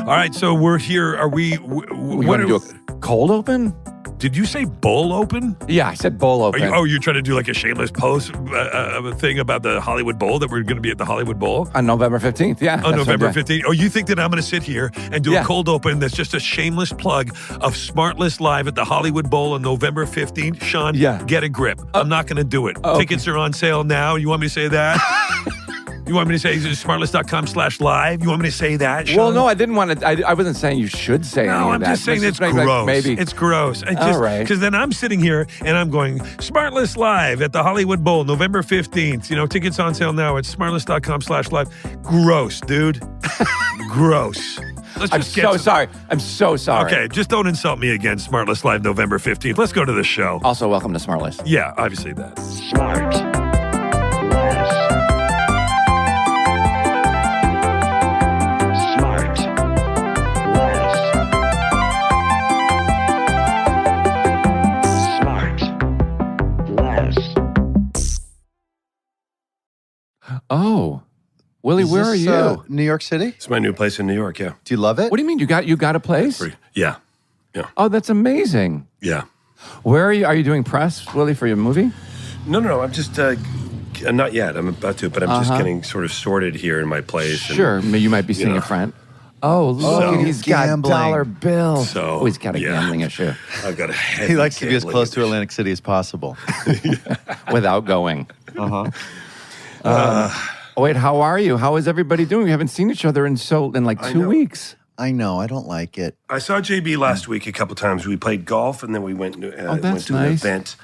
All right, so we're here. Are we? You want to do a cold open? Did you say bowl open? Yeah, I said bowl open. You're trying to do like a shameless post thing about the Hollywood Bowl, that we're going to be at the Hollywood Bowl? On November 15th, yeah. On November 15th. Oh, you think that I'm going to sit here and do a cold open that's just a shameless plug of SmartLess Live at the Hollywood Bowl on November 15th? Sean, get a grip. I'm not going to do it. Tickets are on sale now. You want me to say that? You want me to say smartless.com/live? You want me to say that, Sean? Well, no, I didn't want to. I wasn't saying you should say any of that. No, I'm just saying it's gross. Like, maybe. It's gross. All right. Because then I'm sitting here and I'm going, SmartLess Live at the Hollywood Bowl, November 15th. You know, tickets on sale now at smartless.com/live. Gross, dude. Gross. I'm so sorry. I'm so sorry. Okay, just don't insult me again. SmartLess Live, November 15th. Let's go to the show. Also, welcome to SmartLess. Yeah, obviously that. SmartLess. Oh, Willie, where are you? New York City? It's my new place in New York, yeah. Do you love it? What do you mean? You got a place? Yeah. Oh, that's amazing. Yeah. Where are you? Are you doing press, Willie, for your movie? No. I'm just, not yet. I'm about to, but I'm just getting sort of sorted here in my place. Sure. You might be seeing a friend. Oh, look, he's got dollar bills. So, he's got a gambling issue. I've got a heavy He likes to be as close to Atlantic City as possible. Without going. Wait, how are you? How is everybody doing? We haven't seen each other in like 2 weeks. I know. I don't like it. I saw JB last week a couple times. We played golf, and then we went to nice. an event.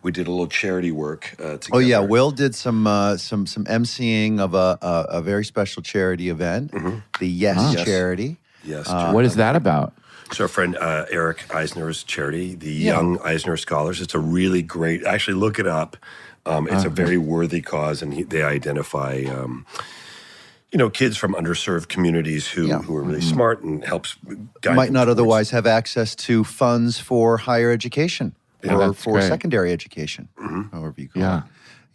We did a little charity work together. Oh yeah, Will did some emceeing of a very special charity event, the Yes Charity. Yes. What is that about? It's our friend Eric Eisner's charity, the Young Eisner Scholars. It's a really great. Actually, look it up. It's a very worthy cause, and they identify, kids from underserved communities who are really smart and helps guide might not towards otherwise have access to funds for higher education or for secondary education, however you call it.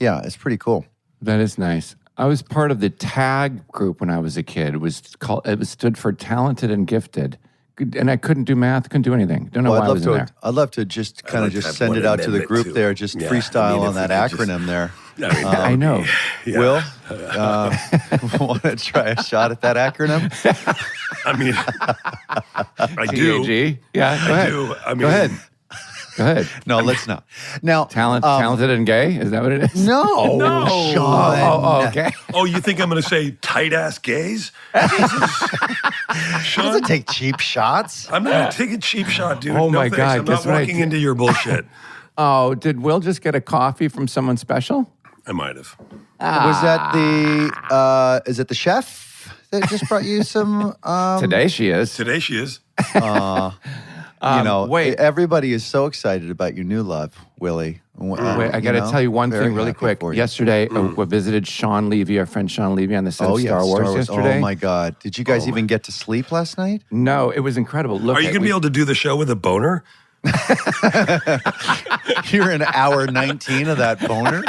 Yeah, it's pretty cool. That is nice. I was part of the TAG group when I was a kid. It stood for Talented and Gifted. And I couldn't do math, couldn't do anything. Don't know why I was in there. I'd love to just kind of just send it out to the group there, just freestyle on that acronym there. I know. Yeah. Will, want to try a shot at that acronym? I mean, I do. TAG? Yeah, go ahead. I do. I mean, Go ahead. No, let's not. Now, talented and gay? Is that what it is? No, Sean. Oh, okay. Oh, you think I'm going to say tight-ass gays? Sean doesn't take cheap shots. I'm not taking a cheap shot, dude. Oh, my God. I'm not walking into your bullshit. Oh, did Will just get a coffee from someone special? I might have. Was that is it the chef that just brought you some? Today she is. Today she is. Wait. Everybody is so excited about your new love, Willie. Wait, I got to tell you one thing really quick. Yesterday, we visited Sean Levy, our friend Sean Levy, on the set of Star Wars yesterday. Oh, my God. Did you guys even get to sleep last night? No, it was incredible. Look, are you going to be able to do the show with a boner? You're in hour 19 of that boner?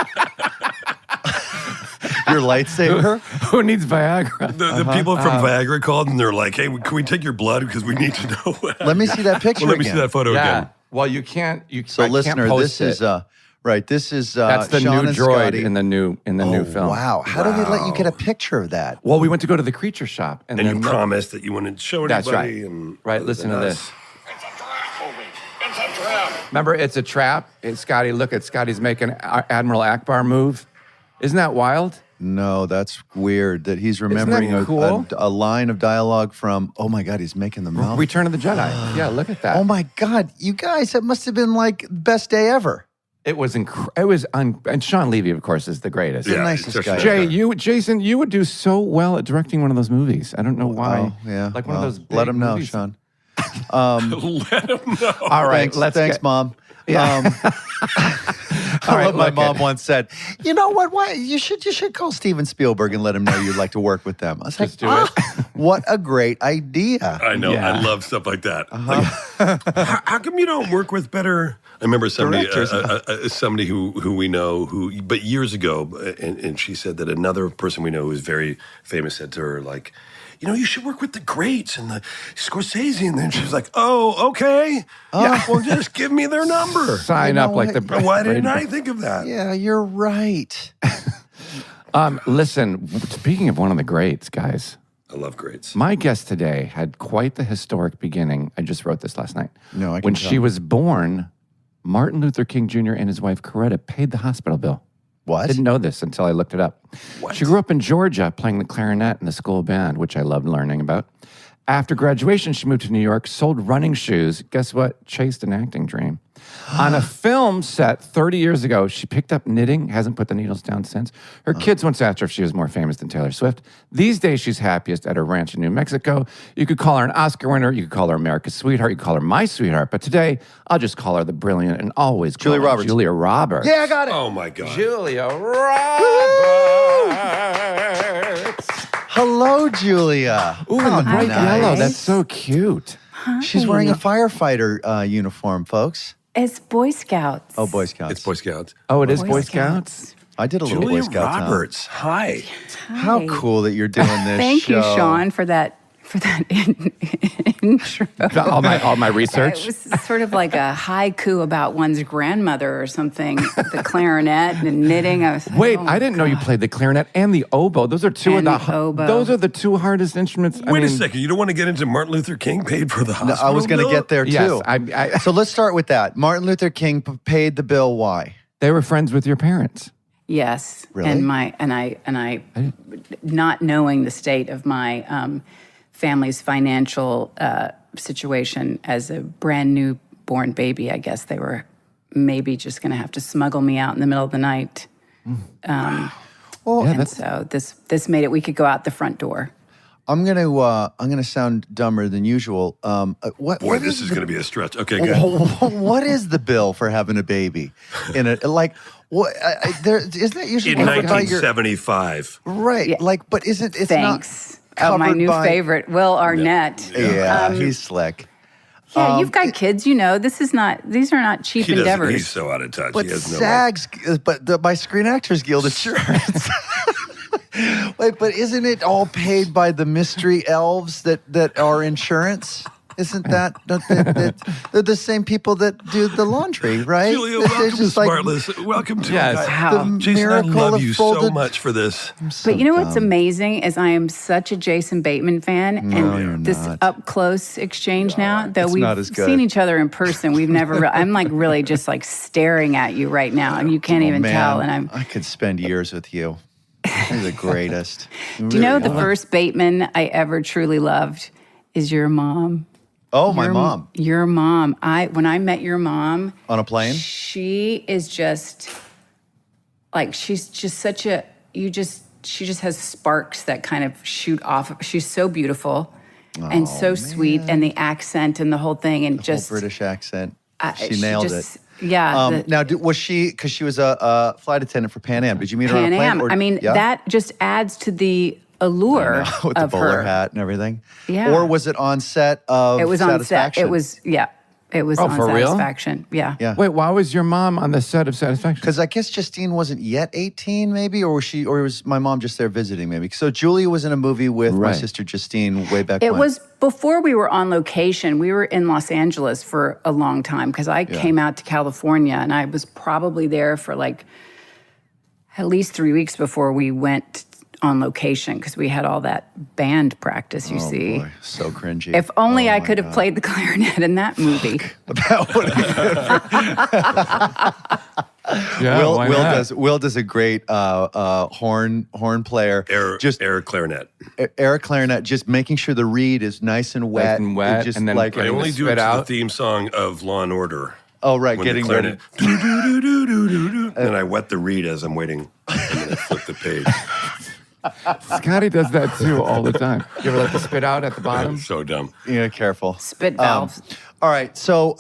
Your lightsaber? Who needs Viagra? The people from Viagra called and they're like, hey, can we take your blood? Because we need to know. Let me see that picture Let me see that photo again. Well, you can't. So, listener, this is This is that's the Sean new and droid Scotty. in the new film. Wow! How did they let you get a picture of that? Well, we went to go to the creature shop, and you promised that you wouldn't show anybody. That's right. And right. Listen to this. It's a trap, Obi. It's a trap. Remember, it's a trap. It's Scotty. Look at Scotty's making Admiral Akbar move. Isn't that wild? No, that's weird that he's remembering cool? a line of dialogue from, oh my God, he's making the mouth. Return of the Jedi. Yeah, look at that. Oh my God, you guys, that must have been like best day ever. It was and Sean Levy, of course, is the greatest. The nicest guy. Jason, you would do so well at directing one of those movies. I don't know why. Oh, yeah. Like one of those big let him know, movies. Sean. Let him know. All right, Thanks, Mom. Yeah. I love my mom once said, you know what? Why you should call Steven Spielberg and let him know you'd like to work with them. I was like, what a great idea. I know. Yeah. I love stuff like that. Like, how come you don't work with better? I remember somebody who we know but years ago, and she said that another person we know who is very famous said to her, like, you should work with the greats and the Scorsese. And then she was like, oh, okay. Yeah, well, just give me their number. Sign up like the... Why didn't I think of that? Yeah, you're right. Listen, speaking of one of the greats, guys. I love greats. My guest today had quite the historic beginning. I just wrote this last night. No, I can When tell. she was born, Martin Luther King Jr. and his wife, Coretta, paid the hospital bill. What? Didn't know this until I looked it up. What? She grew up in Georgia playing the clarinet in the school band, which I loved learning about. After graduation, she moved to New York, sold running shoes. Guess what? Chased an acting dream. On a film set 30 years ago, she picked up knitting, hasn't put the needles down since. Her kids once asked her if she was more famous than Taylor Swift. These days, she's happiest at her ranch in New Mexico. You could call her an Oscar winner. You could call her America's sweetheart. You could call her my sweetheart. But today, I'll just call her the brilliant and always Julia Roberts. Julia Roberts. Yeah, I got it. Oh, my God. Julia Roberts. Hello, Julia. Ooh, in the bright yellow. That's so cute. Hi. She's wearing a firefighter uniform, folks. It's Boy Scouts. Oh, Boy Scouts. It's Boy Scouts. Oh, it is Boy Scouts? I did a little Julia Boy Scouts. Roberts. Hi. How cool that you're doing this Thank show. you, Sean, for that intro. All my research. It was sort of like a haiku about one's grandmother or something. The clarinet and knitting. I was like, Wait, oh I didn't know you God. played the clarinet and the oboe. Those are two And of the oboe. Those are the two hardest instruments. Wait a second. You don't want to get into Martin Luther King paid for the No, hospital I was going to bill? get there, too. Yes, So let's start with that. Martin Luther King paid the bill. Why? they were friends with your parents. Yes, Really? and I, not knowing the state of my family's financial situation as a brand new born baby, I guess they were maybe just going to have to smuggle me out in the middle of the night. So this made it. We could go out the front door. I'm gonna sound dumber than usual. Boy, this is going to be a stretch. Okay, good. What is the bill for having a baby? In it, like what? Isn't that usually In covered by your 1975. right? Yeah. Like, but isn't it's Thanks. not Oh, my covered new by- favorite, Will Arnett. Yeah, he's slick. Yeah, you've got kids, These are not cheap He doesn't. endeavors. He's so out of touch. But He has no SAG's, by Screen Actors Guild insurance. Wait, but isn't it all paid by the mystery elves that are insurance? Isn't that they're the same people that do the laundry, right? Julia, They're welcome to just like SmartLess. Welcome to Yes. Wow. the Jason, I miracle love of you so folded. much for this. So But you know what's dumb. amazing is I am such a Jason Bateman fan, you're and this not. up close exchange now, though It's we've not as good. seen each other in person, we've never. I'm like really just like staring at you right now, and you can't even Man, tell. And I could spend years with you. You're the greatest. do you know the first Bateman I ever truly loved is your mom. Oh, my mom Your mom. When I met your mom on a plane. she is just like she's just such a she just has sparks that kind of shoot off. She's so beautiful and so sweet, and the accent and the whole thing, and just Whole British accent. she She nailed just- it. Yeah. Now, was she? Because she was a flight attendant for Pan Am. Did you meet her on a Pan plane? Am. or- I mean, yeah? that just adds to the allure with the of bowler her. hat and everything. Yeah. Or was it on set of It was on set. Satisfaction? It was It was Oh, on for real? Satisfaction. Yeah. Yeah. Wait, why was your mom on the set of Satisfaction? Because I guess Justine wasn't yet 18, maybe, or was my mom just there visiting, maybe? So Julia was in a movie with my Right. sister Justine way back It when. was before we were on location. We were in Los Angeles for a long time because I came out to California, and I was probably there for like at least 3 weeks before we went on location because we had all that band practice, you see. Boy, so cringy. If only Oh I my could have God. played the clarinet in that movie. Yeah, why not? Will does a great horn player. Air clarinet. Air clarinet, just making sure the reed is nice and wet. Nice and wet, Just and then like I getting only the do it spit to the out. theme song of Law and Order. oh right, When getting the ready. clarinet. And I wet the reed as I'm waiting, and then I flip the page. Scotty does that too all the time. You ever let the spit out at the bottom? So dumb. Yeah, careful. Spit valves. All right. So,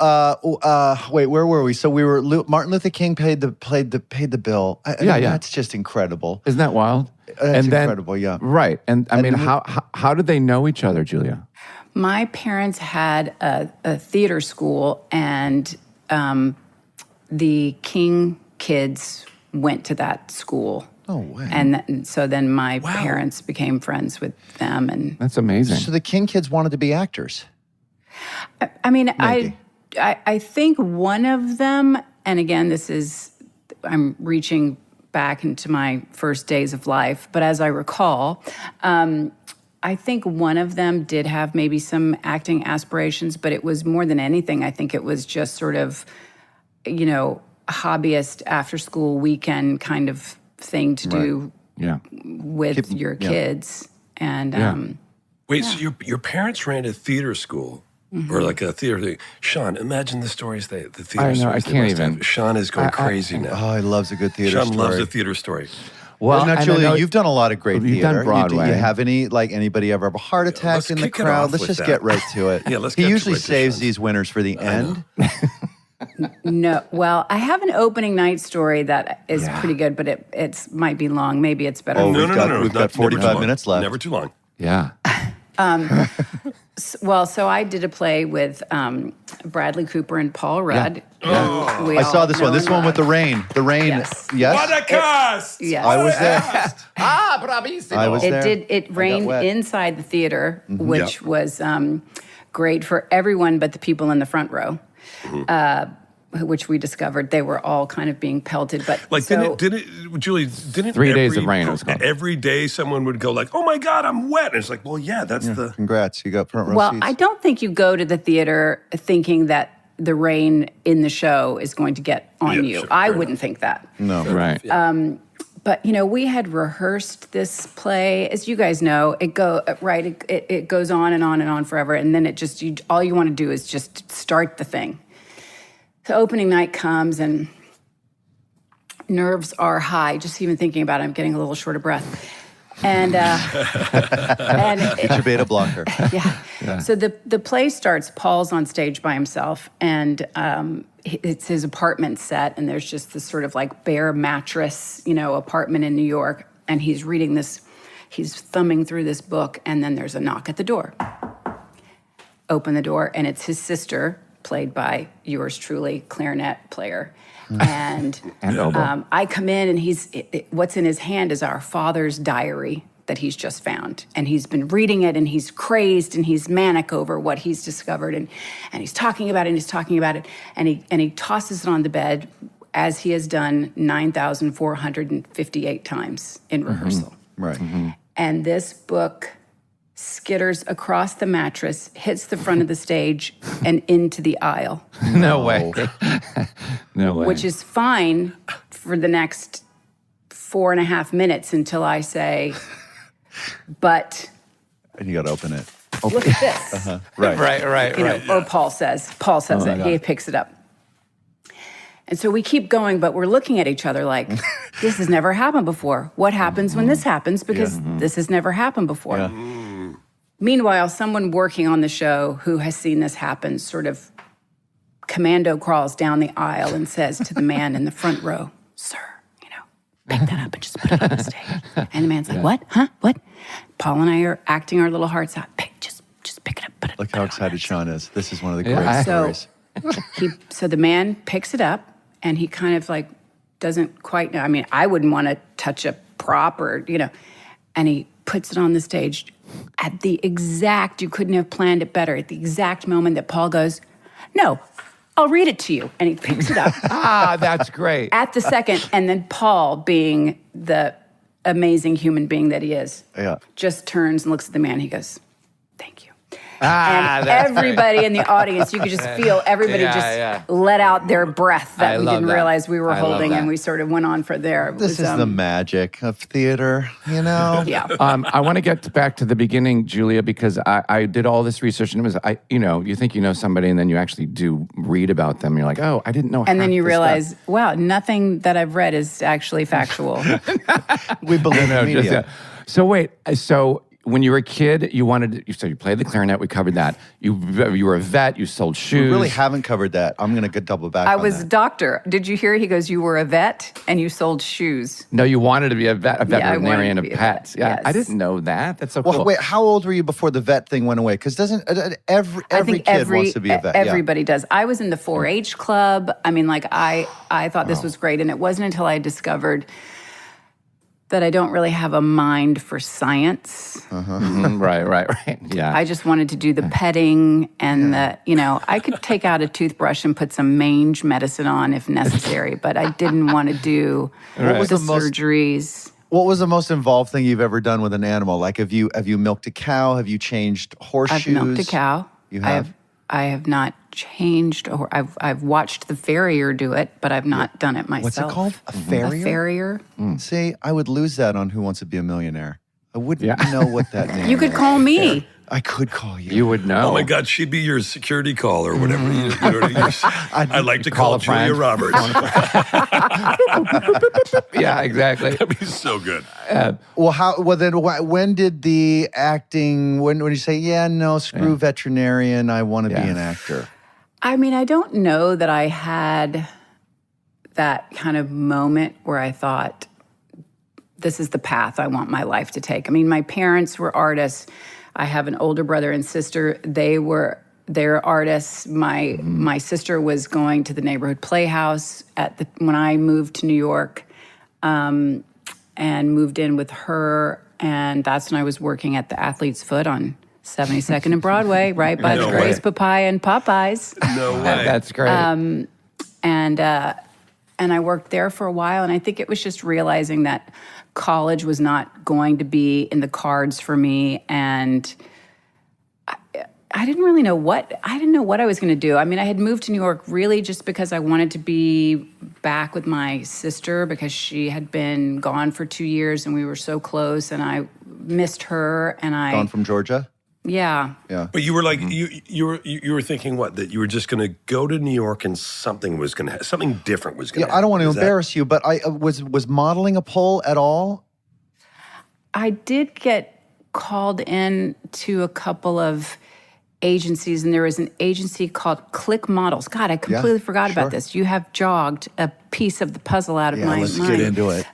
wait, where were we? So we were Martin Luther King paid the bill. I mean, that's just incredible. Isn't that wild? That's incredible. Yeah. Right. And I mean, how did they know each other, Julia? My parents had a theater school, and the King kids went to that school. Oh, way. And so then my parents became friends with them. And that's amazing. So the King kids wanted to be actors. I mean, Maybe. I think one of them, and again, I'm reaching back into my first days of life, but as I recall, I think one of them did have maybe some acting aspirations, but it was more than anything, I think it was just sort of, hobbyist after school weekend kind of thing to do with your kids. And wait, so your parents ran a theater school? Or like a theater thing. Sean, imagine the stories the theater I know, stories I can't even. Sean is going crazy now. Oh, he loves a good theater Sean story. loves a theater story. Well, now, Julia, you've done a lot of great theater. You've done Broadway. You have anybody ever have a heart attack let's in the kick it crowd? off Let's with just that. get right to it. Yeah, let's He get usually right to saves Sean's. these winners for the end. no, well, I have an opening night story that is pretty good, but it might be long. Maybe it's better. Oh, for we've got 45 minutes left. Never too long. Yeah. Well, so I did a play with Bradley Cooper and Paul Rudd. Oh. We I all saw this one. know This and one with the love. rain. The rain. Yes. What a cast! Yes. I was there. Bravissimo. I was there. It rained wet. inside the theater, which was great for everyone but the people in the front row, which we discovered they were all kind of being pelted. But Like, so, Julie, didn't 3 days of rain, it was called. every day someone would go like, oh my God, I'm wet. And it's like, well, yeah, that's the... Congrats. You got front row well, seats. I don't think you go to the theater thinking that the rain in the show is going to get on Yeah, you. sure, I fair wouldn't think that. No. Right. But we had rehearsed this play, as you guys know. It goes on and on and on forever, and then all you want to do is just start the thing. So opening night comes, and nerves are high. Just even thinking about it, I'm getting a little short of breath. And Get your beta blocker. yeah. So the play starts. Paul's on stage by himself, and it's his apartment set, and there's just this sort of like bare mattress, apartment in New York, and he's reading this. He's thumbing through this book, and then there's a knock at the door. Open the door, and it's his sister, played by yours truly, clarinet player. And oboe. I come in, and what's in his hand is our father's diary that he's just found. And he's been reading it, and he's crazed, and he's manic over what he's discovered. And he's talking about it, and he's talking about it. And he tosses it on the bed, as he has done 9,458 times in rehearsal. Right. And this book skitters across the mattress, hits the front of the stage, and into the aisle. No way. No way. Which is fine for the next 4.5 minutes until I say, but And you got to open it. look at this. Right. Or Paul says it. He picks it up. And so we keep going, but we're looking at each other like, this has never happened before. What happens when this happens? Because this has never happened before. Yeah. Meanwhile, someone working on the show who has seen this happen sort of commando crawls down the aisle and says to the man in the front row, sir, pick that up and just put it on the stage. And the man's like, what? Huh? What? Paul and I are acting our little hearts out. Just pick it up, put it Look put how it on excited that Sean is. This is one of the Yeah, great So stories. so the man picks it up, and he kind of like doesn't quite know. I mean, I wouldn't want to touch a prop or, and he puts it on the stage at the exact, you couldn't have planned it better, at the exact moment that Paul goes, no, I'll read it to you. And he picks it up That's great. at the second. And then Paul, being the amazing human being that he is, just turns and looks at the man. He goes, thank you. And that's everybody in the audience, you could just feel everybody let out their breath that I we love didn't that. realize we were I love holding, that. and we sort of went on for there. This is the magic of theater, Yeah. I want to get back to the beginning, Julia, because I did all this research, and it was, you think you know somebody, and then you actually do read about them. You're like, oh, I didn't know. And then half you this realize, stuff. wow, nothing that I've read is actually factual. We believe in media. So wait, so when you were a kid, you played the clarinet. We covered that. You were a vet. You sold shoes. We really haven't covered that. I'm going to double back. I was a doctor. Did you hear? He goes, "You were a vet and you sold shoes." No, you wanted to be a veterinarian of pets. Yeah, I didn't know that. That's so cool. Wait, how old were you before the vet thing went away? Because doesn't every kid wants to be a vet? Everybody does. I was in the 4-H club. I mean, like I thought this was great, and it wasn't until I discovered that I don't really have a mind for science. Right. Yeah. I just wanted to do the petting and I could take out a toothbrush and put some mange medicine on if necessary, but I didn't want to do the surgeries. What was the most involved thing you've ever done with an animal? Like, have you milked a cow? Have you changed horseshoes? I've milked a cow. You have? I have not changed, or I've watched the farrier do it, but I've not done it myself. What's it called? A farrier? A farrier. See, I would lose that on Who Wants to Be a Millionaire. I wouldn't know what that name You could is. call me. I could call you. You would know. Oh my God, she'd be your security call or whatever. I'd like to call a friend. Julia Roberts. Yeah, exactly. That'd be so good. When did the acting? When you say, screw veterinarian, I want to be an actor. I mean, I don't know that I had that kind of moment where I thought, this is the path I want my life to take. I mean, my parents were artists. I have an older brother and sister. They're artists. My sister was going to the neighborhood playhouse when I moved to New York, and moved in with her. And that's when I was working at the Athlete's Foot on 72nd and Broadway, right by the Grace Papaya and Popeyes. No way. That's great. And I worked there for a while, and I think it was just realizing that college was not going to be in the cards for me, and I didn't really know what I was going to do. I mean, I had moved to New York really just because I wanted to be back with my sister because she had been gone for 2 years, and we were so close, and I missed her. And Gone from Georgia. Yeah. But you were like you were thinking what, that you were just going to go to New York and something different was going to happen. I don't want to embarrass you, but I was modeling a pull at all. I did get called in to a couple of agencies, and there was an agency called Click Models. God, I completely forgot about this. You have jogged a piece of the puzzle out of my mind. Let's get into it.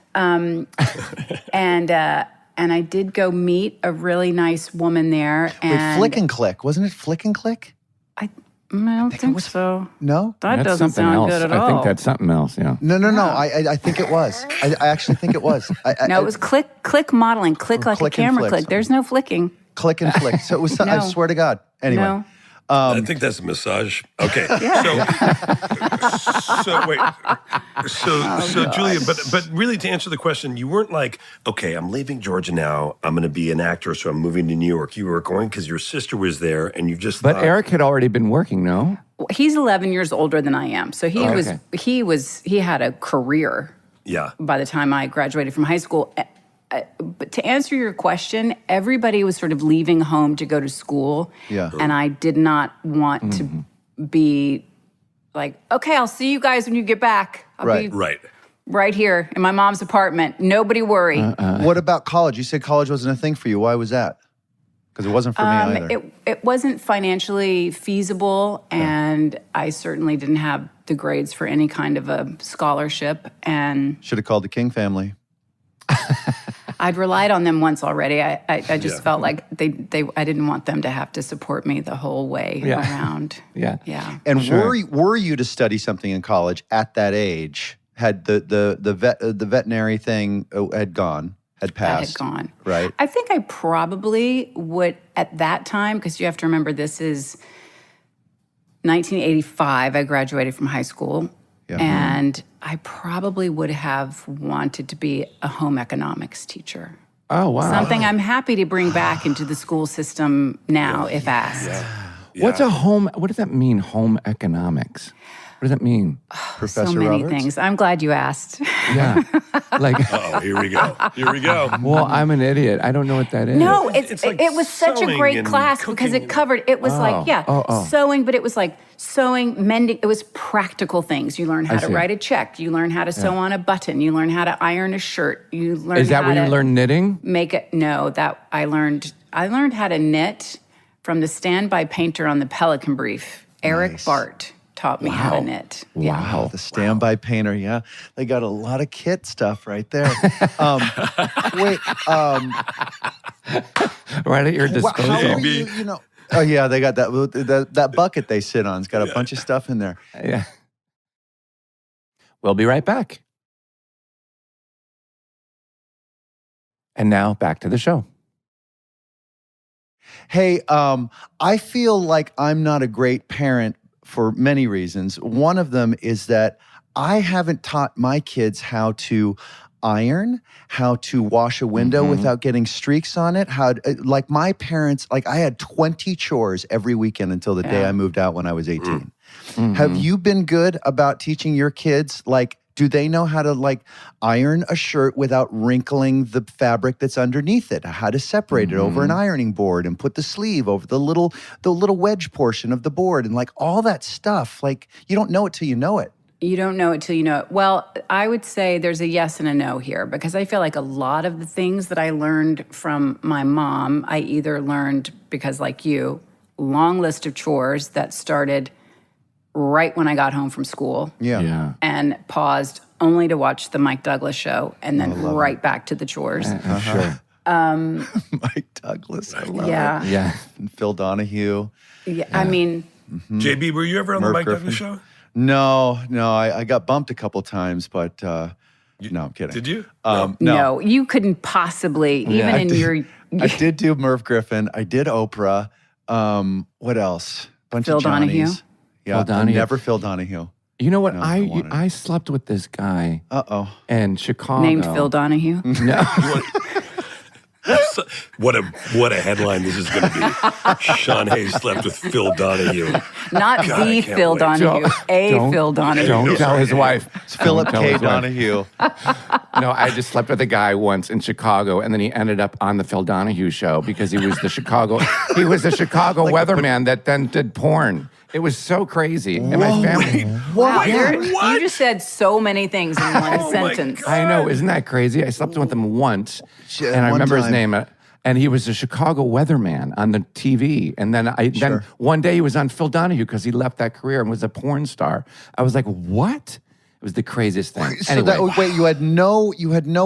And I did go meet a really nice woman there. And Flick and Click. Wasn't it Flick and Click? I don't think so. No? That That's doesn't something sound else. good at I all. think that's something else, yeah. No. I think it was. I actually think it was. No, it was click modeling. Click like Click a and camera flick. click. There's no flicking. Click and Flick. So it was, I No. swear to God. Anyway. No. I think that's a massage. Okay. So Julia, but really to answer the question, you weren't like, okay, I'm leaving Georgia now. I'm going to be an actor, so I'm moving to New York. You were going because your sister was there, and you just. But Eric had already been working, no? He's 11 years older than I am, so he had a career. Yeah. By the time I graduated from high school. But to answer your question, everybody was sort of leaving home to go to school. Yeah. And I did not want to be like, okay, I'll see you guys when you get back. I'll be right here in my mom's apartment. Nobody worry. What about college? You said college wasn't a thing for you. Why was that? Because it wasn't for me either. It wasn't financially feasible, and I certainly didn't have the grades for any kind of a scholarship. And should have called the King family. I'd relied on them once already. I just felt like I didn't want them to have to support me the whole way around. Yeah. And were you to study something in college at that age? Had the veterinary thing had passed? That had gone. Right. I think I probably would at that time, because you have to remember this is 1985. I graduated from high school. Yeah. And I probably would have wanted to be a home economics teacher. Oh, wow. Something I'm happy to bring back into the school system now, if asked. Yeah. What does that mean, home economics? does that mean? Professor so many Roberts? things. I'm glad you asked. Yeah. Like, Oh, here we go. Here we go. well, I'm an idiot. I don't know what that is. No, It's like it was such a sewing great and class because it cooking. covered, it was sewing, but it was like sewing, mending. It was practical things. You learn how to see. write a check. You learn how to sew on a button. You learn how to iron a shirt. You learn Is that how where you to learn knitting? make it. No, that I learned how to knit from the standby painter on the Pelican Brief. Eric Bart taught me how to knit. Yeah. Wow. The standby painter, yeah. They got a lot of kit stuff right there. Wait, Right at your disposal. how are you know? Oh, yeah, they got that bucket they sit on. It's got a bunch of stuff in there. Yeah. We'll be right back. And now back to the show. Hey, I feel like I'm not a great parent for many reasons. One of them is that I haven't taught my kids how to iron, how to wash a window without getting streaks on it. Like my parents, like I had 20 chores every weekend until the day I moved out when I was 18. Have you been good about teaching your kids, like, do they know how to like iron a shirt without wrinkling the fabric that's underneath it? How to separate it over an ironing board and put the sleeve over the little wedge portion of the board and like all that stuff. Like you don't know it till you know it. You don't know it till you know it. Well, I would say there's a yes and a no here because I feel like a lot of the things that I learned from my mom, I either learned because, like you, long list of chores that started right when I got home from school. Yeah. And paused only to watch the Mike Douglas show and then right back to the chores. Sure. Mike Douglas, I love it. Yeah. And Phil Donahue. Yeah. I mean, JB, were you ever on the Mike Douglas show? No, I got bumped a couple times, but no, I'm kidding. Did you? no, you couldn't possibly, even I in did- your I did do Merv Griffin. I did Oprah. What else? Bunch Phil of Johnnies. Donahue? Yeah, Phil Donahue. never Phil Donahue. You know what? No, I wanted it. I slept with this guy Uh-oh. in Chicago. named Phil Donahue. No. What a headline this is going to be. Sean Hayes slept with Phil Donahue. Not God, I the can't Phil wait. Donahue, Don't- Phil Donahue. Don't tell his wife. It's Philip Don't tell K. his wife. Donahue. No, I just slept with a guy once in Chicago, and then he ended up on the Phil Donahue show because he was the Chicago weatherman that then did porn. It was so crazy. And my family. Wow, Wait, what? you just said so many things in one Oh my sentence. God. I know, isn't that crazy? I slept with him once, Shit, and I one remember his time. name. And he was a Chicago weatherman on the TV. And then then one day he was on Phil Donahue because he left that career and was a porn star. I was like, what? It was the craziest thing. So Anyway, wait, you had no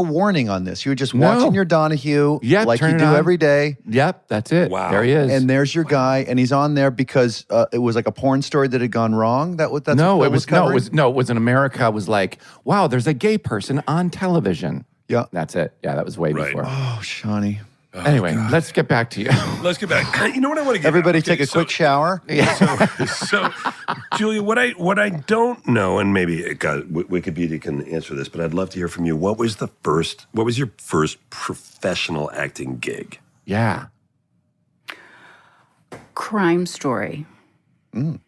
warning on this. You were just watching your Donahue Yeah, like turn you it do on. every day. yep, that's it. Wow. There he is. And there's your guy, and he's on there because it was like a porn story that had gone wrong. That's what Phil it was covering? it was in America. It was like, wow, there's a gay person on television. Yeah. That's it. Yeah, that was way Right. before. Oh, Shawnee. Anyway, let's get back to you. Let's get back. You know what I want to get Everybody at? take a quick shower. So, Julia, what I don't know, and maybe God, Wikipedia can answer this, but I'd love to hear from you. What was your first professional acting gig? Yeah. Crime Story. One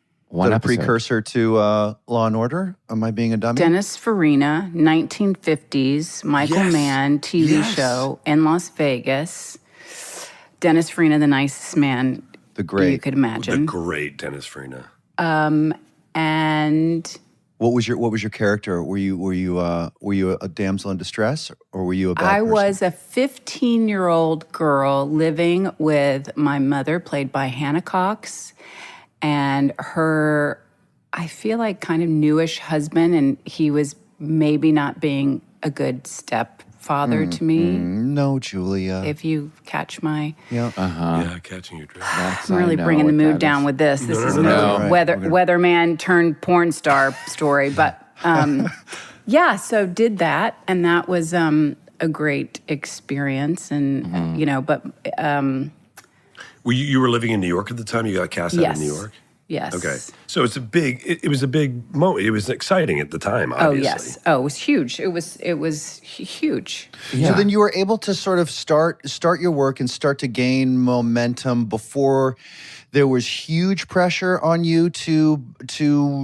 a episode. precursor to Law and Order. Am I being a dummy? Dennis Farina, 1950s, Michael Yes. Mann TV Yes. show in Las Vegas. Dennis Farina, the nicest man The great. you could The imagine. great Dennis Farina. And What was your character? Were you a damsel in distress, or were you a bad I person? was a 15-year-old girl living with my mother, played by Hannah Cox, and her, I feel like, kind of newish husband, and he was maybe not being a good stepfather to me, No, Julia. if you catch my... yeah. Yeah, catching your drift. I'm really bringing the mood down with this. This is no no. weatherman turned porn star story, but yeah. So did that, and that was a great experience, and but You were living in New York at the time? You got cast out yes, in New York? Yes. Okay. So it's it was a big moment. It was exciting at the time, obviously. Oh, yes. Oh, it was huge. It was huge. Yeah. So then you were able to sort of start your work and start to gain momentum before there was huge pressure on you to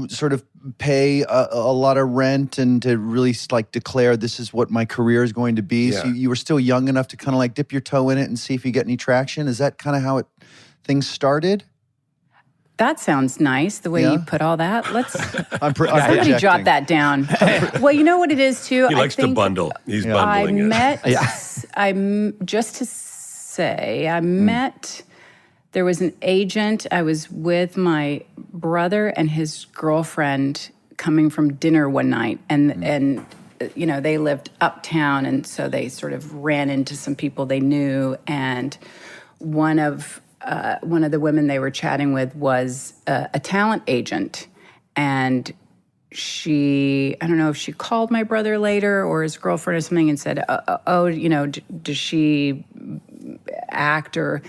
sort of pay a lot of rent and to really like declare this is what my career is going to be. Yeah. So you were still young enough to kind of like dip your toe in it and see if you get any traction. Is that kind of how things started? That sounds nice, the way Yeah. you put all that. Let's I'm somebody projecting. jot that down. Well, you know what it is too. He likes to bundle. He's bundling I met. There was an agent. I was with my brother and his girlfriend coming from dinner one night, and you know, they lived uptown, and so they sort of ran into some people they knew, and one of the women they were chatting with was a talent agent, and I don't know if she called my brother later or his girlfriend or something and said, oh, you know, does she act or...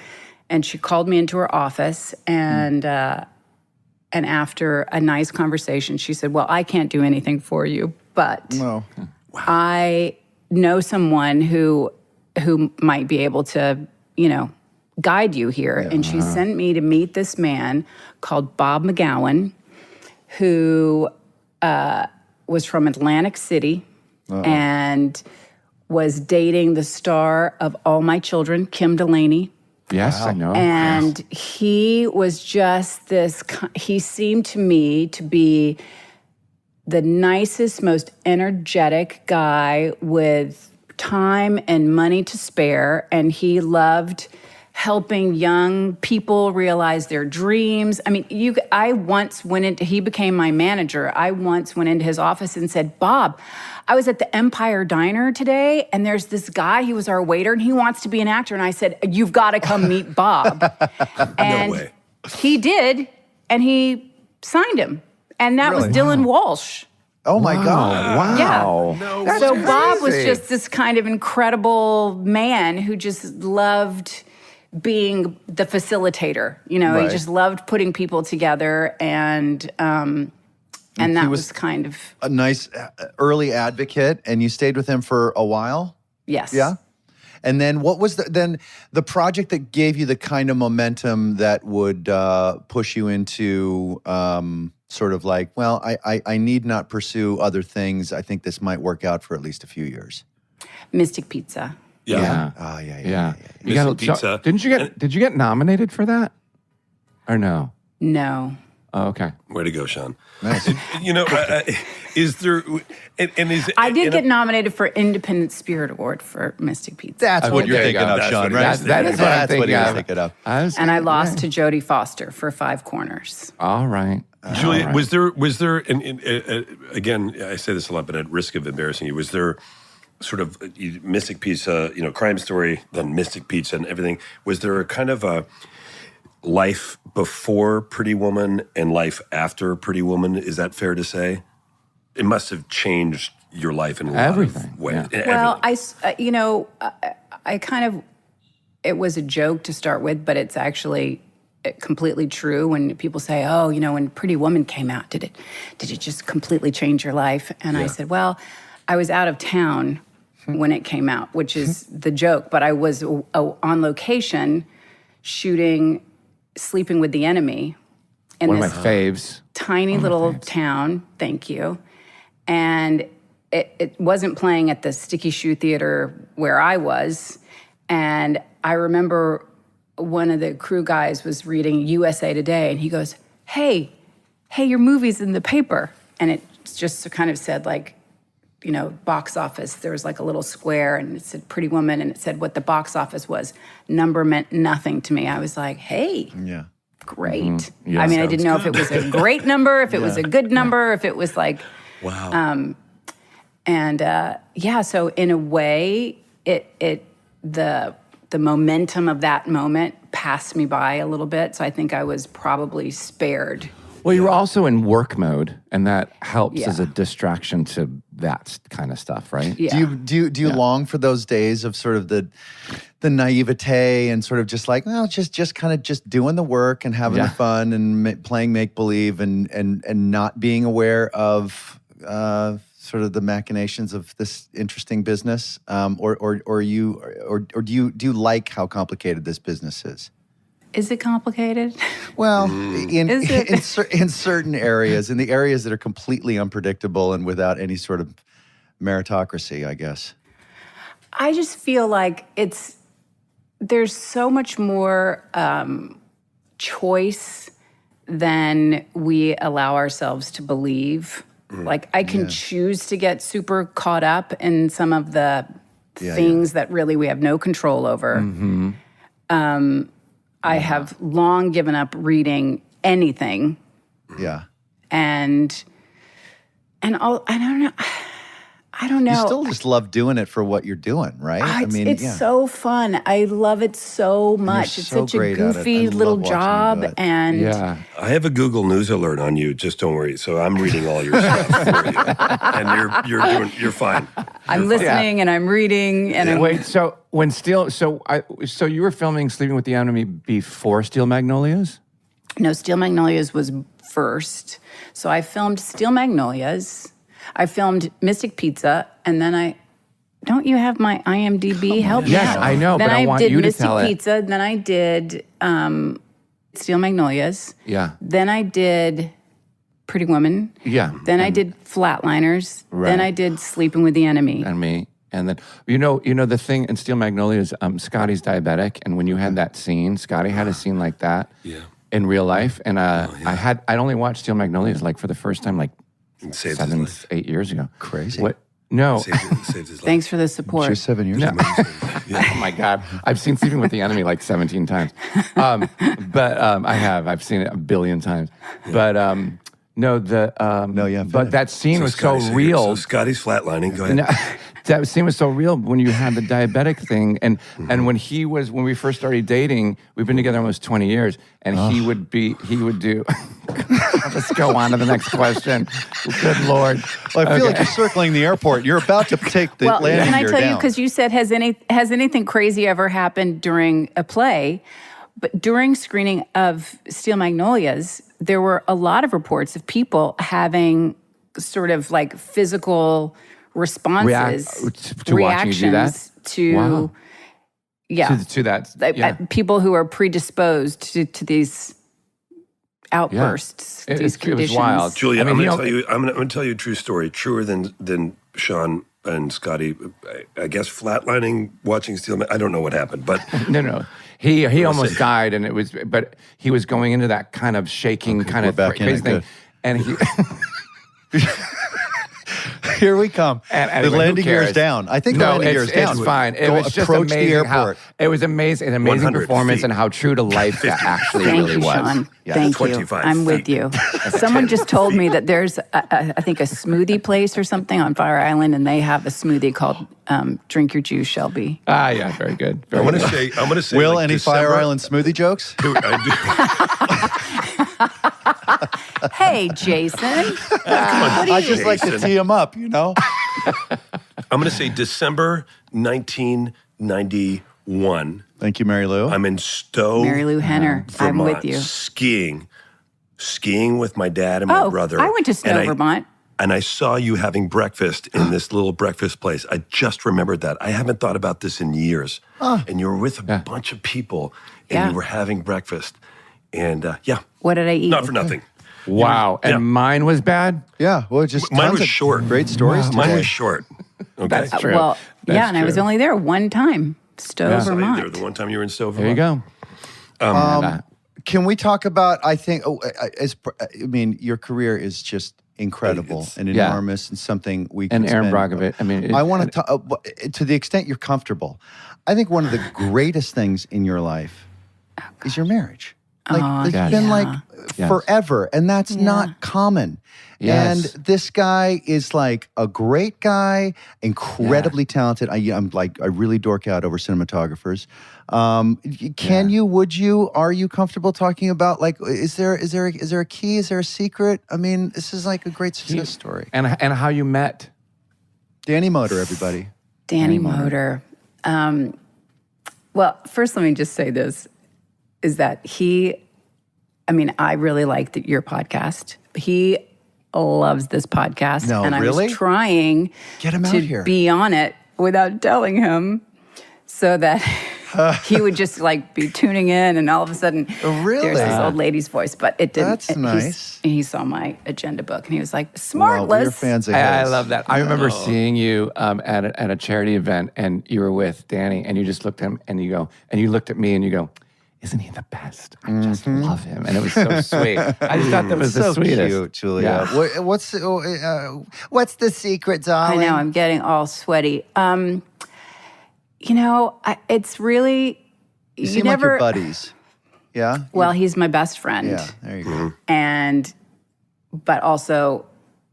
And she called me into her office, and after a nice conversation, she said, well, I can't do anything for you, but I know someone who might be able to, you know, guide you here. Yeah. And she sent me to meet this man called Bob McGowan, who was from Atlantic City and was dating the star of All My Children, Kim Delaney. Yes, I know. And he was just he seemed to me to be the nicest, most energetic guy with time and money to spare. And he loved helping young people realize their dreams. I mean, he became my manager. I once went into his office and said, Bob, I was at the Empire Diner today, and there's this guy, he was our waiter, and he wants to be an actor. And I said, you've got to come meet Bob. And No way. he did, and he signed him. And that was Dylan Walsh. Oh my God. Wow. Yeah. No That's So way. Bob was crazy. just this kind of incredible man who just loved being the facilitator. You know, Right. he just loved putting people together, and that was kind of... A nice early advocate, and you stayed with him for a while? Yes. Yeah? And then what was the project that gave you the kind of momentum that would push you into sort of like, well, I need not pursue other things. I think this might work out for at least a few years. Mystic Pizza. Yeah. Oh, Yeah. Missing Pizza. Did you get nominated for that? Or no? No. Oh, okay. Way to go, Sean. Nice. You know, is there... And is I did get nominated for Independent Spirit Award for Mystic Pizza. That's what you're there you thinking go. of, That's Sean, what it right? is. That is what I'm That's what thinking you're of. thinking of. And I lost to Jodie Foster for 5 Corners. All right. Julia, All right. was there, again, I say this a lot, but at risk of embarrassing you, was there sort of Mystic Pizza, you know, Crime Story, then Mystic Pizza and everything, was there a kind of a life before Pretty Woman and life after Pretty Woman? Is that fair to say? It must have changed your life in a lot Everything, of ways. yeah. Well, I kind of, it was a joke to start with, but it's actually completely true when people say, oh, you know, when Pretty Woman came out, did it just completely change your life? And I said, well, I was out of town when it came out, which is the joke, but I was on location shooting Sleeping with the Enemy in One of this my faves. tiny little town. Thank you. And it wasn't playing at the Sticky Shoe Theater where I was. And I remember one of the crew guys was reading USA Today, and he goes, hey, your movie's in the paper. And it just kind of said, like, you know, box office. There was like a little square, and it said Pretty Woman, and it said what the box office was. Number meant nothing to me. I was like, hey. Yeah. Great. Yeah, I mean, I didn't know if it was a great number, if it was a good number, if it was like... Wow. So in a way, the momentum of that moment passed me by a little bit. So I think I was probably spared Well, you're also in work mode, and that helps Yeah. as a distraction to that kind of stuff, right? Yeah. Do you long for those days of sort of the naivete and sort of just like, well, just kind of just doing the work and having the fun and playing make believe and not being aware of sort of the machinations of this interesting business, or do you like how complicated this business is? Is it complicated? Well, Is it? in certain areas, in the areas that are completely unpredictable and without any sort of meritocracy, I guess. I just feel like there's so much more choice than we allow ourselves to believe. Like I can choose to get super caught up in some of the things that really we have no control over. I have long given up reading anything. Yeah. And I don't know. I don't know. You still just love doing it for what you're doing, right? It's so fun. I love it so much. It's so such a great at it. goofy I little love watching you job, do it. and I have a Google News alert on you. Just don't worry. So I'm reading all your stuff for you, and you're fine. I'm listening and I'm reading and I'm Wait, so when so you were filming Sleeping with the Enemy before Steel Magnolias? No, Steel Magnolias was first. So I filmed Steel Magnolias. I filmed Mystic Pizza, and then don't you have my IMDb? Help me Yes, out. I know, then but I want did you to Mystic tell it. Pizza, then I did Steel Magnolias. Yeah. Then I did Pretty Woman. Yeah. Then I did Flatliners. Right. Then I did Sleeping with the Enemy. And me. And then you know the thing in Steel Magnolias, Scotty's diabetic, and when you had that scene, Scotty had a scene like that in real life. And I'd only watched Steel Magnolias like for the first time like Saved 7, his life. 8 years ago. Crazy. What? No. Saved his life. Thanks for the support. Just 7 years No. ago. Oh my God. I've seen Sleeping with the Enemy like 17 times. I've seen it a billion times. But but that scene was so real. So Scotty's flatlining. Go ahead. No, that scene was so real when you had the diabetic thing, and when we first started dating, we've been together almost 20 years, and he would do. Let's go on to the next question. Good Lord. Well, I feel like you're circling the airport. You're about to take the landing can I gear tell you, down. because you said, has anything crazy ever happened during a play? But during screening of Steel Magnolias, there were a lot of reports of people having sort of like physical responses, to watching you do that? reactions to, Wow. to that. Yeah. people who are predisposed to these outbursts, these It was conditions. wild. Julia, I mean, I'm going to tell you a true story, truer than Sean and Scotty. I guess flatlining, watching Steel. I don't know what happened, but No. He almost died, and but he was going into that kind of shaking, kind of back in crazy it, thing, good. and he. Here we come. And the anyway, who landing gear is cares? down. I think the No, landing gear is down. it's fine. It Go was just approach the amazing how airport. it was amazing, an amazing 100 performance, feet. and how true to life that actually Thank really you, was. Sean. Yeah. Thank you. 25 I'm with feet. you. Someone just told me that there's, I think, a smoothie place or something on Fire Island, and they have a smoothie called Drink Your Juice, Shelby. Yeah, very good. I want to say. Will like any December, Fire Island smoothie jokes? Hey, Jason. I just like to Jason. tee them up, you know? I'm going to say December 1991. Thank you, Mary Lou. I'm in Stowe, Mary Lou Henner. I'm Vermont, with you. skiing with my dad and my brother. I went to Stowe, Vermont. And I saw you having breakfast in this little breakfast place. I just remembered that. I haven't thought about this in years. And you were with a bunch of people, and you were having breakfast. And What did I eat? not for nothing. Wow, and mine was bad. Yeah, well, just Mine tons was of short. Great stories Mine today. was short. Okay. That's true. Well, That's and I was true. only there one time. Stowe, Yeah. Vermont. There, the one time you were in Stowe, There you Vermont. go. Can we talk about, I mean, your career is just incredible and Yeah. enormous and something we And can Aaron spend- Brockovich. I mean, I want to talk, to the extent you're comfortable, I think one of the greatest things in your life is your marriage. Like it's been like forever, and that's not common. Yes. And this guy is like a great guy, incredibly talented. I really dork out over cinematographers. Are you comfortable talking about like, is there a key? Is there a secret? I mean, this is like a great success story. And how you met. Danny Motor, everybody. Danny Motor. Well, first let me just say this, is that I really like your podcast. He loves this podcast. No, and I really? was trying Get him out to here. be on it without telling him so that he would just like be tuning in and all of a sudden Really? there's this old lady's voice. But it didn't. That's nice. He saw my agenda book and he was like, Well, SmartLess. we're fans of his. I love that. I remember seeing you at a charity event, and you were with Danny, and you just looked at him, and you looked at me, and you go, "Isn't he the best? I just love him," and it was so sweet. I just thought that was the So sweetest. cute, Julia. Yeah. What's the secret, I darling? know, I'm getting all sweaty. It's really You seem like you're buddies. Yeah? Well, he's my best friend. Yeah, there you go. But also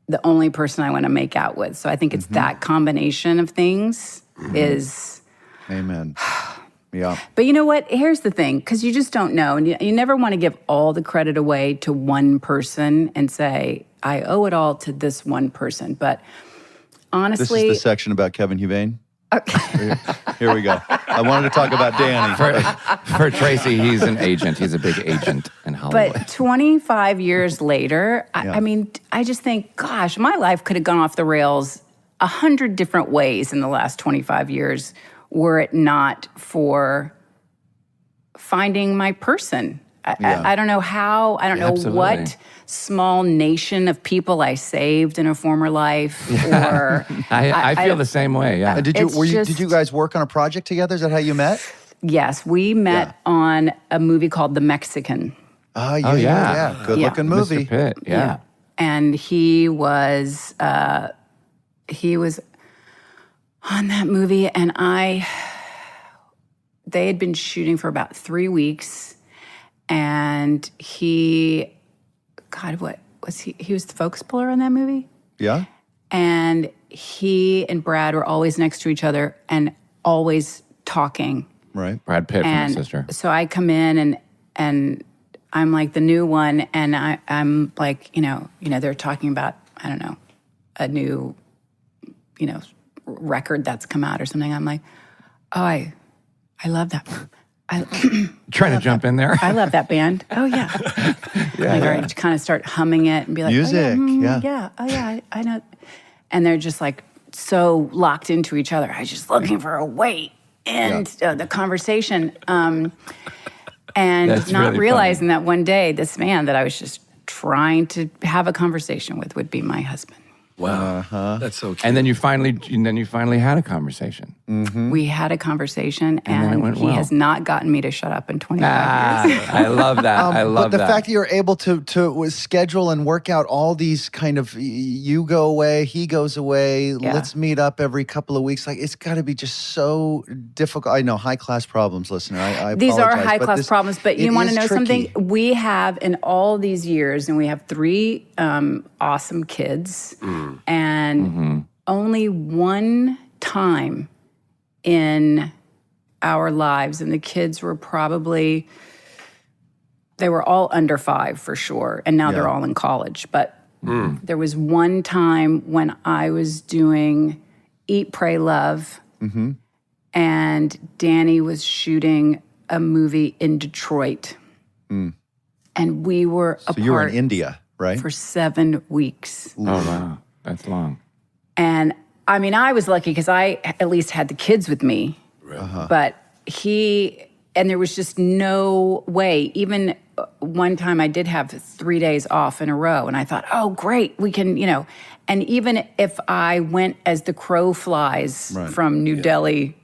the only person I want to make out with. So I think it's that combination of things is. Amen. Yeah. But you know what? Here's the thing, because you just don't know. And you never want to give all the credit away to one person and say, I owe it all to this one person. But honestly. This is the section about Kevin Huvane. Okay. Here we go. I wanted to talk about Danny. For Tracy, he's an agent. He's a big agent in Hollywood. But 25 years later, I just think, gosh, my life could have gone off the rails 100 different ways in the last 25 years were it not for finding my person. I don't know how, I don't know Absolutely. what small nation of people I saved in a former life. Or I feel the same way, yeah. Did you guys work on a project together? Is that how you met? Yes, we met on a movie called The Mexican. Oh, yeah. Good looking movie. Mr. Pitt, yeah. And he was on that movie, and they had been shooting for about 3 weeks, and what was he? He was the focus puller on that movie. Yeah. And he and Brad were always next to each other and always talking. Right. Brad Pitt from And his sister. so I come in and I'm like the new one, and I'm like, they're talking about, I don't know, a new, record that's come out or something. I'm like, oh, I love that. Trying to jump in there. I love that band. Oh yeah. I kind of start humming it and be like, Music, I know. And they're just like so locked into each other. I was just looking for a way in the conversation. And That's not really realizing that one day this man that I was just trying to have a conversation with would be my husband. Wow, that's so cute. And then you finally had a conversation. We had a conversation, then it went he well. has not gotten me to shut up in 25 years. I love that. I love but the that. fact that you're able to schedule and work out all these kind of, you go away, he goes away, let's meet up every couple of weeks. Like, it's got to be just so difficult. I know, high-class problems, listener. I These are apologize, high-class problems, but you want to know something? We have, in all these years, and we have 3 awesome kids, and only one time in our lives, and the kids were they were all under 5 for sure, and now they're all in college. But there was one time when I was doing Eat, Pray, Love, and Danny was shooting a movie in Detroit. And we were apart. So you were in India, right? For 7 weeks. Oh, wow. That's long. And I mean, I was lucky because I at least had the kids with me. But there was just no way. Even one time I did have 3 days off in a row, and I thought, oh, great, we can, And even if I went as the crow flies from New Delhi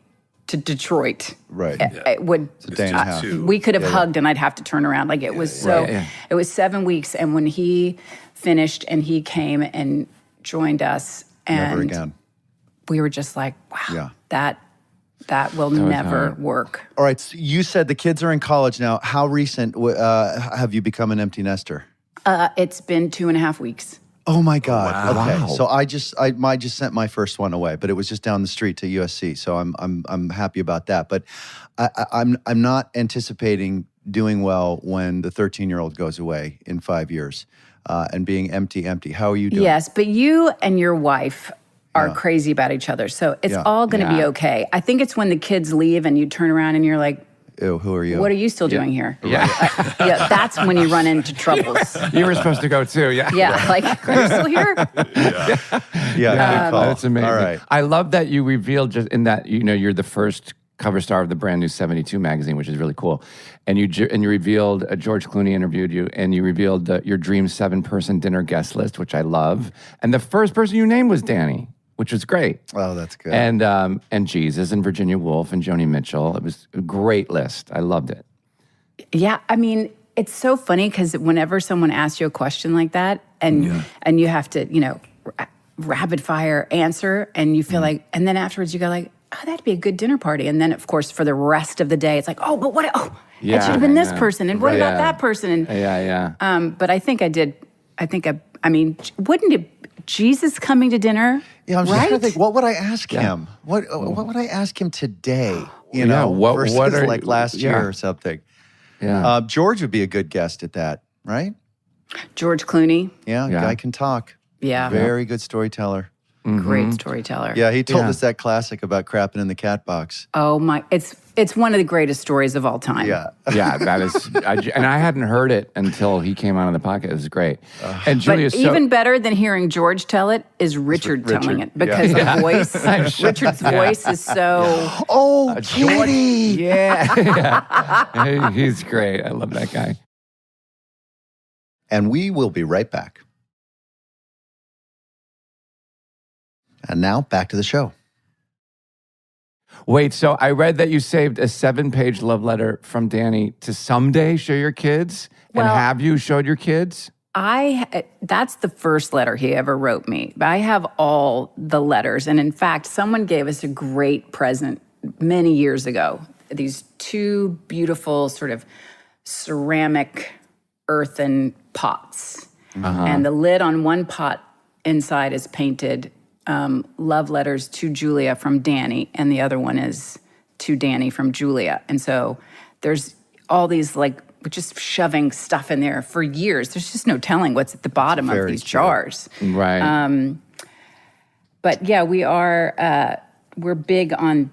to Detroit, it would. It's a day and a half. We could have hugged, and I'd have to turn around. Like it was so. It was 7 weeks, and when he finished, and he came and joined us, and Never again. we were just like, wow, that That will never work. All right. So you said the kids are in college now. How recent have you become an empty nester? It's been 2.5 weeks. Oh my God! Wow. Okay, Wow. so I just sent my first one away, but it was just down the street to USC, so I'm happy about that. But I'm not anticipating doing well when the 13-year-old goes away in 5 years, and being empty. How are you doing? Yes, but you and your wife are crazy about each other, so it's all going to be okay. I think it's when the kids leave and you turn around and you're like, Ew, who are you? what are you still doing here? Yeah. Yeah, that's when you run into troubles. You were supposed to go too, yeah. Yeah, like, are you still here? Yeah, good call. That's amazing. All right. I love that you revealed just in that, you're the first cover star of the brand new 72 magazine, which is really cool. And you revealed, George Clooney interviewed you, and you revealed your dream 7-person dinner guest list, which I love. And the first person you named was Danny, which was great. Oh, that's good. And Jesus and Virginia Woolf and Joni Mitchell. It was a great list. I loved it. Yeah, I mean, it's so funny because whenever someone asks you a question like that, and you have to, rapid fire answer, and you feel like, and then afterwards you go like, oh, that'd be a good dinner party. And then, of course, for the rest of the day, it's like, oh, but what? Oh, it should have been this person, and what about that person? And But I think I did. I mean, wouldn't it? Jesus coming to dinner? Yeah, I'm just right? trying to think. What would I ask him? What would I ask him today? Versus like last year or something. Yeah. George would be a good guest at that, right? George Clooney. Yeah, guy can talk. Yeah. Very good storyteller. Great storyteller. Yeah, he told us that classic about crapping in the cat box. Oh my! It's one of the greatest stories of all time. Yeah. Yeah, that is, and I hadn't heard it until he came on the podcast. It was great. And Julia, But even better than hearing George tell it is Richard telling it, because the voice, Richard's voice is so. Oh, Kitty! yeah. He's great. I love that guy. And we will be right back. And now back to the show. Wait, so I read that you saved a 7-page love letter from Danny to someday show your kids? And Well, have you showed your kids? That's the first letter he ever wrote me. I have all the letters. And in fact, someone gave us a great present many years ago. These 2 beautiful sort of ceramic earthen pots. And the lid on one pot inside is painted love letters to Julia from Danny, and the other one is to Danny from Julia. And so there's all these, like, just shoving stuff in there for years. There's just no telling what's at the bottom of these jars. Right. But yeah, we're big on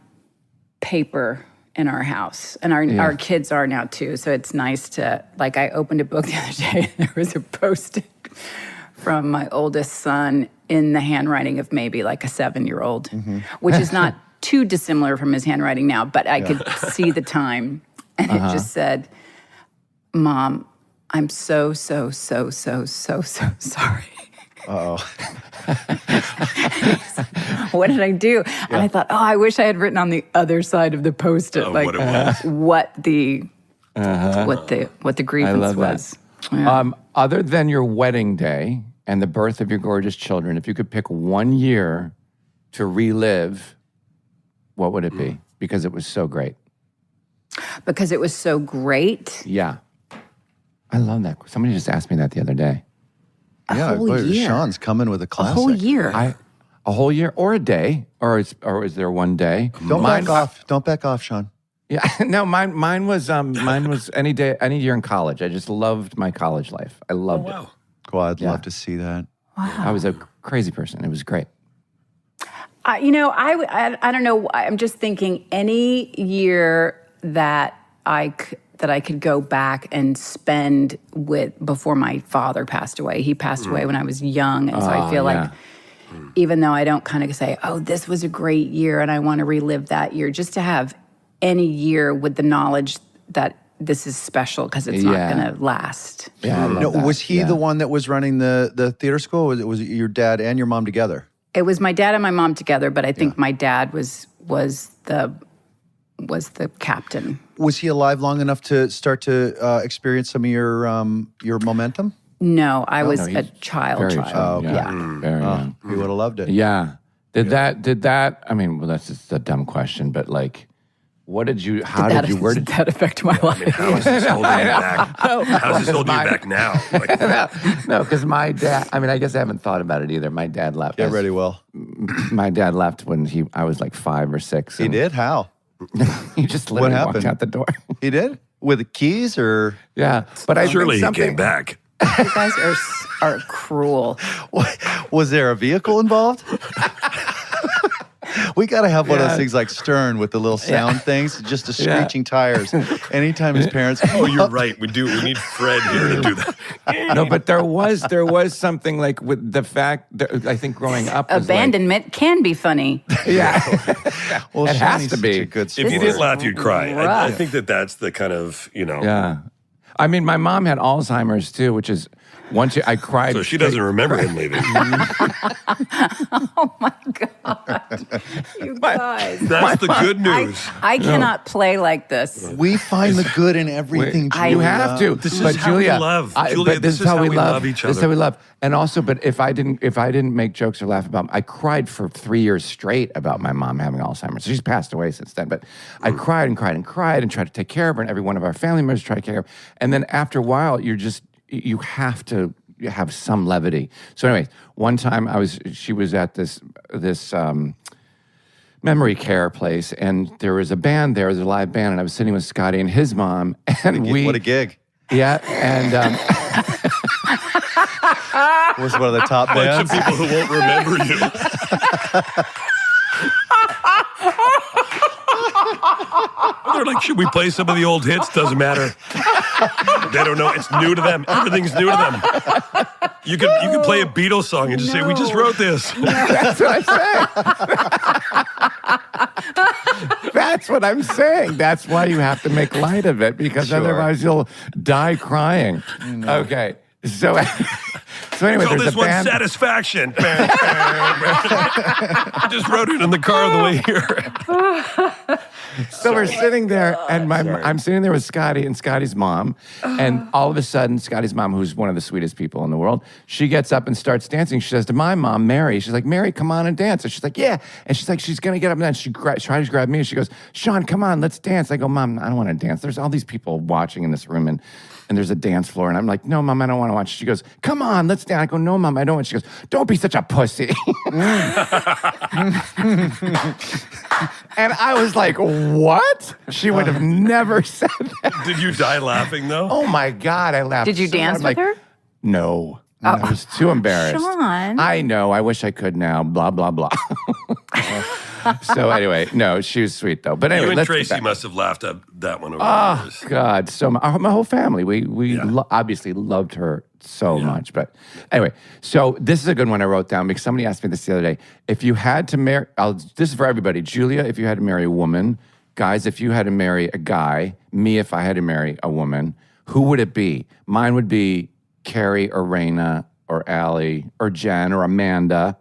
paper in our house, and our kids are now too. So it's nice to, like, I opened a book the other day and there was a Post-it from my oldest son in the handwriting of maybe like a 7-year-old, which is not too dissimilar from his handwriting now, but I could see the time. And it just said, Mom, I'm so sorry. Uh-oh. What did I do? And I thought, I wish I had written on the other side of the Post-it, what it was. what the grievance was. Yeah. Other than your wedding day and the birth of your gorgeous children, if you could pick one year to relive, what would it be? Because it was so great. Because it was so great. Yeah. I love that. Somebody just asked me that the other day. Yeah, whole boy, year. Sean's coming with a A classic. whole year. A whole year or a day, or is there one day? Don't back off. Don't back off, Sean. Yeah, no, mine was any day, any year in college. I just loved my college life. I loved it. Well, I'd love to see that. I was a crazy person. It was great. I don't know. I'm just thinking any year that I could go back and spend with before my father passed away. He passed away when I was young, and so I feel like even though I don't kind of say, "Oh, this was a great year," and I want to relive that year, just to have any year with the knowledge that this is special because it's not going to last. Yeah, I love that. Was he the one that was running the theater school? Or was it your dad and your mom together? It was my dad and my mom together, but I think my dad was the captain. Was he alive long enough to start to experience some of your momentum? No, I was a child. Very child. Yeah. Very young. He would have loved it. Yeah. Did that, I mean, well, that's just a dumb question, but like, where did did that affect my life? How is this holding you back? How's this holding you back now? Like, No, because my dad, I mean, I guess I haven't thought about it either. My dad left. Get ready, Will. My dad left when I was like 5 or 6. He did? How? He just literally walked happened? out the door. He did? With the keys or? Yeah, but I surely he think came back. You guys are cruel. Was there a vehicle involved? We got to have one of those Yeah. things like Stern with the little sound things, just the screeching tires. Anytime his parents Oh, you're right. We need Fred here to do that. No, but there was something like with the fact that I think growing up was Abandonment can be funny. Like, yeah, well, it has Shawnee's to such be. a good If you sport. didn't laugh, you'd cry. I Rough. think that's the kind of, yeah. I mean, my mom had Alzheimer's too, which is I cried. So she doesn't remember him leaving. Oh my God. You guys. That's the good news. I cannot play like this. We find the good in everything, Julia. You have to. This but is how we Julia, love. Julia, Julia, this is how we love each This is other. how we love. And also, but if I didn't make jokes or laugh about, I cried for 3 years straight about my mom having Alzheimer's. She's passed away since then, but I cried and cried and cried and tried to take care of her, and every one of our family members tried to take care of her. And then after a while, you have to have some levity. So anyway, one time she was at this memory care place, and there was a band there, a live band, and I was sitting with Scotty and his mom, and What a gig. yeah, and Was one of the top Bunch bands. of people who won't remember you. They're like, should we play some of the old hits? Doesn't matter. They don't know. It's new to them. Everything's new to them. You could play a Beatles song and just say, we just wrote this. that's what I say. That's what I'm saying. That's why you have to make light of it, because otherwise you'll die crying. Okay, so anyway, Call there's this a one band. Satisfaction. I just wrote it in the car on the way here. So we're sitting there, and I'm sitting there with Scotty and Scotty's mom, and all of a sudden, Scotty's mom, who's one of the sweetest people in the world, she gets up and starts dancing. She says to my mom, Mary, she's like, Mary, come on and dance. And she's like, yeah. And she's like, she's gonna get up and dance. She tries to grab me, and she goes, Sean, come on, let's dance. I go, Mom, I don't want to dance. There's all these people watching in this room, and there's a dance floor. And I'm like, no, Mom, I don't want to watch. She goes, come on, let's dance. I go, no, Mom, I don't want. She goes, don't be such a pussy. And I was like, what? She would have never said that. Did you die laughing, though? Oh, my God, I laughed. Did you so hard. dance I'm with like, her? No. I was too embarrassed. Sean. I know. I wish I could now. Blah, blah, blah. So anyway, no, she was sweet, though. But anyway, You and let's get Tracy back. must have laughed at that one over the years. God, so my whole family, we obviously loved her so much. But anyway, so this is a good one I wrote down because somebody asked me this the other day. If you had to marry, this is for everybody. Julia, if you had to marry a woman, guys, if you had to marry a guy, me, if I had to marry a woman, who would it be? Mine would be Carrie or Raina or Allie or Jen or Amanda.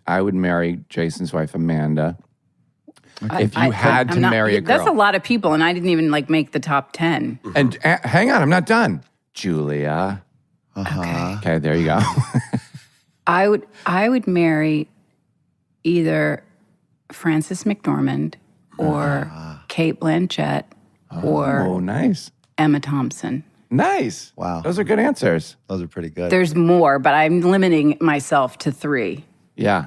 I would marry Jason's wife, Amanda. If you had to marry a girl. That's a lot of people, and I didn't even make the top 10. And hang on, I'm not done. Julia. Okay, there you go. I would marry either Frances McDormand or Kate Blanchett or Oh, nice. Emma Thompson. Nice. Wow. Those are good answers. Those are pretty good. There's more, but I'm limiting myself to 3. Yeah.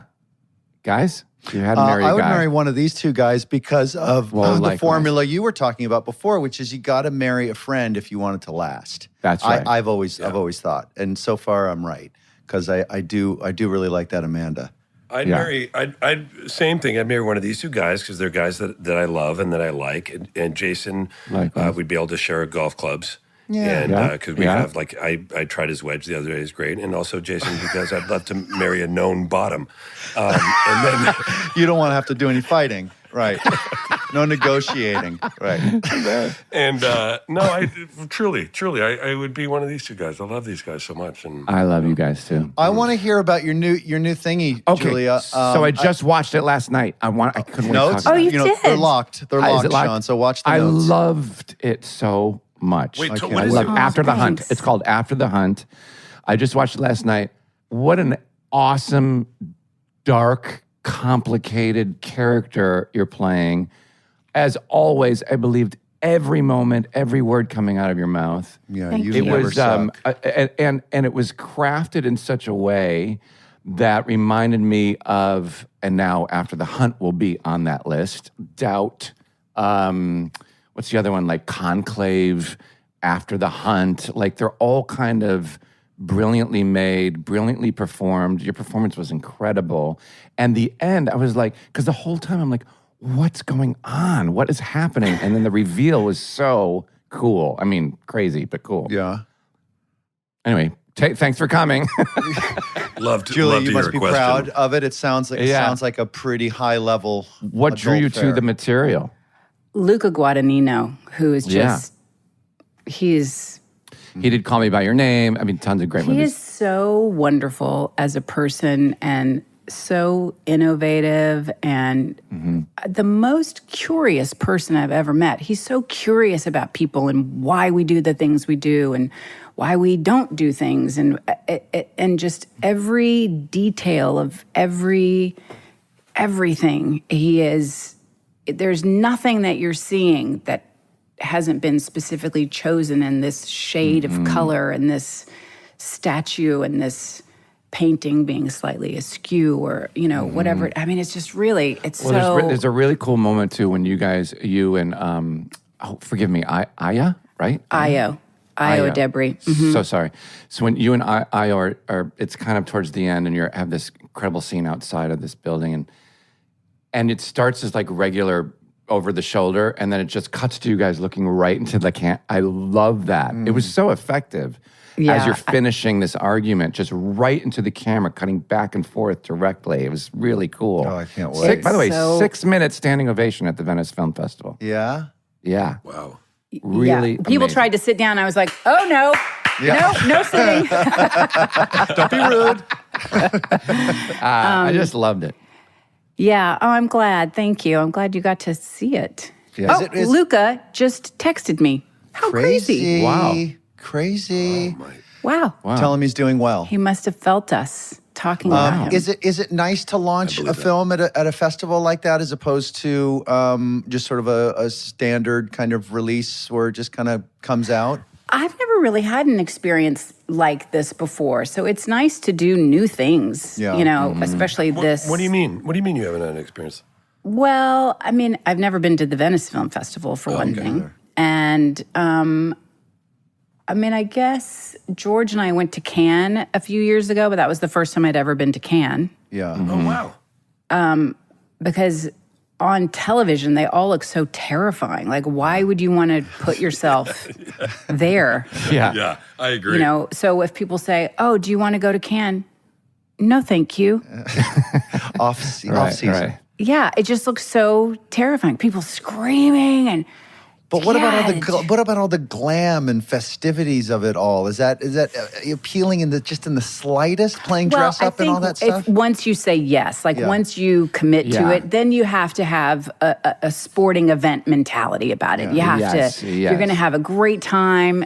Guys, if you had to marry a guy. I would marry one of these two guys because of the likewise. formula you were talking about before, which is you got to marry a friend if you want it to last. That's right. I've always thought, and so far I'm right because I do really like that Amanda. I'd marry. I'd same thing. I'd marry one of these two guys because they're guys that I love and that I like. And Jason, we'd be able to share golf clubs. Yeah. And because we have I tried his wedge the other day. It's great. And also Jason because I'd love to marry a known bottom. And then You don't want to have to do any fighting, right? No negotiating, right? and no, I truly, I would be one of these two guys. I love these guys so much. And I love you guys too. I want to hear about your new thingy, Okay, Julia. so I just watched it last night. I couldn't wait No, to it's, talk about you it. did? they're locked. They're Is locked, it locked? Sean. So watch the I notes. loved it so much. Wait, I what is love it? After the Hunt. Thanks. It's called After the Hunt. I just watched it last night. What an awesome, dark complicated character you're playing. As always, I believed every moment, every word coming out of your mouth. Yeah, Thank you you. never It was suck. and it was crafted in such a way that reminded me of, and now After the Hunt will be on that list. Doubt. What's the other one? Like Conclave, After the Hunt. Like they're all kind of brilliantly made, brilliantly performed. Your performance was incredible. And the end, I was like, because the whole time I'm like, what's going on? What is happening? And then the reveal was so cool. I mean, crazy, but cool. Yeah. Anyway, thanks for coming. Love to, Julie, love to you hear must a be question. proud of it. It sounds like a pretty high level. What drew adult you fare. to the material? Luca Guadagnino, who is just, he's He did Call Me By Your Name. I mean, tons of great He movies. is so wonderful as a person and so innovative and the most curious person I've ever met. He's so curious about people and why we do the things we do and why we don't do things and just every detail of everything. There's nothing that you're seeing that hasn't been specifically chosen in this shade of color and this statue and this painting being slightly askew or, whatever. I mean, it's just really, There's a really cool moment too when you and, forgive me, Aya, right? Io Debris. So sorry. So when you and Io are, it's kind of towards the end and you have this incredible scene outside of this building and it starts as like regular over the shoulder, and then it just cuts to you guys looking right into the camera. I love that. It was so effective. Yeah, as you're finishing this argument, just right into the camera, cutting back and forth directly. It was really cool. Oh, I can't wait. By the way, So- 6-minute standing ovation at the Venice Film Festival. Yeah. Yeah. Wow. Really People amazing. tried to sit down. I was like, oh, no. Yeah. No sitting. Don't be rude. I just loved it. Yeah. Oh, I'm glad. Thank you. I'm glad you got to see it. Yeah. Oh, Luca just texted me. How crazy. Wow. Crazy. Wow. Tell him he's doing well. He must have felt us talking about him. Is it nice to launch a film at a festival like that as opposed to just sort of a standard kind of release where it just kind of comes out? I've never really had an experience like this before, so it's nice to do new things. Yeah. Especially this. What do you mean? What do you mean you haven't had an experience? Well, I mean, I've never been to the Venice Film Festival for one thing, and I mean, I guess George and I went to Cannes a few years ago, but that was the first time I'd ever been to Cannes. Yeah. Oh, wow. Because on television, they all look so terrifying. Like, why would you want to put yourself there? Yeah. Yeah, I agree. So if people say, oh, do you want to go to Cannes? No, thank you. Off season. Right. Yeah, it just looks so terrifying. People screaming and But what about Dad. what about all the glam and festivities of it all? Is that appealing in the slightest? Playing dress up and all that stuff. Once you say yes, once you commit to Yeah. it, then you have to have a sporting event mentality about it. You have Yes, to. yes. You're going to have a great time.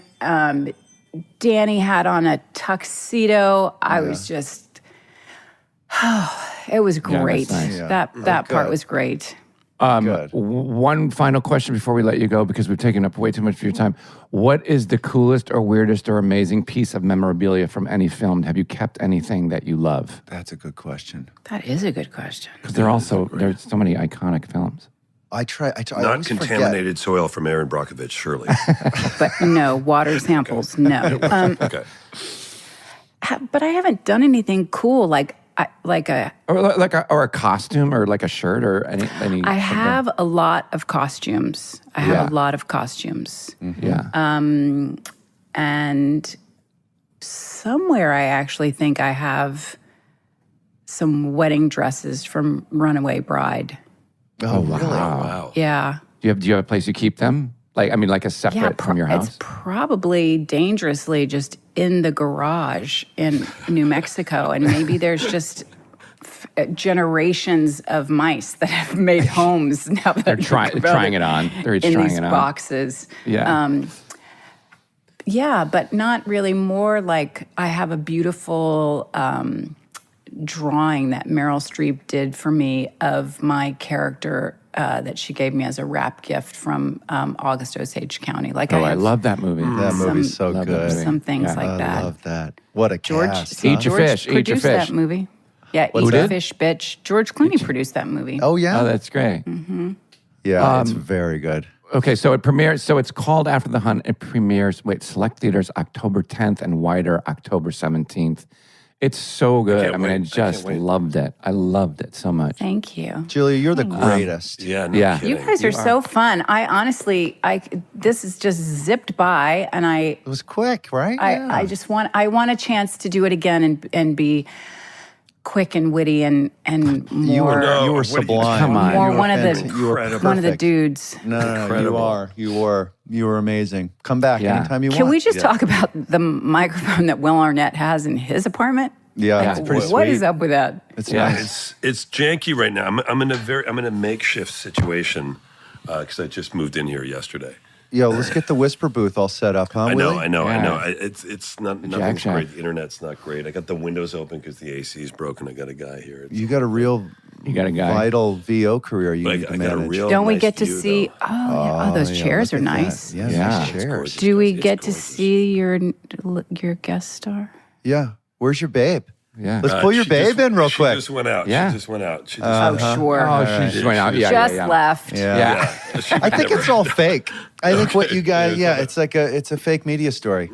Danny had on a tuxedo. I was just. It was great. nice. Yeah. That part good. was great. Good. One final question before we let you go, because we've taken up way too much of your time. What is the coolest or weirdest or amazing piece of memorabilia from any film? Have you kept anything that you love? That's a good question. That is a good question. Because there's so many iconic films. I Not always forget. contaminated soil from Aaron Brockovich, surely. But no, water samples, no. Okay. But I haven't done anything cool like a. Or a costume or like a shirt or any I have a lot of costumes. I have a lot of costumes. Yeah. And somewhere I actually think I have some wedding dresses from Runaway Bride. Oh, really? Wow. Yeah. Do you have a place you keep them? Like a separate from your house? It's probably dangerously just in the garage in New Mexico. And maybe there's just generations of mice that have made homes now that They're trying it on. They're each in trying these it on. boxes. Yeah. Yeah, but not really. More like I have a beautiful drawing that Meryl Streep did for me of my character that she gave me as a wrap gift from August Osage County. Like, I love that movie. That movie's so love good. that some things Yeah. like that. I love that. What a cast. Eat your George fish, eat your produced fish. that movie. Yeah, Who Eat Your did? Fish, Bitch. George Clooney produced that movie. Oh, yeah? Oh, that's great. Yeah, it's very good. Okay, so it premieres. So it's called After the Hunt. It premieres. Select theaters October 10th and wider October 17th. It's so good. can't I mean, wait. I I just can't wait. loved it. I loved it so much. Thank you. Julia, you're the greatest. Yeah, no Yeah. kidding. You guys are so fun. I honestly, this is just zipped by, and It was quick, right? I just want a chance to do it again and be quick and witty and more. You were what are you sublime. Come on. More You were one of the you were Incredible. one of the perfect. dudes. No, you Incredible. are. You were amazing. Come back Yeah. anytime you want. Can we just talk about the microphone that Will Arnett has in his apartment? Yeah, it's pretty What sweet. is up with that? It's Yeah. nice. It's janky right now. I'm in a makeshift situation because I just moved in here yesterday. Yo, let's get the whisper booth all set up, huh? I know. Yeah. It's not Jack nothing's Shack. great. The internet's not great. I got the windows open because the AC is broken. I got a guy here. You got a real You got a guy. vital VO career you But need to I got a manage. real Don't we nice get to view, see? though. Oh, those yeah, chairs are look at that. nice. Yeah, Yeah. nice It's chairs. gorgeous. Do we It's get to gorgeous. see your guest star? Yeah. Where's your babe? Yeah. Let's pull your She babe in real quick. She just went out. Yeah. She just went out. She just Oh, went out. sure. Oh, she just went out. Yeah, Just yeah, yeah. left. Yeah. Yeah. She I think never- it's all fake. I think what you guys, it's like it's a fake media story.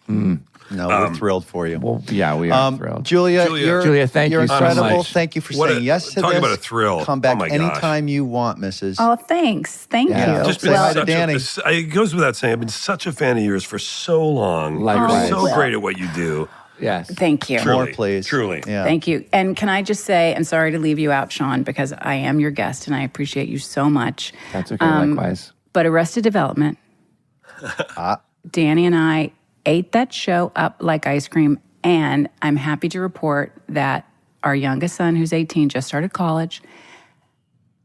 No, we're thrilled for you. Well, yeah, we are thrilled. Julia, Julia, thank you're you so incredible. much. Thank you for What saying yes to talk this. about a thrill. Come back Oh my gosh. anytime you want, Mrs. Oh, thanks. Thank Yeah. you. Just been Well, such Danny. it goes without saying, I've been such a fan of yours for so long. Likewise. You're so great at what you do. Yes. Thank you. More, Truly, please. truly. Yeah. Thank you. And can I just say, and sorry to leave you out, Sean, because I am your guest and I appreciate you so much. That's okay. Likewise. But Arrested Development, Danny and I ate that show up like ice cream. And I'm happy to report that our youngest son, who's 18, just started college.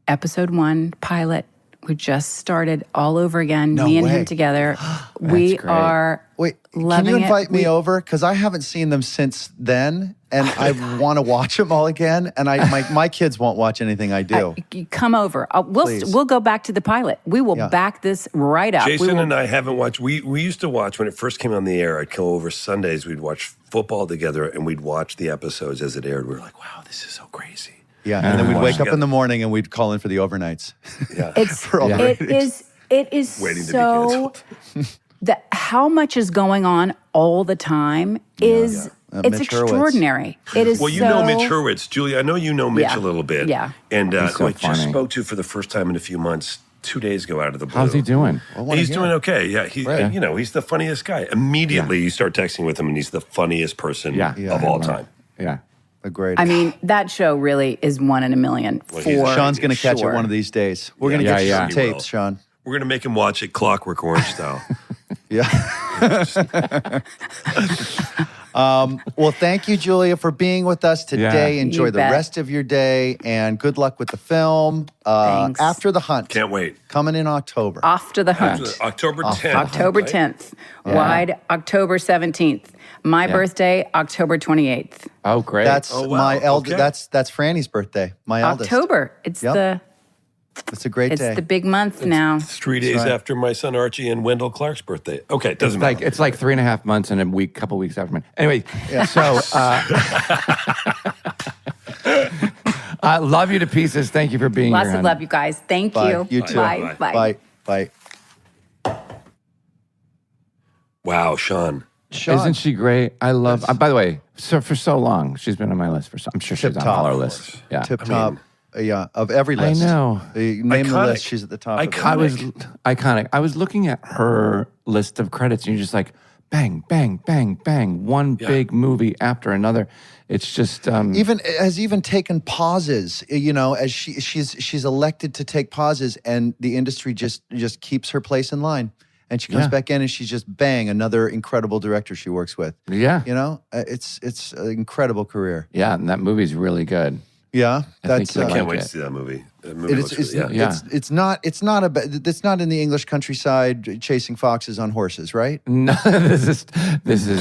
Episode 1 pilot, we just started all over again, me and way. him together. We great. are Wait, can loving you it. invite me over? Because I haven't seen them since then, and I want to watch them all again. And my kids won't watch anything I do. You come over. Please. We'll go back to the pilot. We will Yeah. back this right up. We Jason will- and I haven't watched. We used to watch when it first came on the air. I'd come over Sundays. We'd watch football together, and we'd watch the episodes as it aired. We were like, "Wow, this is so crazy." Yeah, and then we'd Watch wake up together. in the morning and we'd call in for the overnights. Yeah, It is Waiting to be so that how much is going on all the time is it's Mitch Hurwitz. extraordinary. It is Well, you so, know Mitch Hurwitz, Julie. I know you know Mitch Yeah. a little bit. Yeah. And He's so who I just funny. spoke to for the first time in a few months, 2 days ago, out of the blue. How's he doing? He's doing okay. Yeah, he's the funniest guy. Immediately, you start texting with him, and he's the funniest person of all time. Yeah. A great. I mean, that show really is one in a million for Sean's going to catch it sure. one of these days. We're going to Yeah, get you yeah. some He tapes, will. Sean. We're gonna make him watch it Clockwork Orange style. Yeah. Well, thank you, Julia, for being with us today. Yeah. Enjoy You the bet. rest of your day, and good luck with the film. Thanks. After the Hunt. Can't wait. Coming in October. Off to the hunt. October 10th. October right? 10th. Wide October 17th. My birthday, October 28th. Oh, great. That's Oh, wow. my eldest. Okay. That's Franny's birthday. My eldest. October. It's Yep. It's a great it's day. the big month now. 3 days right. after my son Archie and Wendell Clark's birthday. Okay, it doesn't matter. it's like 3.5 months and a couple weeks after mine. Anyway, so I love you to pieces. Thank you for being Lots here. of honey. love, you guys. Thank Bye. you. You too. Bye. Bye. Bye. Wow, Sean. Sean. Isn't she great? I love. By the way, for so long, she's been on my list for so. I'm sure she's Tip-top. on all our lists. Yeah, Tip top. Yeah, of every I list. know. Name the Iconic. list. She's at the top. Of it. Iconic. I was iconic. I was looking at her list of credits, and you're just like, bang, bang, bang, bang, one big movie after another. It's just Even has even taken pauses. You know, as she's elected to take pauses, and the industry just keeps her place in line. And she comes Yeah. back in, and she's just bang, another incredible director she works with. yeah, You know, it's an incredible career. yeah, and that movie's really good. Yeah, I think that's. you'll I can't like wait it. to see that movie. That movie looks It's, really, it's not it's not in the English countryside chasing foxes on horses, right? No, this is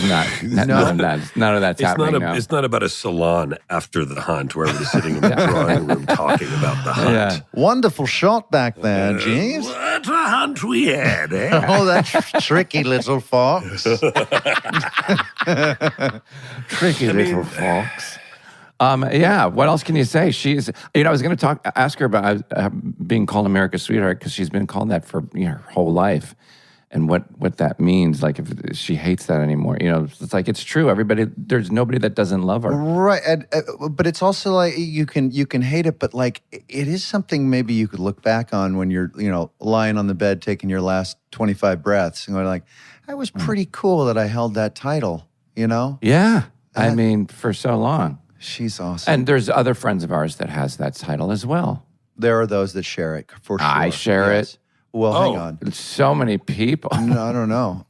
not. None of that's happening now. It's not about a salon after the hunt where everybody's sitting in the drawing room talking about the hunt. Yeah. Wonderful shot back there, Jeeves. What a hunt we had, eh? Oh, that tricky little fox. Tricky little fox. Yeah. What else can you say? She's. I was going to ask her about being called America's sweetheart because she's been called that for her whole life, and what that means. Like if she hates that anymore, it's like it's true. There's nobody that doesn't love her. Right, but it's also like you can hate it, but like it is something maybe you could look back on when you're lying on the bed taking your last 25 breaths and going like, that was pretty cool that I held that title. Yeah. I mean, for so long. She's awesome. And there's other friends of ours that has that title as well. There are those that share it, for sure. I share it. Well, hang on. So many people. No, I don't know.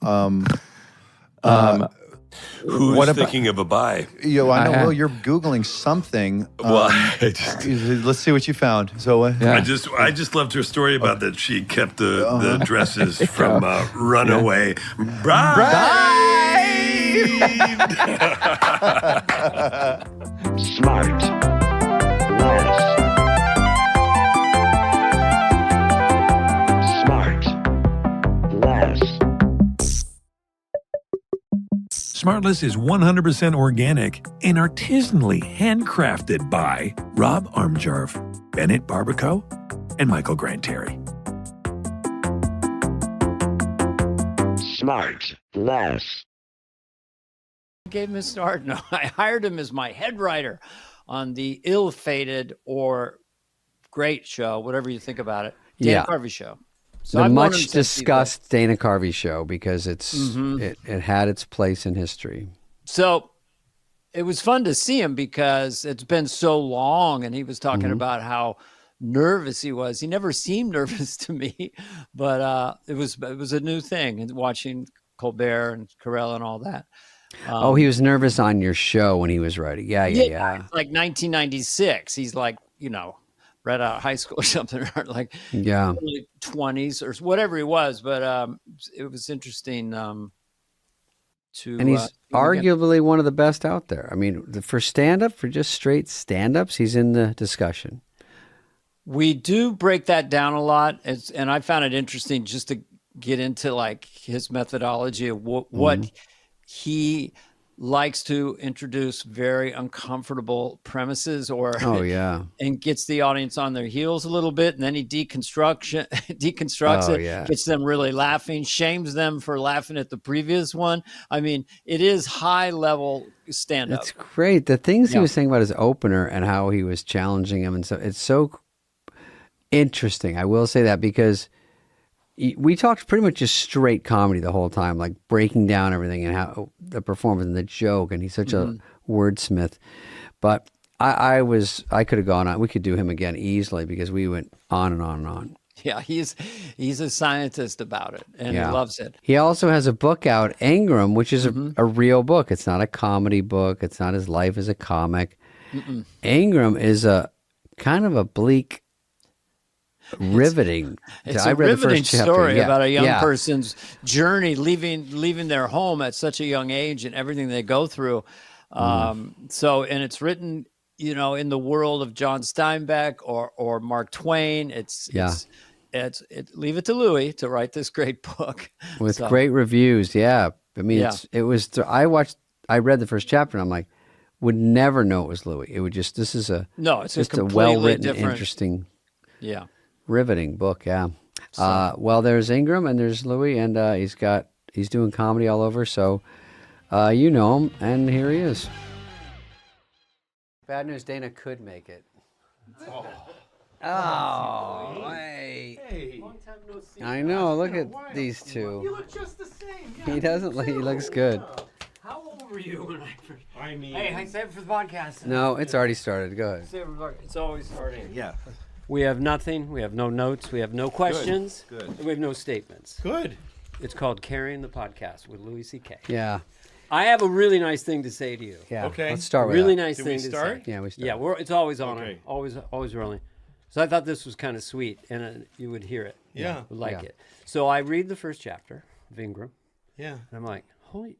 Who's thinking of a buy? I know, Will, you're Googling something. Well, Let's see what you found. So, I just loved her story about that she kept the dresses from Runaway Bride. SmartLess. SmartLess is 100% organic and artisanally handcrafted by Rob Armjarv, Bennett Barbaco, and Michael Granteri. SmartLess. Gave him a start. No, I hired him as my head writer on the ill-fated or great show, whatever you think about it, Dana Carvey show. So the I've known him much since discussed Dana Carvey show because it had its place in history. So it was fun to see him because it's been so long, and he was talking about how nervous he was. He never seemed nervous to me, but it was a new thing, and watching Colbert and Carell and all that. He was nervous on your show when he was writing. Yeah. Like 1996. He's like, right out of high school or something, or like early 20s or whatever he was. But it was interesting to. And he's arguably one of the best out there. I mean, for stand-up, for just straight stand-ups, he's in the discussion. We do break that down a lot, and I found it interesting just to get into like his methodology of what he likes to introduce very uncomfortable premises and gets the audience on their heels a little bit, and then he deconstructs it, gets them really laughing, shames them for laughing at the previous one. I mean, it is high level stand-up. It's great. The things he was saying about his opener and how he was challenging him, and so it's so interesting. I will say that because we talked pretty much just straight comedy the whole time, like breaking down everything and how the performance and the joke. And he's such a wordsmith. But I could have gone on. We could do him again easily because we went on and on and on. Yeah, he's a scientist about it, and he loves it. He also has a book out, Ingram, which is a real book. It's not a comedy book. It's not his life as a comic. Ingram is a kind of a bleak, riveting. It's a riveting story about a young person's journey, leaving their home at such a young age and everything they go through. And it's written, in the world of John Steinbeck or Mark Twain. Leave it to Louis to write this great book with great reviews. Yeah, I mean, I read the first chapter and I'm like, would never know it was Louis. It would just it's a well-written, different, interesting, riveting book. Yeah. Well, there's Ingram and there's Louis, and he's doing comedy all over. So you know him, and here he is. Bad news, Dana could make it. Oh, hey. Long time no see. I know. Look at these two. You look just the same. Yeah, he doesn't look. He looks good. How old were you when I first? Hey, save it for the podcast. No, it's already started. Go ahead. Save it for the podcast. It's always starting. Yeah. We have nothing. We have no notes. We have no questions. Good. We have no statements. Good. It's called Carrying the Podcast with Louis C.K. Yeah. I have a really nice thing to say to you. Yeah. Okay. Let's start with Really that. nice Did thing we to start? say. Yeah, we start. Yeah, it's always on. Okay. Always rolling. So I thought this was kind of sweet, and you would hear it. Yeah. Would like Yeah. it. So I read the first chapter of Ingram, Yeah. and I'm like, holy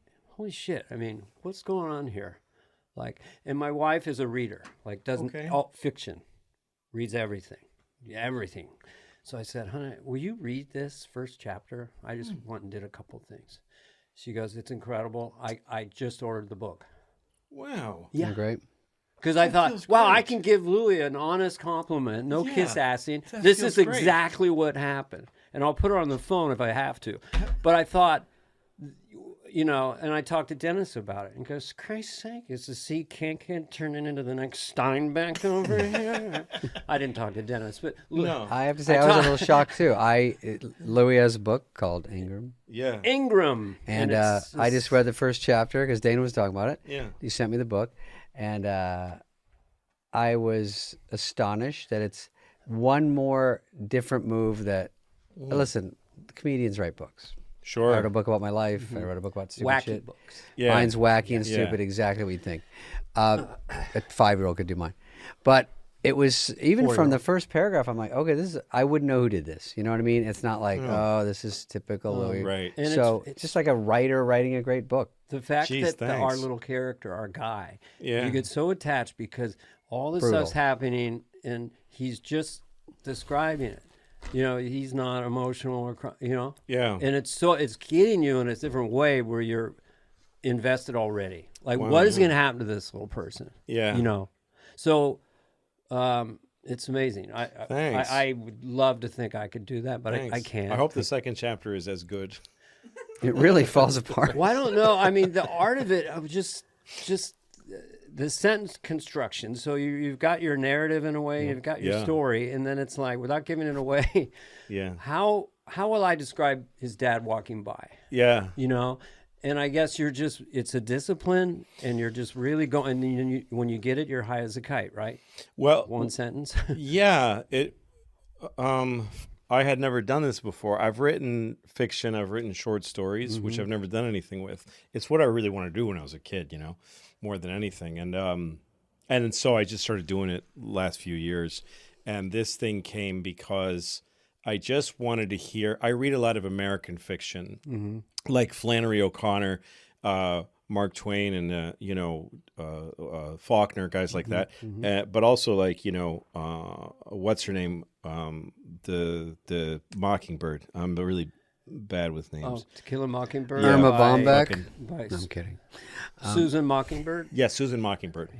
shit! I mean, what's going on here? Like, and my wife is a reader. Like, doesn't Okay. fiction, reads everything, everything. So I said, honey, will you read this first chapter? I just went and did a couple things. She goes, it's incredible. I just ordered the book. Wow. Yeah. Great. Because I thought, feels wow, I great. can give Louie an honest compliment. No Yeah, kiss assing. that This feels is great. exactly what happened. And I'll put her on the phone if I have to. But I thought, and I talked to Dennis about it. And he goes, Christ's sake, is the sea Kankan turning into the next Steinbeck over here? I didn't talk to Dennis, but No. I have to say, I was a little shocked too. Louis has a book called Ingram. Yeah. Ingram. And it's I just read the first chapter because Dana was talking about it. Yeah. He sent me the book. And I was astonished that it's one more different move that, listen, comedians write books. Sure. I wrote a book about my life. I wrote a book about stupid wacky shit. books. Yeah. Mine's wacky and Yeah. stupid, exactly what you'd think. A 5-year-old could do mine. But it was, even from the first paragraph, I'm like, okay, I wouldn't know who did this. You know what I mean? It's not like, this is typical Louis. right. And So it's just like a writer writing a great book. The fact Jeez, that our thanks. little character, our guy, Yeah. you get so attached because all this Brutal. stuff's happening and he's just describing it. He's not emotional or, Yeah. And it's getting you in a different way where you're invested already. Like, what is going to happen to this little person? Yeah. So it's amazing. Thanks. I would love to think I could do that, but I Thanks. can't. I hope the second chapter is as good. It really falls apart. Well, I don't know. I mean, the art of it, of just the sentence construction. So you've got your narrative in a way, you've got your Yeah. story, and then it's like, without giving it away, Yeah. how will I describe his dad walking by? Yeah. And I guess it's a discipline, and you're just really going. And when you get it, you're high as a kite, right? Well, One sentence. yeah. I had never done this before. I've written fiction. I've written short stories, which I've never done anything with. It's what I really want to do when I was a kid, more than anything. And so I just started doing it last few years. And this thing came because I just wanted to hear. I read a lot of American fiction, like Flannery O'Connor, Mark Twain, and Faulkner, guys like that. But also like what's her name? The Mockingbird. I'm really bad with names. To Kill a Mockingbird. Irma by- Bombeck. by I'm kidding. Susan Mockingbird. Yeah, Susan Mockingbird.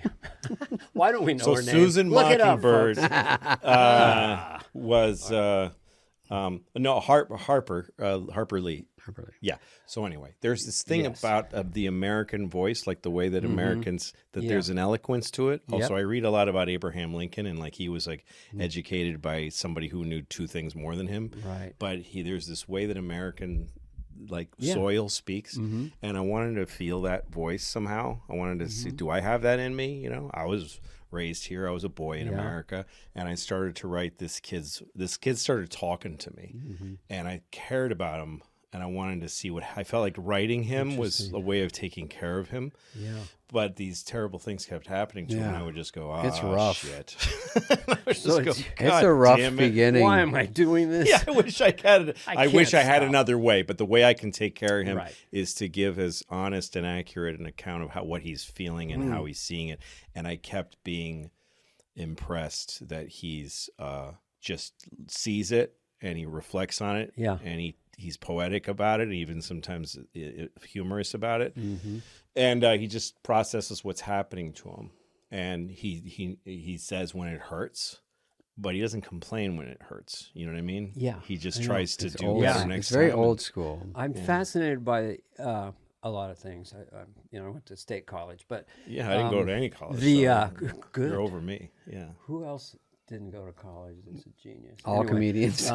Why don't we know So her name? Susan Look it up, Mockingbird folks. was Harper Lee. Yeah. So anyway, there's this thing Yes. about the American voice, like the way that Americans there's an eloquence to it. Also, Yep. I read a lot about Abraham Lincoln, and like he was like educated by somebody who knew two things more than him. Right. But there's this way that American Yeah. soil speaks, and I wanted to feel that voice somehow. I wanted to see, do I have that in me? I was raised here. I was a boy in America, and I started to write this kid started talking to me, and I cared about him, and I wanted to see what I felt like writing him was a way of taking care of him. Yeah. But these terrible things kept happening to him, and Yeah. I would just go, It's rough. shit. I would So just go, it's It's a "God rough damn it." beginning. Why am I doing this? Yeah, I wish I had. I wish I can't had stop. another way, but the way I can take care of him Right. is to give as honest and accurate an account of what he's feeling and how he's seeing it. And I kept being impressed that he's just sees it and he reflects on it. Yeah. And he's poetic about it, even sometimes humorous about it. And he just processes what's happening to him. And he says when it hurts, but he doesn't complain when it hurts. You know what I mean? Yeah, He just I know. tries to It's do old. better Yeah. next It's very time. old school. I'm fascinated by a lot of things. I went to state college, but Yeah, I didn't go to any college. good. You're over me. Yeah. Who else didn't go to college? That's a genius. All comedians.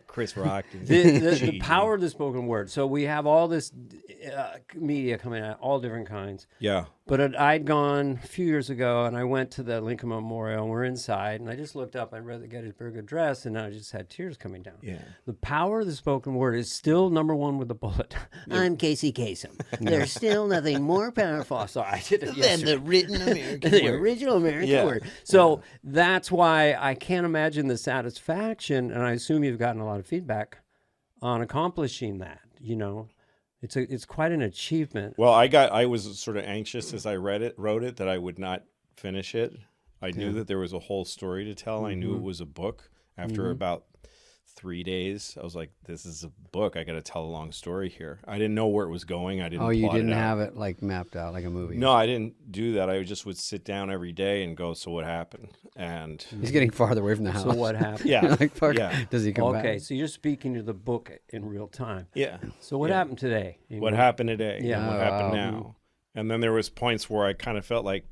Chris Rock. The power of the spoken word. So we have all this, media coming out, all different kinds. Yeah. But I'd gone a few years ago, and I went to the Lincoln Memorial, and we're inside, and I just looked up, I read the Gettysburg Address, and I just had tears coming down. Yeah. The power of the spoken word is still number one with the bullet. I'm Casey Kasem. There's still nothing more powerful. So I did it Than the written American the word. original American word. So that's why I can't imagine the satisfaction, and I assume you've gotten a lot of feedback on accomplishing that, you know. It's quite an achievement. Well, I was sort of anxious as I wrote it that I would not finish it. I knew that there was a whole story to tell. I knew it was a book. After about 3 days, I was like, this is a book. I got to tell a long story here. I didn't know where it was going. I didn't Oh, you plot didn't it out. have it like mapped out like a movie. No, I didn't do that. I just would sit down every day and go, so what happened? And He's getting farther away from the house. So what happened? yeah, Like, fuck, yeah. does he come Okay, back? so you're speaking to the book in real time. Yeah. So what happened today? What happened today? Yeah. And what happened now? And then there was points where I kind of felt like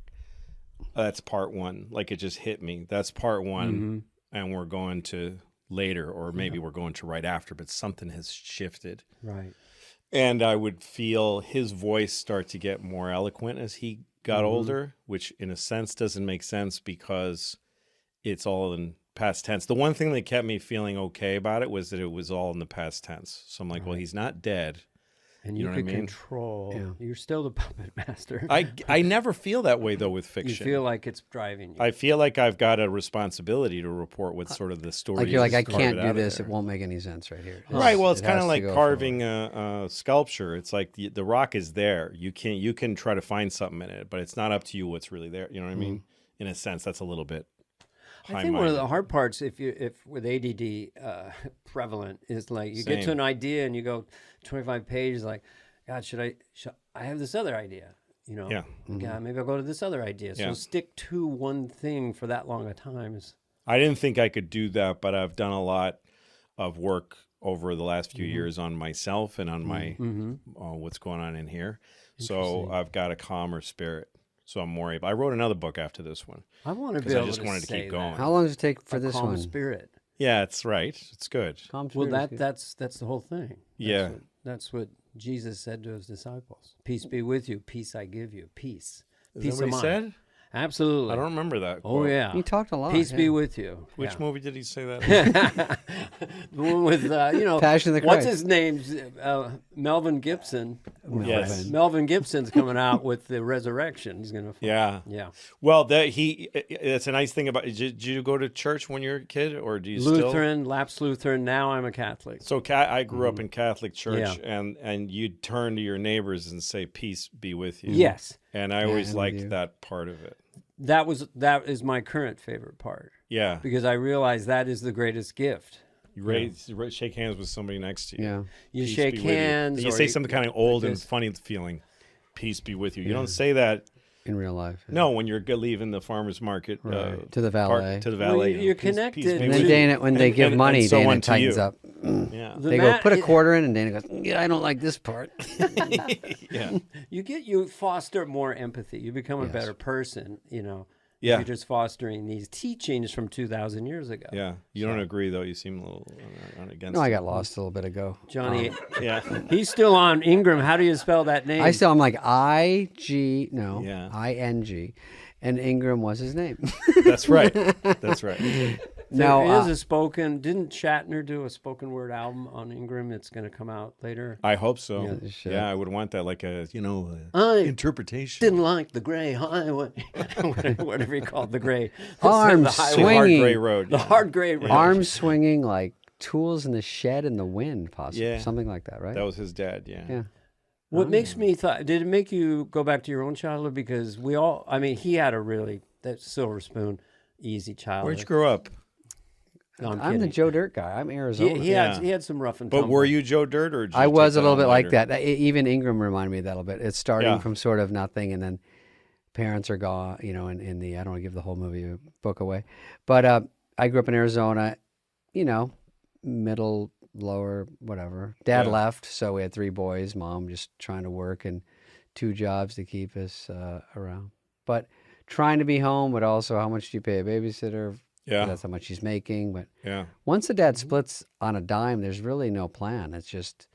that's part one. Like it just hit me. That's part one, and we're going to later, or maybe we're going to right after, but something has shifted. Right. And I would feel his voice start to get more eloquent as he got older, which in a sense doesn't make sense because it's all in past tense. The one thing that kept me feeling okay about it was that it was all in the past tense. So I'm like, well, he's not dead. And You you know what I could mean? control. Yeah. You're still the puppet master. I never feel that way though with You fiction. feel like it's driving you. I feel like I've got a responsibility to report what sort of the story Like you're like, is I carved can't out do of this. there. It won't make any sense right here. Right. Well, it's It kind has of to like go carving a sculpture. It's like the rock is there. You can try to find something in it, but it's not up to you what's really there. You know what I mean? In a sense, that's a little bit. I think one of the hard parts, if with ADD prevalent, is like you get to Same. an idea and you go 25 pages, like, God, should I have this other idea? You know, Yeah. God, maybe I'll go to this other idea. So Yeah. stick to one thing for that long a time is. I didn't think I could do that, but I've done a lot of work over the last few years on myself and on my what's going on in here. So I've got a calmer spirit. So I'm more able. I wrote another book after this one. I want to be Because I able just to wanted to say keep going. that. How long does it take for A this calm one? spirit. Yeah, it's right. It's good. Calm Well, spirit is good. that's the whole thing. Yeah. That's what Jesus said to his disciples. Peace be with you. Peace I give you. Peace. Is Peace that what of he mind. said? Absolutely. I don't remember that. Oh quote. yeah. He talked a lot. Peace be yeah. with you. Which Yeah. movie did he say that? The one with Passion of the what's Christ. his name? Melvin Gibson. Yes. Melvin Gibson's coming out with the resurrection. He's gonna. Yeah. Yeah. Well, that's a nice thing about. Did you go to church when you were a kid, or do you still? Lutheran, lapsed Lutheran. Now I'm a Catholic. So I grew up in Catholic church, Yeah. and you'd turn to your neighbors and say, "Peace be with you." Yes. And I always I'm with liked you. that part of it. That is my current favorite part Yeah. because I realize that is the greatest gift. You shake hands with somebody next to you. Yeah. You Peace shake be with you. hands. And you or say something kind of old and this. funny feeling. Peace be with you. You don't say that. In real life. yeah. No, when you're leaving the farmer's market Right. To the valet. to the Well, valet. you're Peace- connected. peace be And with then you. Dana, when they give money, so Dana on to tightens you. up. Yeah. The They go, mat- put a quarter in, and Dana goes, yeah, I don't like this part. Yeah. You foster more empathy. You become a Yes. better person. You know. Yeah. You're just fostering these teachings from 2,000 years ago. Yeah. You don't agree though. You seem a little against. No, I it. got lost a little bit ago. Johnny, Yeah. he's still on Ingram. How do you spell that name? I'm like I-G, no, Yeah. I-N-G. And Ingram was his name. That's right. That's right. Now, There is a spoken. Didn't Shatner do a spoken word album on Ingram? It's going to come out later. I hope so. Yeah, they should. Yeah, I would want that like a I interpretation. didn't like the Gray Highway, whatever he called the Gray. Arm the highway. The hard swinging. gray road. The hard gray road. Arms swinging like tools in the shed in the wind, possibly. Yeah. Something like that, right? That was his dad. Yeah. yeah. What makes me thought? Did it make you go back to your own childhood? Because we all. I mean, he had a really that silver spoon, easy childhood. Where'd you grow up? No, I'm I'm the kidding. Joe Dirt guy. I'm Arizona. He had some rough and But tumble. were you Joe Dirt or? Did I you was take a little on bit like later? that. Even Ingram reminded me of that a little bit. It's starting Yeah. from sort of nothing, and then parents are gone. You know, in the I don't want to give the whole movie book away, but I grew up in Arizona. You know, middle, lower, whatever. Dad Yeah. left, so we had 3 boys. Mom just trying to work and 2 jobs to keep us around. But trying to be home, but also how much do you pay a babysitter? Yeah. That's how much he's making. But Yeah. once the dad splits on a dime, there's really no plan. It's just,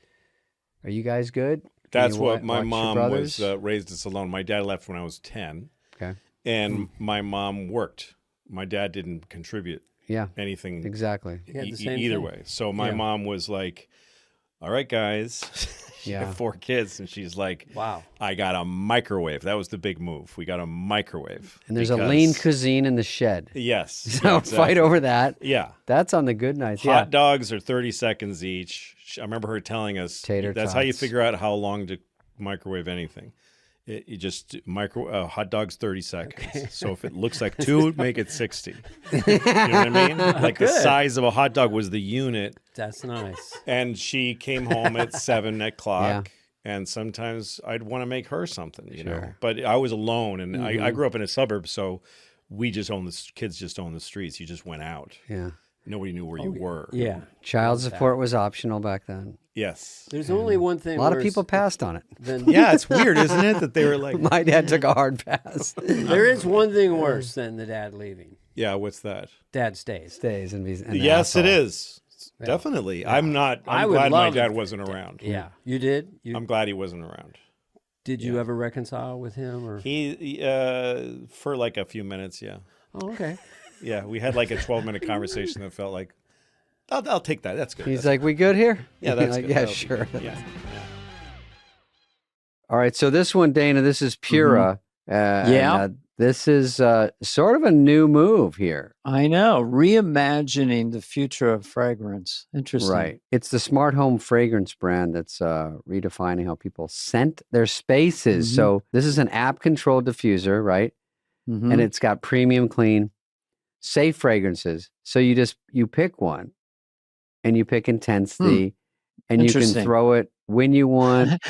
are you guys good? That's what my watch your mom brothers? was raised us alone. My dad left when I was 10. Okay. And my mom worked. My dad didn't contribute anything. Exactly. Either thing. way. So my mom was like, all right, guys. She had 4 kids. And she's like, wow, I got a microwave. That was the big move. We got a microwave. And there's a lean cuisine in the shed. Yes. So fight over that. Yeah. That's on the good nights. Hot dogs are 30 seconds each. I remember her telling us Tater that's how you tots. figure out how long to microwave anything. You just hot dogs 30 seconds. Okay. So if it looks like 2, make it 60. You know what I mean? Like the size of a hot dog was the unit. that's nice. And she came home at 7 o'clock. And sometimes I'd want to make her something, you know. But I was alone, and I grew up in a suburb, so we just owned kids just owned the streets. You just went out. Yeah. Nobody knew where you were. Yeah. Child support was optional back then. Yes. There's only one thing. A lot of people passed on it. Yeah, it's weird, isn't it? That they were like, My dad took a hard pass. There is one thing worse than the dad leaving. yeah, what's that? Dad stays. Stays and the Yes, it asshole. is. Definitely. I'm glad would my love dad wasn't around. Yeah. You did? I'm glad he wasn't around. Did you ever reconcile with him? Or He for like a few minutes, yeah. Oh, okay. Yeah, we had like a 12-minute conversation that felt like, I'll take that. That's good. He's like, we good here? Yeah, that's like, good. yeah, That'll be sure. good. Yeah. All right, so this one, Dana, this is Pura. This is sort of a new move here. I know. Reimagining the future of fragrance. Interesting. Right. It's the smart home fragrance brand that's redefining how people scent their spaces. So this is an app-controlled diffuser, right? And it's got premium, clean, safe fragrances. So you pick one, and you pick intensity, and you can throw it when you want,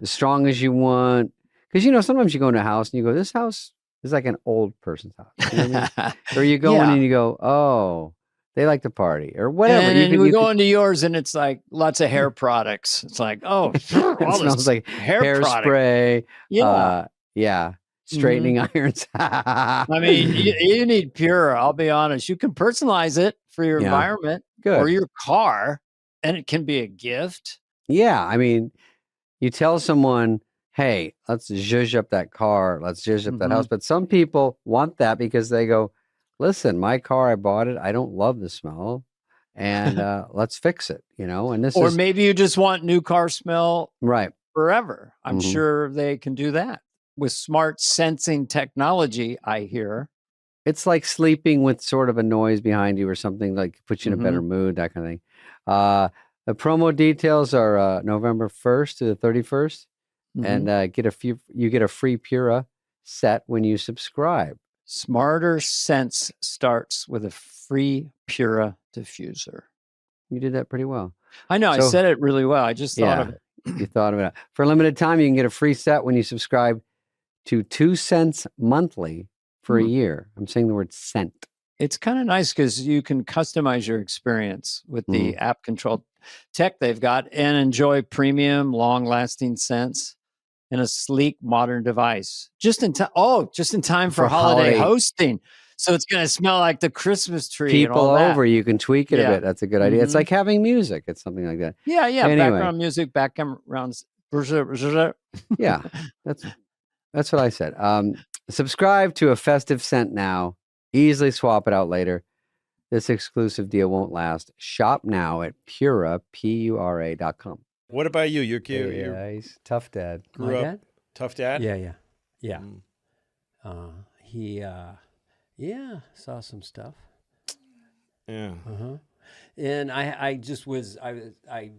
as strong as you want. Because, sometimes you go into a house and you go, this house is like an old person's house. You know what I mean? Or you go in and you go, oh, they like to party or whatever. And then we go into yours and it's like lots of hair products. It's like, oh, it smells like hairspray. Yeah. Straightening irons. I mean, you need Pure. I'll be honest. You can personalize it for your environment or your car, and it can be a gift. Yeah. I mean, you tell someone, hey, let's zhuzh up that car. Let's zhuzh up that house. But some people want that because they go, listen, my car, I bought it. I don't love the smell. And let's fix it, And this or maybe you just want new car smell forever. I'm Mm-hmm. sure they can do that with smart sensing technology, I hear. It's like sleeping with sort of a noise behind you or something, like puts you in a better mood, that kind of thing. The promo details are November 1st to the 31st. And you get a free Pura set when you subscribe. Smarter Sense starts with a free Pura diffuser. You did that pretty well. I know. I said it really well. I just thought of it. You thought of it. For a limited time, you can get a free set when you subscribe to 2 cents monthly for a year. I'm saying the word cent. It's kind of nice because you can customize your experience with the app controlled tech they've got and enjoy premium, long-lasting scents in a sleek, modern device. Just in time for holiday hosting. So it's going to smell like the Christmas tree. People and all that. over, you can tweak it a bit. That's a good idea. It's like having music. It's something like that. Yeah. Anyway. Background music, background. Yeah, that's what I said. Subscribe to a festive scent now. Easily swap it out later. This exclusive deal won't last. Shop now at Pura.com. What about you? You're cute. Yeah, he's tough dad. Grew up tough dad? Yeah. He saw some stuff. Yeah. And I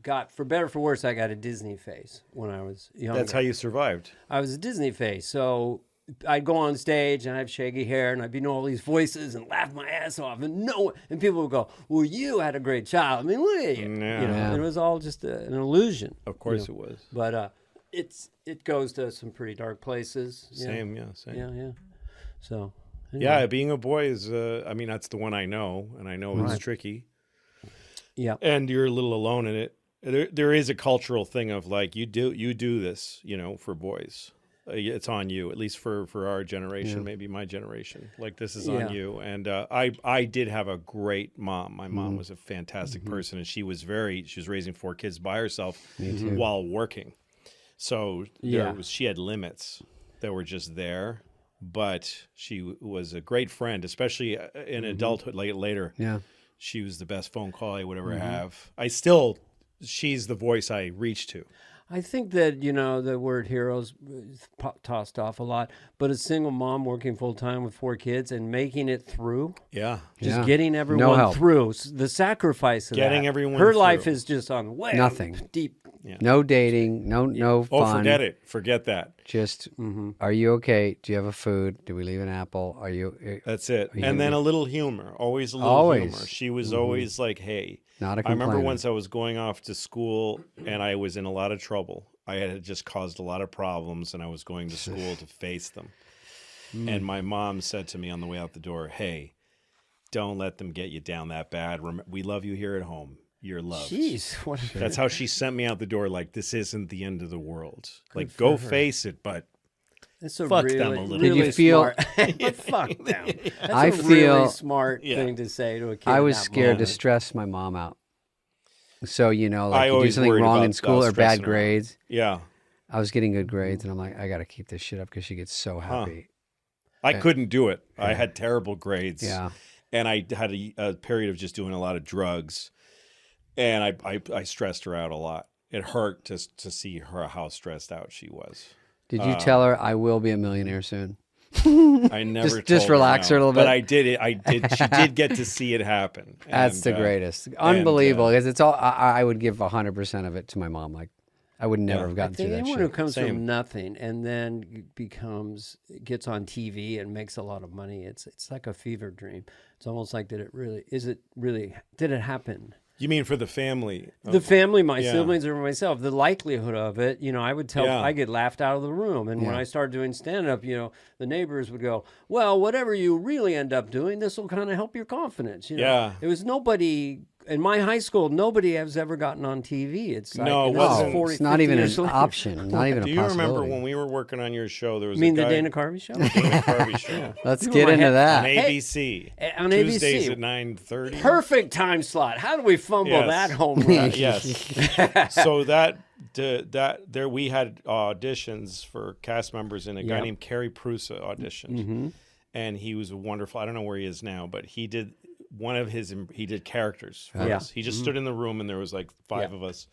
got, for better or for worse, I got a Disney face when I was younger. That's how you survived. I was a Disney face. So I'd go on stage and I have shaggy hair and I'd be doing all these voices and laugh my ass off and people would go, well, you had a great child. I mean, look at you. Yeah. It was all just an illusion. Of course it was. But it goes to some pretty dark places. Same. Yeah. So. Anyway. Yeah, being a boy is, that's the one I know, and I know it's tricky. Yeah. And you're a little alone in it. There is a cultural thing of like, you do this, for boys. It's on you, at least for our generation, maybe my generation. Like, this is on you. And I did have a great mom. My mom was a fantastic person, and she was raising 4 kids by herself while working. So she had limits that were just there, but she was a great friend, especially in adulthood. Later, she was the best phone call I would ever have. She's the voice I reach to. I think that, the word heroes tossed off a lot, but a single mom working full time with 4 kids and making it through. Yeah. Just getting everyone through. The sacrifice of getting that. everyone Her through. life is just on way Nothing. deep. Yeah. No dating, no fun. Oh, forget it. Forget that. Just, are you okay? Do you have a food? Do we leave an apple? Are you? That's it. And then a little humor. Always a little humor. She was always like, hey. Not a I remember complainer. once I was going off to school and I was in a lot of trouble. I had just caused a lot of problems and I was going to school to face them. And my mom said to me on the way out the door, hey, don't let them get you down that bad. We love you here at home. You're loved. Jeez. That's how she sent me out the door. Like, this isn't the end of the world. Like, go face it, but fuck them a little. Really Did you feel? But fuck them. That's I a feel really smart thing to say to a kid. I was in that scared to moment. stress my mom out. So like I you do always something worried wrong about in school or bad stressing her out. grades. Yeah. I was getting good grades, and I'm like, I got to keep this shit up because she gets so happy. I couldn't do it. I had terrible grades. Yeah. And I had a period of just doing a lot of drugs. And I stressed her out a lot. It hurt to see her how stressed out she was. Did you tell her I will be a millionaire soon? I never just told her relax her a little bit. But I did it. I did. She did get to see it happen. That's the greatest. Unbelievable. Because it's all. I would give 100% of it to my mom. Like, I would never have gotten through that anyone shit. who comes from nothing and then gets on TV and makes a lot of money, it's like a fever dream. It's almost like, did it happen? You mean for the family? The family, my siblings or myself, the likelihood of it, I would tell, I get laughed out of the room. And when I started doing stand-up, the neighbors would go, well, whatever you really end up doing, this will kind of help your confidence. Yeah. It was nobody, in my high school, nobody has ever gotten on TV. It's like, No, it wasn't. It's not even an later. option. Not even a Do you possibility. remember when we were working on your show? There was You mean a guy, the Dana Carvey show? Dana Carvey show. Let's You get were into on that. On ABC. On Tuesdays ABC. at 9:30. Perfect time slot. How do we fumble Yes. that home run? Yes. So there we had auditions for cast members, and a guy named Kerry Prusa auditioned, and he was wonderful. I don't know where he is now, but he did he did characters for us. He just stood in the room, and there was like 5 of us,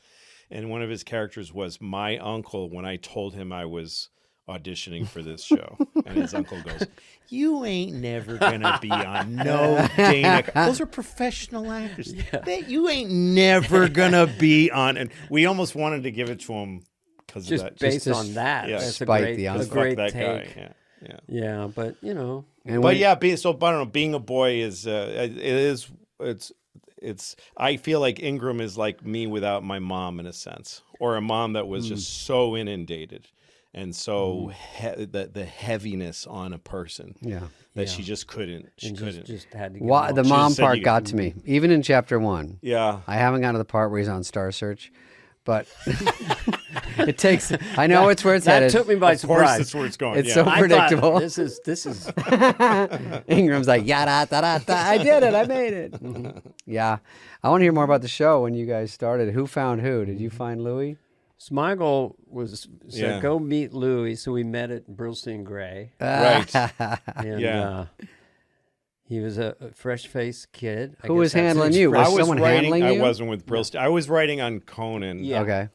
and one of his characters was my uncle when I told him I was auditioning for this show. And his uncle goes, you ain't never gonna be on no Dana. Those are professional actors. You ain't never gonna be on. And we almost wanted to give it to him because of Just that. based Just on that. yeah. That's a Spite great, the a uncle. Fuck great that take. guy. Yeah. Yeah, but And But when- yeah, I don't know. Being a boy is it's. I feel like Ingram is like me without my mom in a sense, or a mom that was just so inundated, and so the heaviness on a person. That she just couldn't. She couldn't. Just had to get Why, along. the She mom just said part you- got to me, even in chapter 1. Yeah. I haven't gotten to the part where he's on Star Search, but it takes. I know it's where it's That headed. took me by Of course, surprise. that's where it's going. It's yeah. so I thought, predictable. this is Ingram's like, yada, da, da, da. I did it. I made it. Yeah. I want to hear more about the show when you guys started. Who found who? Did you find Louis? Smigel said, Yeah. go meet Louis. So we met at Brillstein Gray. Right. And Yeah. he was a fresh-faced kid. I Who guess was that's handling the you? expression. I was someone writing. handling I you? wasn't with Brillstein. I was writing on Conan. Yeah. Okay.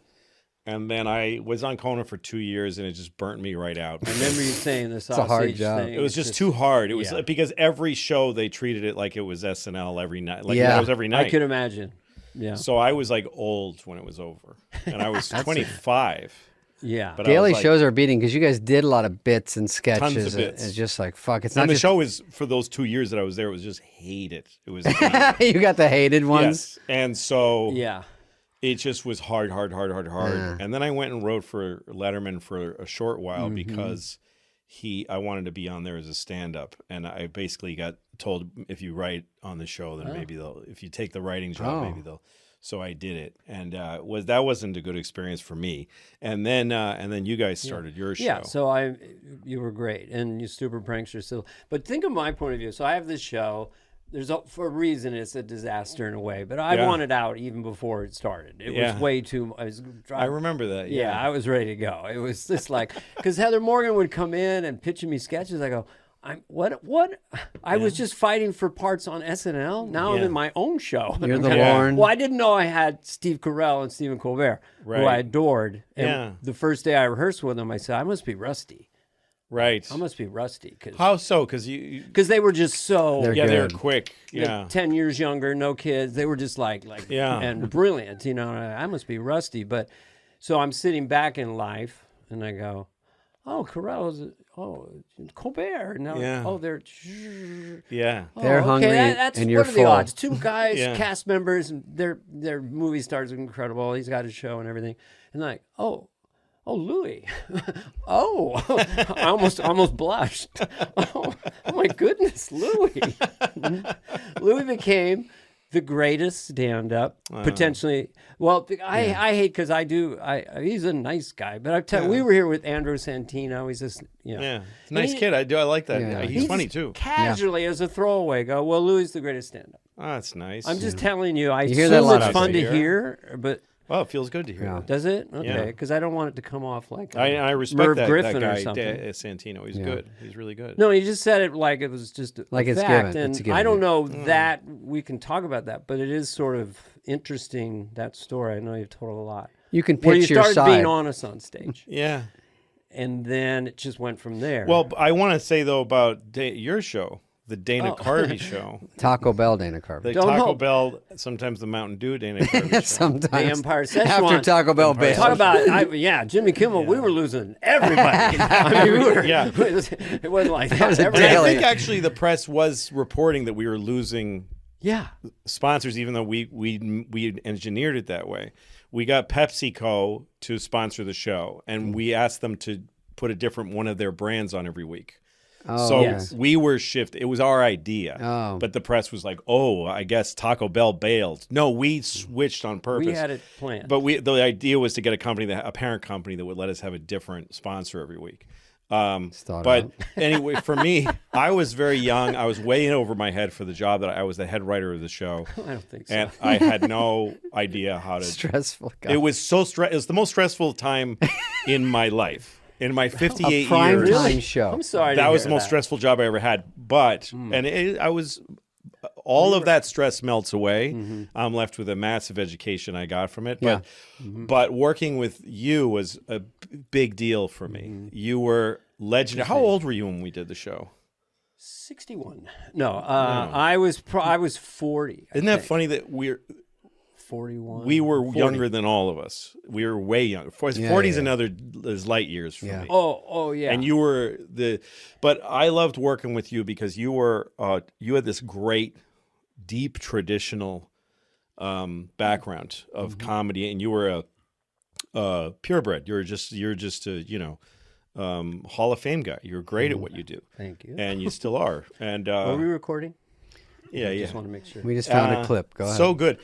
And then I was on Conan for 2 years, and it just burnt me right out. I remember you saying the a sausage hard job. thing. It was It's just too hard. It was yeah. because every show they treated it like it was SNL every night. Like Yeah. it was every night. I could imagine. Yeah. So I was like old when it was over, and I was 25. Yeah. But I Daily was like, shows are beating because you guys did a lot of bits and sketches. Tons of bits. It's just like, fuck. It's and not the just. show was for those 2 years that I was there. It was just hated. It was hated. You got the hated ones. Yes, and so yeah. it just was hard. And then I went and wrote for Letterman for a short while because I wanted to be on there as a stand-up, and I basically got told if you write on the show, then maybe if you take the writing job, maybe they'll. So I did it, and that wasn't a good experience for me. And then you guys started your show. Yeah, so you were great, and you Stupid Prankster still. But think of my point of view. So I have this show. for a reason it's a disaster in a way, but I wanted out even before it started. It was way too. I remember that. Yeah, I was ready to go. It was just like because Heather Morgan would come in and pitching me sketches. I go, what? I was just fighting for parts on SNL. Now I'm in my own show. You're the Lauren. Well, I didn't know I had Steve Carell and Stephen Colbert, who I adored. And the first day I rehearsed with them, I said, I must be rusty. Right. I must be rusty. How so? Because they were just so... They're quick. Yeah. 10 years younger, no kids. They were just like and brilliant. I must be rusty. But so I'm sitting back in life and I go, oh, Carell's... Oh, Colbert. Now, they're... They're okay, hungry that's, and you're what are full. the odds? Two guys, cast members, and their movie stars are incredible. He's got his show and everything. And like, oh, Louis. I almost blushed. Oh my goodness, Louis. Louis became the greatest stand-up, potentially. Well, I hate because he's a nice guy, but I tell you, we were here with Andrew Santino. He's just, nice kid. I like that. Yeah. He's funny too. Casually as a throwaway, go, well, Louis is the greatest stand-up. Oh, that's nice. I'm just telling you. You hear that a lot it's fun to hear, but. Well, it feels good to hear. Yeah. Does it? Okay, because I don't want it to come off like I respect Merv that Griffin guy, or something. Santino. He's good. He's really good. No, he just said it like it was just like it's fact. given. And it's given. I don't know that we can talk about that, but it is sort of interesting, that story. I know you've told a lot. You can pitch where you your started side. being honest on stage. Yeah. And then it just went from there. Well, I want to say though about your show. The Dana Carvey show. Taco Bell Dana Carvey. The Taco Bell, sometimes the Mountain Dew Dana Carvey show. Sometimes. The Empire Szechuan. After Taco Bell bailed. Talk about, Jimmy Kimmel, we were losing everybody. I mean, it wasn't like that. And I think actually the press was reporting that we were losing sponsors, even though we engineered it that way. We got PepsiCo to sponsor the show, and we asked them to put a different one of their brands on every week. Oh, so we were shifted. It was our idea, but the press was like, "Oh, I guess Taco Bell bailed." No, we switched on purpose. We had it planned, but the idea was to get a parent company that would let us have a different sponsor every week. But anyway, for me, I was very young. I was way over my head for the job that I was the head writer of the show. I don't think so. And I had no idea how to. Stressful. God. It was it was the most stressful time in my life. In my 58 a prime years, time show. I'm sorry. That was the most stressful job I ever had. But I was all of that stress melts away. I'm left with a massive education I got from it. But but working with you was a big deal for me. You were legendary. How old were you when we did the show? 61. No, I was 40. Isn't that funny that we're 41. We were younger than all of us. We were way younger. 40 is another is light years for me. Oh yeah. And you were but I loved working with you because you were you had this great, deep traditional background of comedy, and you were a purebred. You're just a Hall of Fame guy. You're great at what you do. Thank you. And you still are. And are we recording? Yeah, I just want to make sure. We just found a clip. Go ahead. So good.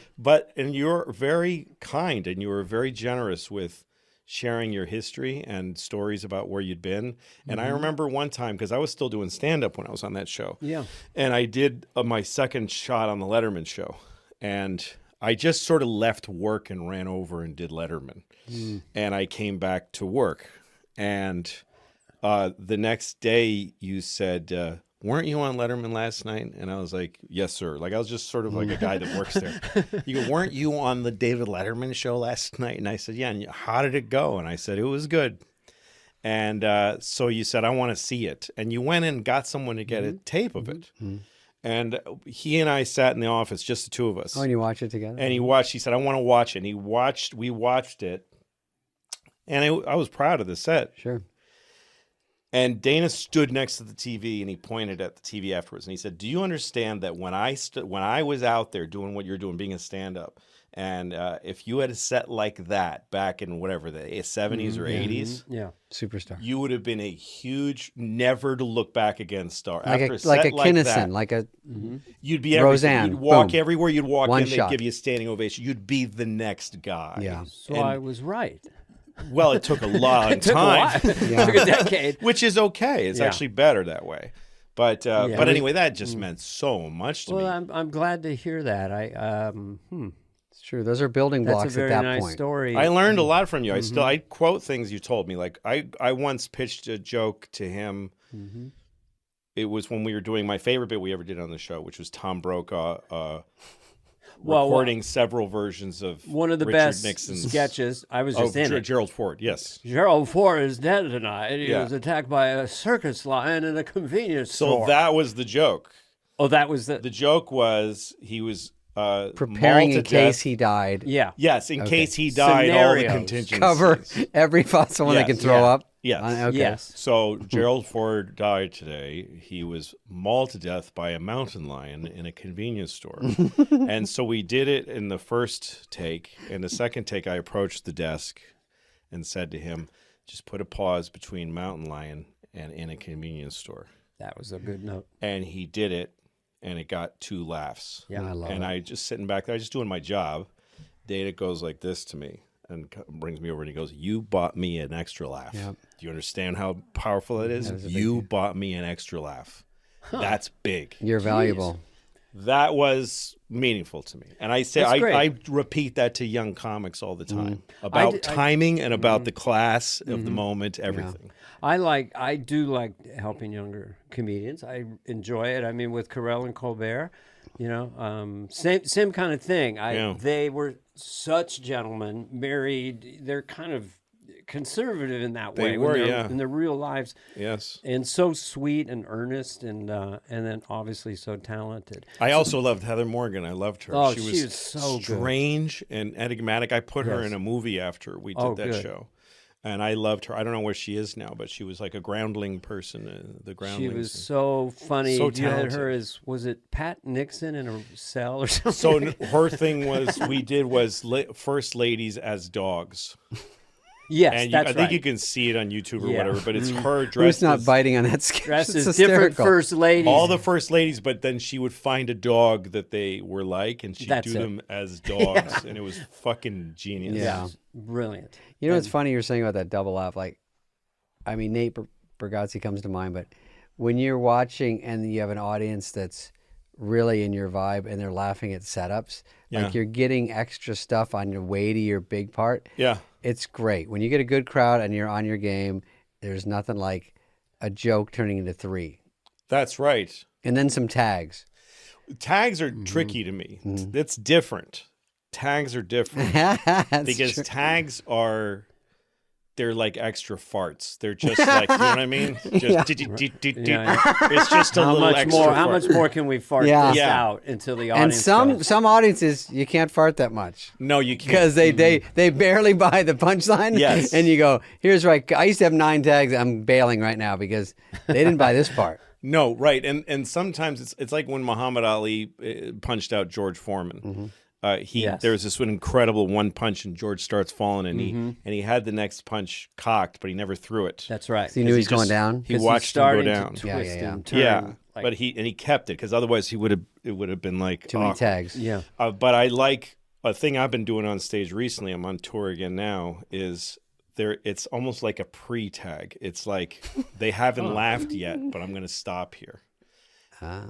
And you're very kind, and you were very generous with sharing your history and stories about where you'd been. And I remember one time, because I was still doing stand-up when I was on that show. Yeah. And I did my second shot on the Letterman show. And I just sort of left work and ran over and did Letterman. And I came back to work. And the next day you said... weren't you on Letterman last night? And I was like, yes, sir. Like, I was just sort of like a guy that works there. You go, weren't you on the David Letterman show last night? And I said, yeah. And how did it go? And I said, it was good. And so you said, I want to see it. And you went and got someone to get a tape of it. And he and I sat in the office, just the two of us. Oh, and you watched it together? And he said, I want to watch it. And we watched it. And I was proud of the set. Sure. And Dana stood next to the TV, and he pointed at the TV afterwards, and he said, "Do you understand that when I was out there doing what you're doing, being a stand-up, and if you had a set like that back in whatever the 70s or 80s, superstar, you would have been a huge, never to look back again star. Like After a Kinnison, that, like a you'd be Roseanne. You'd walk Boom. everywhere you'd walk One in, shot. they'd give you a standing ovation. You'd be the next guy. Yeah. So I was right. Well, it took a long It took time. a while. It took a decade. Which is okay. It's actually better that way. But anyway, that just meant so much to me. Well, I'm glad to hear that. It's true. Those are building blocks That's a very at that nice point. story. I learned a lot from you. I quote things you told me. Like I once pitched a joke to him. It was when we were doing my favorite bit we ever did on the show, which was Tom Brokaw recording several versions of one of the Richard best Nixon's sketches. I was just in it. Gerald Ford, yes. Gerald Ford is dead tonight. He was attacked by a circus lion in a convenience store. So that was the joke. Oh, that was The joke was he was preparing in case death. he died. Yeah. Yes, in case he died, all the contingencies. Cover every someone they can throw up. Yes. Okay. Yes. So Gerald Ford died today. He was mauled to death by a mountain lion in a convenience store. And so we did it in the first take. In the second take, I approached the desk and said to him, just put a pause between mountain lion and in a convenience store. That was a good note. And he did it, and it got 2 laughs. Yeah, I love it. And I just sitting back there, just doing my job. Data goes like this to me and brings me over and he goes, you bought me an extra laugh. Yep. Do you understand how powerful that is? You bought me an extra laugh. That's big. You're valuable. That was meaningful to me. And I say I repeat that to young comics all the time about timing and about the class of the moment, everything. Yeah. I do like helping younger comedians. I enjoy it. I mean, with Carell and Colbert, same kind of thing. They were such gentlemen, married. They're kind of conservative in that way. They were, in their real lives. Yes. And so sweet and earnest, and then obviously so talented. I also loved Heather Morgan. I loved her. Oh, she was so strange and enigmatic. I put her in a movie after we did that show. And I loved her. I don't know where she is now, but she was like a groundling person. The groundlings. She was so funny. So you had talented. her as, was it Pat Nixon in a cell or something? So her thing was first ladies as dogs. Yes, and that's I think you can see it on YouTube or whatever, but it's her dressed Who's not as, biting on that sketch? dressed It's as different hysterical. first ladies. all the first ladies, but then she would find a dog that they were like, and she'd That's do it. them as dogs, and it was fucking genius. Yeah. Brilliant. You know what's funny you're saying about that double laugh? Like, I mean, Nate Bargatze comes to mind, but when you're watching and you have an audience that's really in your vibe and they're laughing at setups, like you're getting extra stuff on your way to your big part. Yeah. It's great. When you get a good crowd and you're on your game, there's nothing like a joke turning into 3. That's right. And then some tags. Tags are tricky to me. It's different. Tags are different because tags are, they're like extra farts. They're just like, you know what I mean? Just it's just a little extra fart. How much more can we fart this out until the audience And some audiences, you can't fart that much. No, you can't. Because they barely buy the punchline. Yes. And you go, here's right. I used to have 9 tags. I'm bailing right now because they didn't buy this part. No, right. And sometimes it's like when Muhammad Ali punched out George Foreman. There's this incredible one punch and George starts falling and he had the next punch cocked, but he never threw it. That's right. So he knew he was going down. He watched him go down. And turn, Yeah, like, but he kept it because otherwise it would have been like Too many tags. Yeah. But I like a thing I've been doing on stage recently. I'm on tour again now. It's almost like a pre-tag. It's like they haven't laughed yet, but I'm going to stop here.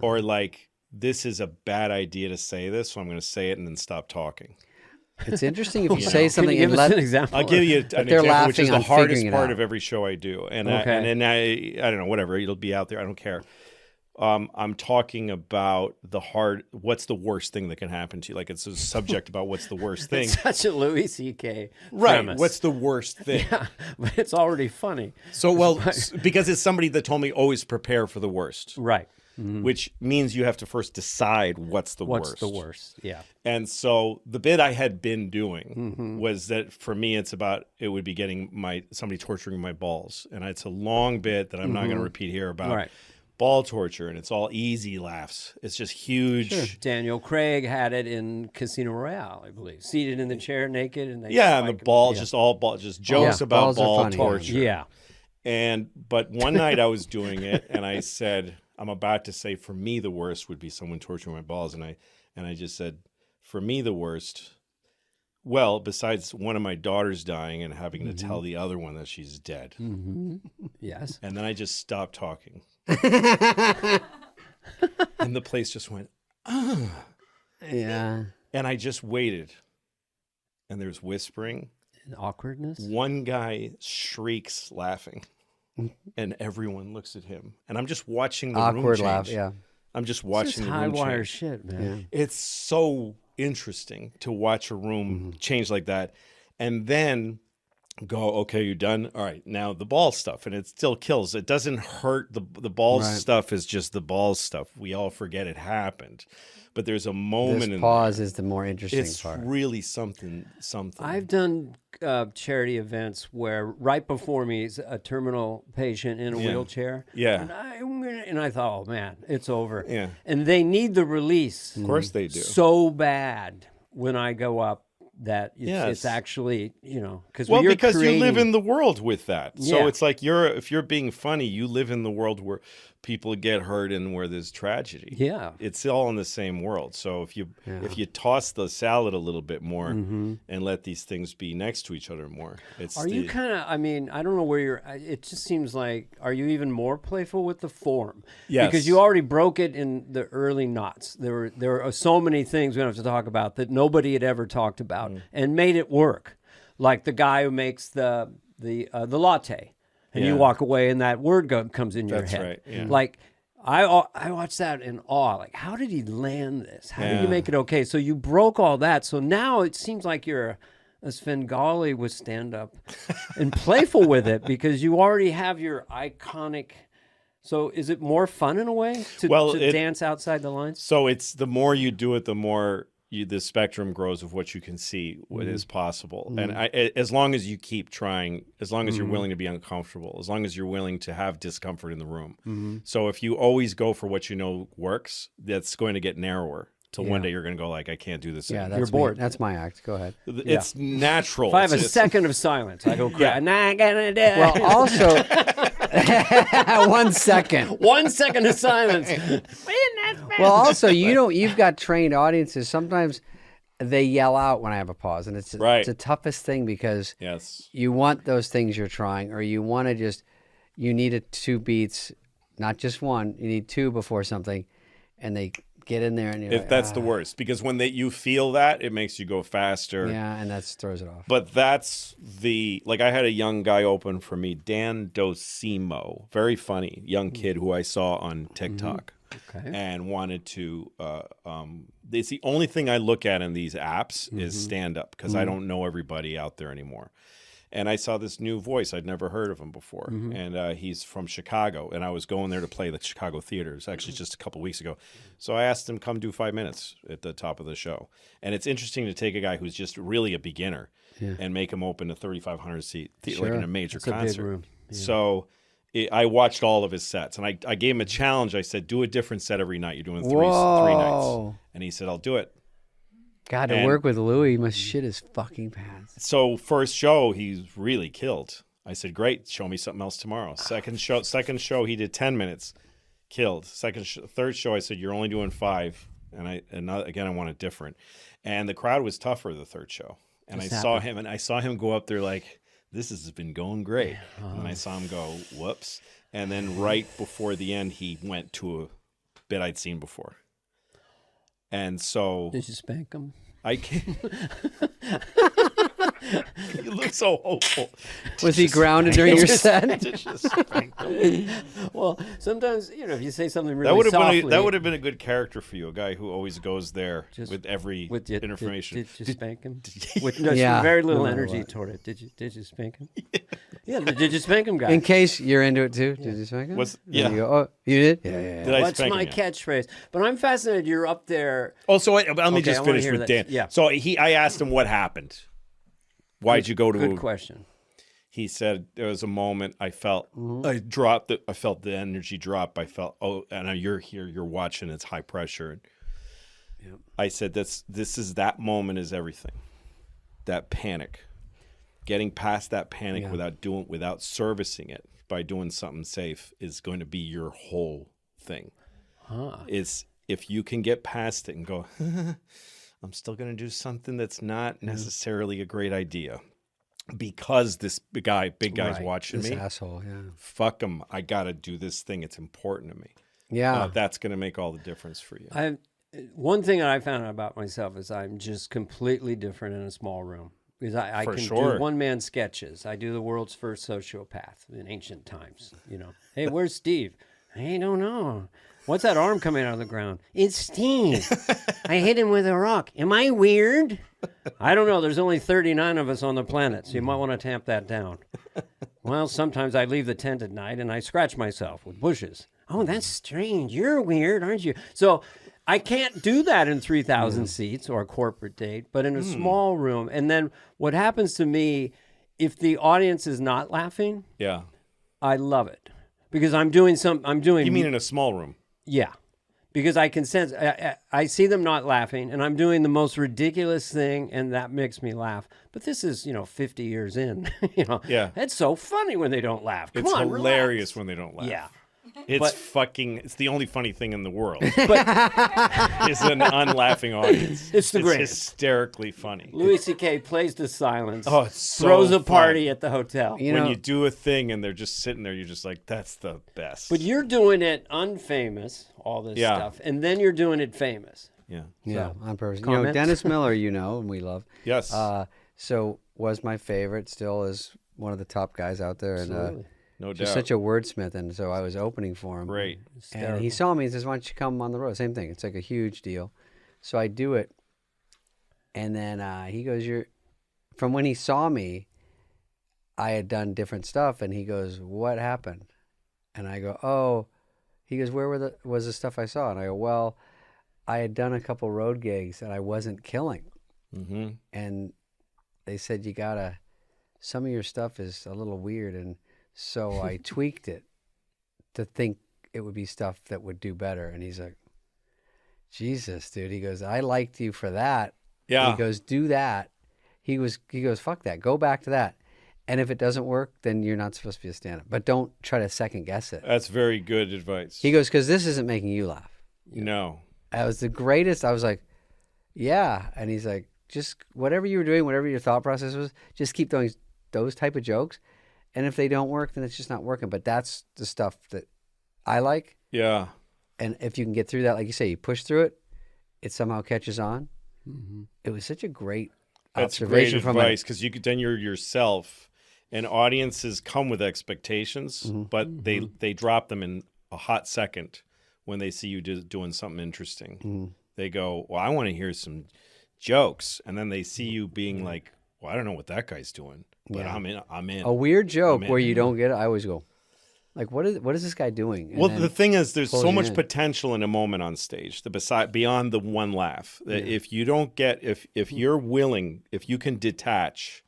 Or like, this is a bad idea to say this, so I'm going to say it and then stop talking. It's interesting if you say something Can you and give us let an example? I'll give you an they're example, laughing which is the on hardest figuring it part out. of every show I do. And Okay. I don't know, whatever. It'll be out there. I don't care. I'm talking about what's the worst thing that can happen to you? Like it's a subject about what's the worst thing. It's such a Louis C.K. Right. premise. What's the worst thing? Yeah, but it's already funny. So, because it's somebody that told me always prepare for the worst. Right. Which means you have to first decide what's the worst. What's the worst? Yeah. And so the bit I had been doing was that for me, it would be getting somebody torturing my balls. And it's a long bit that I'm not going to repeat here about ball torture. And it's all easy laughs. It's just huge. Sure. Daniel Craig had it in Casino Royale, I believe. Seated in the chair naked. And and the ball, just jokes about balls are ball funny. torture. Yeah. But one night I was doing it and I said, I'm about to say, for me, the worst would be someone torturing my balls. And I just said, for me, the worst Well, besides one of my daughters dying and having to tell the other one that she's dead. Yes. And then I just stopped talking. And the place just went, Yeah. and I just waited. And there's whispering. And awkwardness. One guy shrieks laughing. And everyone looks at him. And I'm just watching the Awkward room change. laugh, yeah. I'm just watching the high room wire change. shit, man. It's so interesting to watch a room change like that. And then go, okay, you're done. All right, now the ball stuff. And it still kills. It doesn't hurt. The ball stuff is just the ball stuff. We all forget it happened. But there's a moment This in pause there. is the more interesting It's part. really something. I've done charity events where right before me is a terminal patient in a wheelchair. Yeah. And I thought, oh man, it's over. Yeah. And they need the release. Of course they do. So bad when I go up that it's Yes. actually, because Well, you're because you live creating- in the world with that. So Yeah. it's like if you're being funny, you live in the world where people get hurt and where there's tragedy. Yeah. It's all in the same world. So if you toss the salad a little bit more and let these things be next to each other more, Are you kind of, I don't know where you're, it just seems like, are you even more playful with the form? Yes. Because you already broke it in the early knots. There are so many things we don't have to talk about that nobody had ever talked about and made it work. Like the guy who makes the latte and you walk away and that word comes in your That's head. right, yeah. Like, I watched that in awe. Like, how did he land this? How did you make it okay? So you broke all that. So now it seems like you're a Svengali with stand-up and playful with it because you already have your iconic. So is it more fun in a way to dance outside the lines? So it's the more you do it, the more the spectrum grows of what you can see, what is possible. And as long as you keep trying, as long as you're willing to be uncomfortable, as long as you're willing to have discomfort in the room. So if you always go for what you know works, that's going to get narrower till one day you're going to go like, I can't do this Yeah, anymore. that's You're bored. That's my act. Go ahead. It's natural. If I have a It's- second of silence, I go cry. Not gonna do it. Well, also, 1 second. 1 second of silence. Well, also, you've got trained audiences. Sometimes they yell out when I have a pause, and it's the toughest thing because Yes. you want those things you're trying, or you want to you need 2 beats, not just one. You need 2 before something, and they get in there, and you're If like, that's the worst, because when you feel that, it makes you go faster. yeah, and that throws it off. But that's I had a young guy open for me, Dan Docimo, very funny young kid who I saw on TikTok and wanted to. It's the only thing I look at in these apps is stand up because I don't know everybody out there anymore. And I saw this new voice. I'd never heard of him before. And he's from Chicago. And I was going there to play the Chicago theaters, actually just a couple of weeks ago. So I asked him, come do 5 minutes at the top of the show. And it's interesting to take a guy who's just really a beginner and make him open a 3,500 seat theater, like in a major It's a big concert. room. Yeah. So I watched all of his sets. And I gave him a challenge. I said, do a different set every night. You're doing three nights. And he said, I'll do it. God, to work with Louis, he must shit his fucking pants. So first show, he's really killed. I said, great, show me something else tomorrow. Second show, he did 10 minutes, killed. Third show, I said, you're only doing 5. And again, I want it different. And the crowd was tougher the third show. And I saw him go up there like, this has been going great. And I saw him go, whoops. And then right before the end, he went to a bit I'd seen before. And so Did you spank him? I can't. You look so hopeful. Was he grounded during your set? Well, sometimes if you say something really That would softly, have been a good character for you, a guy who always goes there with every information. Did you spank him? With Yeah. very little No matter energy what. toward it. Did you spank him? Yeah. Did you spank him, guys? In case you're into it too. Did you spank him? Yeah. You go, oh, you did? Yeah. Did I What's spank my him? Yeah. catchspace? But I'm fascinated. You're up there. Oh, so let me Okay, just I wanna finish hear with that. Dan. Yeah. So I asked him what happened. Why'd you go to? Good question. He said there was a moment I felt I dropped. I felt the energy drop. I felt and you're here. You're watching. It's high pressure. I said this is that moment is everything. That panic, getting past that panic without servicing it by doing something safe is going to be your whole thing. It's if you can get past it and go, I'm still going to do something that's not necessarily a great idea because this big guy's watching this me. Asshole, yeah. Fuck him. I got to do this thing. It's important to me. Yeah. That's going to make all the difference for you. One thing that I found out about myself is I'm just completely different in a small room. Because I can do one-man sketches. I do the world's first sociopath in ancient times. Hey, where's Steve? I don't know. What's that arm coming out of the ground? It's Steve. I hit him with a rock. Am I weird? I don't know. There's only 39 of us on the planet, so you might want to tamp that down. Well, sometimes I leave the tent at night and I scratch myself with bushes. Oh, that's strange. You're weird, aren't you? So I can't do that in 3,000 seats or a corporate date, but in a small room. And then what happens to me, if the audience is not laughing, I love it. Because I'm doing. You mean in a small room? Yeah. Because I can sense, I see them not laughing, and I'm doing the most ridiculous thing, and that makes me laugh. But this is, 50 years in. It's so funny when they don't laugh. Come on, hilarious relax. when they don't laugh. Yeah. It's the only funny thing in the world. It's an unlaughing audience. It's the greatest. Hysterically funny. Louis C.K. plays to silence. Oh, it's so throws a fun. party at the hotel. When you do a thing and they're just sitting there, you're just like, that's the best. But you're doing it unfamous, all this stuff, and then you're doing it famous. Yeah. Yeah, So, on purpose. comments? Dennis Miller, and we love. Yes. So was my favorite, still is one of the top guys out there. Absolutely. And no doubt. just such a wordsmith, and so I was opening for him. Great. And he saw me and says, "Why don't you come on the road?" Same thing. It's like a huge deal. So I do it, and then he goes, "You're." From when he saw me, I had done different stuff, and he goes, "What happened?" And I go, "Oh." He goes, "Where was the stuff I saw?" And I go, "Well, I had done a couple road gigs, and I wasn't killing." Mm-hmm. And they said, some of your stuff is a little weird, and so I tweaked it to think it would be stuff that would do better. And he's like, Jesus, dude. He goes, I liked you for that. Yeah. He goes, do that. He goes, fuck that. Go back to that. And if it doesn't work, then you're not supposed to be a stand-up. But don't try to second guess it. That's very good advice. He goes, because this isn't making you laugh. No. That was the greatest. I was like, yeah. And he's like, just whatever you were doing, whatever your thought process was, just keep doing those type of jokes. And if they don't work, then it's just not working. But that's the stuff that I like. Yeah. And if you can get through that, like you say, you push through it, it somehow catches on. Mm-hmm. It was such a great observation great from advice, because then you're yourself, and audiences come with expectations, but they drop them in a hot second when they see you doing something interesting. They go, well, I want to hear some jokes, and then they see you being like, well, I don't know what that guy's doing, but I'm in. A weird joke where you don't get it, I always go, like, what is this guy doing? And well, the thing is, there's so much potential in a moment on stage, beyond the one laugh. That if you don't get, if you're willing, if you can detach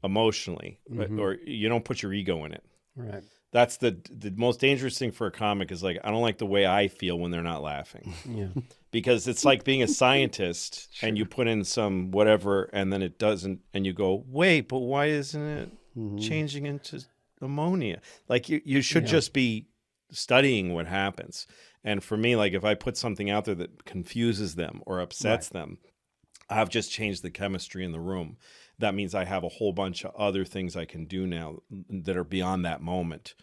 emotionally, or you don't put your ego in it. Right. That's the most dangerous thing for a comic is like, I don't like the way I feel when they're not laughing. Yeah. Because it's like being a scientist and you put in some whatever and then it doesn't, and you go, wait, but why isn't it changing into ammonia? Like you should just be studying what happens. And for me, like if I put something out there that confuses them or upsets them, I've just changed the chemistry in the room. That means I have a whole bunch of other things I can do now that are beyond that moment.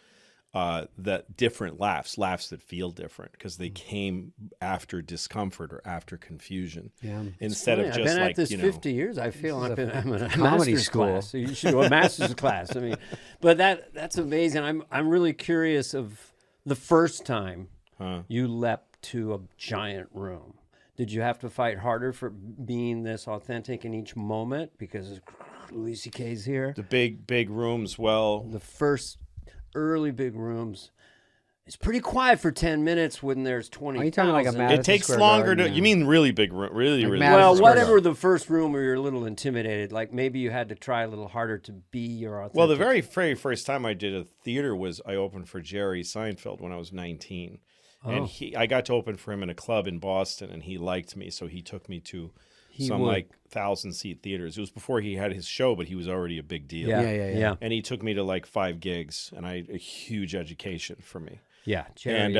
That different laughs that feel different because they came after discomfort or after confusion. Yeah. Instead of just I've been like, at this 50 years. I feel I'm in a comedy master's school. class. So you should do a master's class. I mean, but that's amazing. I'm really curious of the first time you leapt to a giant room. Did you have to fight harder for being this authentic in each moment because Louis C.K.'s here? The big rooms. Well, the first early big rooms. It's pretty quiet for 10 minutes when there's 20. Are you talking like a Madison It takes Square longer Garden, you mean really big room, really. Well, whatever the first room where you're a little intimidated, like maybe you had to try a little harder to be your authentic. Well, the very first time I did a theater was I opened for Jerry Seinfeld when I was 19. And I got to open for him in a club in Boston, and he liked me, so he took me to some like 1,000-seat theaters. It was before he had his show, but he was already a big deal. Yeah. And he took me to like 5 gigs, and a huge education for me. Yeah, Jerry. And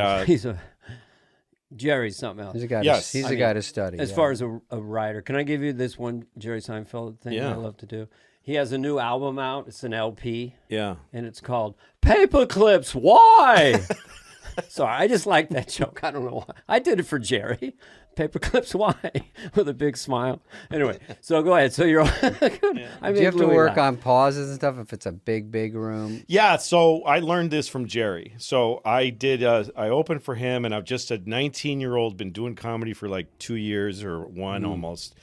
Jerry's something else. He's a guy. Yes. He's a guy to study. As far as a writer, can I give you this one Jerry Seinfeld thing that I love to do? He has a new album out. It's an LP. Yeah. And it's called Paper Clips. Why? So I just like that joke. I don't know why. I did it for Jerry. Paper Clips. Why? With a big smile. Anyway, so go ahead. So you're. I Do you have to work on pauses and stuff if it's a big room? Yeah, so I learned this from Jerry. So I did. I opened for him, and I've just a 19-year-old, been doing comedy for like 2 years or one almost,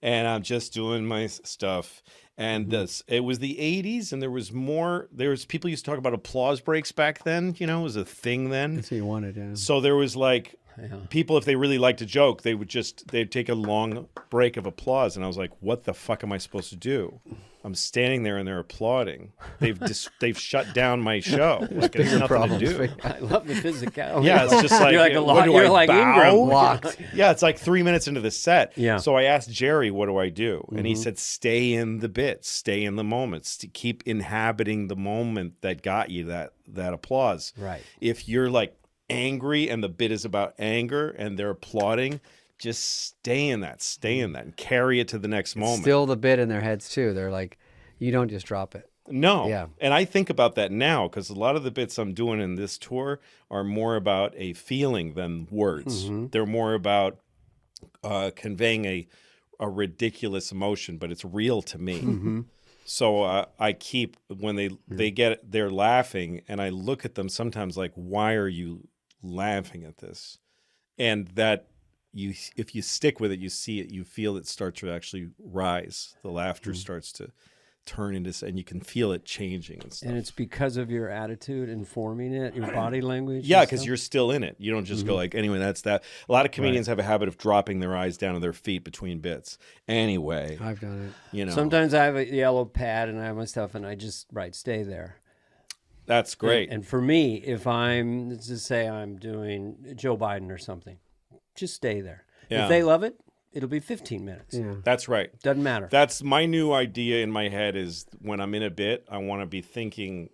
and I'm just doing my stuff. And it was the 80s, and there was people used to talk about applause breaks back then. You know, it was a thing then. That's what you wanted, yeah. So there was like people, if they really liked a joke, they'd take a long break of applause, and I was like, what the fuck am I supposed to do? I'm standing there and they're applauding. They've shut down my show. Like there's nothing to do. I love the physicality. Yeah, it's just like you're like a what lot. do You're I like bow? Ingram. Locked. Yeah, it's like 3 minutes into the set. Yeah. So I asked Jerry, what do I do? And he said, stay in the bits, stay in the moments, to keep inhabiting the moment that got you that applause. Right. If you're like angry and the bit is about anger and they're applauding, just stay in that, and carry it to the next moment. Still the bit in their heads too. They're like, you don't just drop it. No. Yeah. And I think about that now because a lot of the bits I'm doing in this tour are more about a feeling than words. They're more about conveying a ridiculous emotion, but it's real to me. So I keep, when they're laughing, and I look at them sometimes like, why are you laughing at this? And that if you stick with it, you see it, you feel it start to actually rise. The laughter starts to turn into, and you can feel it changing and stuff. And it's because of your attitude informing it, your body language. Yeah, because you're still in it. You don't just go like, anyway, that's that. A lot of comedians have a habit of dropping their eyes down to their feet between bits. Anyway, I've done it. you know, Sometimes I have a yellow pad and I have my stuff, and I just write, stay there. that's great. And for me, if let's just say I'm doing Joe Biden or something, just stay there. Yeah. If they love it, it'll be 15 minutes. Yeah. That's right. Doesn't matter. That's my new idea in my head is when I'm in a bit, I want to be thinking,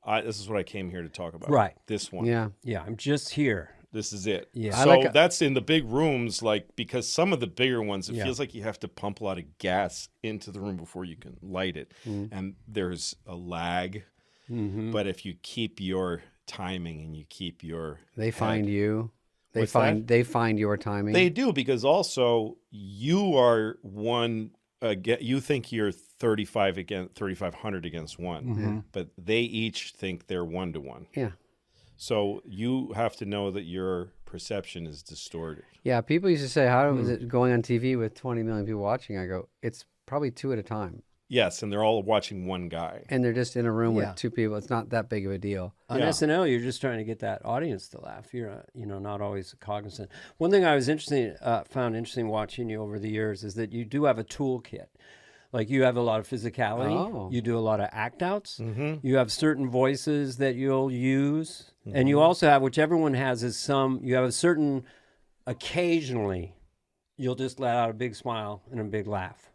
this is what I came here to talk about. Right. This one. Yeah. Yeah, I'm just here. This is it. Yeah. So that's in the big rooms, like, because some of the bigger ones, it feels like you have to pump a lot of gas into the room before you can light it. And there's a lag. But if you keep your timing and you keep your They find you. They What's find that? they find your timing. They do, because also you are one. You think you're 3,500 against one, but they each think they're 1-to-1. Yeah. So you have to know that your perception is distorted. Yeah. People used to say, how is it going on TV with 20 million people watching? I go, it's probably 2 at a time. Yes, and they're all watching one guy. And they're just in a room Yeah. with 2 people. It's not that big of a deal. On SNL, you're just trying to get that audience to laugh. You're, not always cognizant. One thing I was found interesting watching you over the years is that you do have a toolkit. Like you have a lot of physicality. Oh. You do a lot of act outs. You have certain voices that you'll use. And you also have, which everyone has, you have a certain, occasionally, you'll just let out a big smile and a big laugh.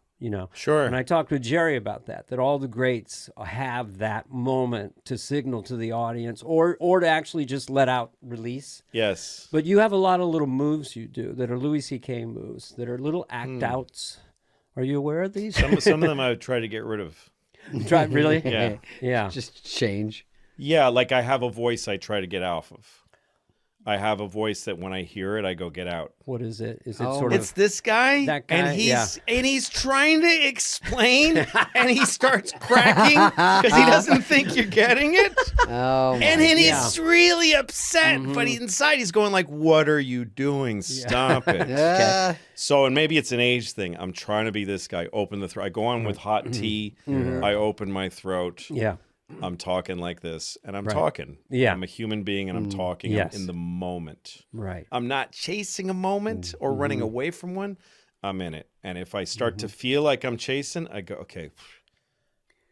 Sure. And I talked with Jerry about that all the greats have that moment to signal to the audience or to actually just let out release. Yes. But you have a lot of little moves you do that are Louis C.K. moves, that are little act outs. Are you aware of these? Some of them I would try to get rid of. Really? Yeah. Yeah. Just change. Yeah, like I have a voice I try to get off of. I have a voice that when I hear it, I go, get out. What is it? Is it Oh. sort It's of this guy, that guy? and Yeah. he's trying to explain, and he starts cracking because he doesn't think you're getting it, Oh, and then Yeah. he's really upset. But inside, he's going like, "What are you doing? Stop it!" yeah. So, and maybe it's an age thing. I'm trying to be this guy. Open the throat. I go on with hot tea. I open my throat. Yeah. I'm talking like this, and I'm Right. talking. Yeah. I'm a human being, and I'm talking. Yes. I'm in the moment. Right. I'm not chasing a moment or running away from one. I'm in it. And if I start to feel like I'm chasing, I go,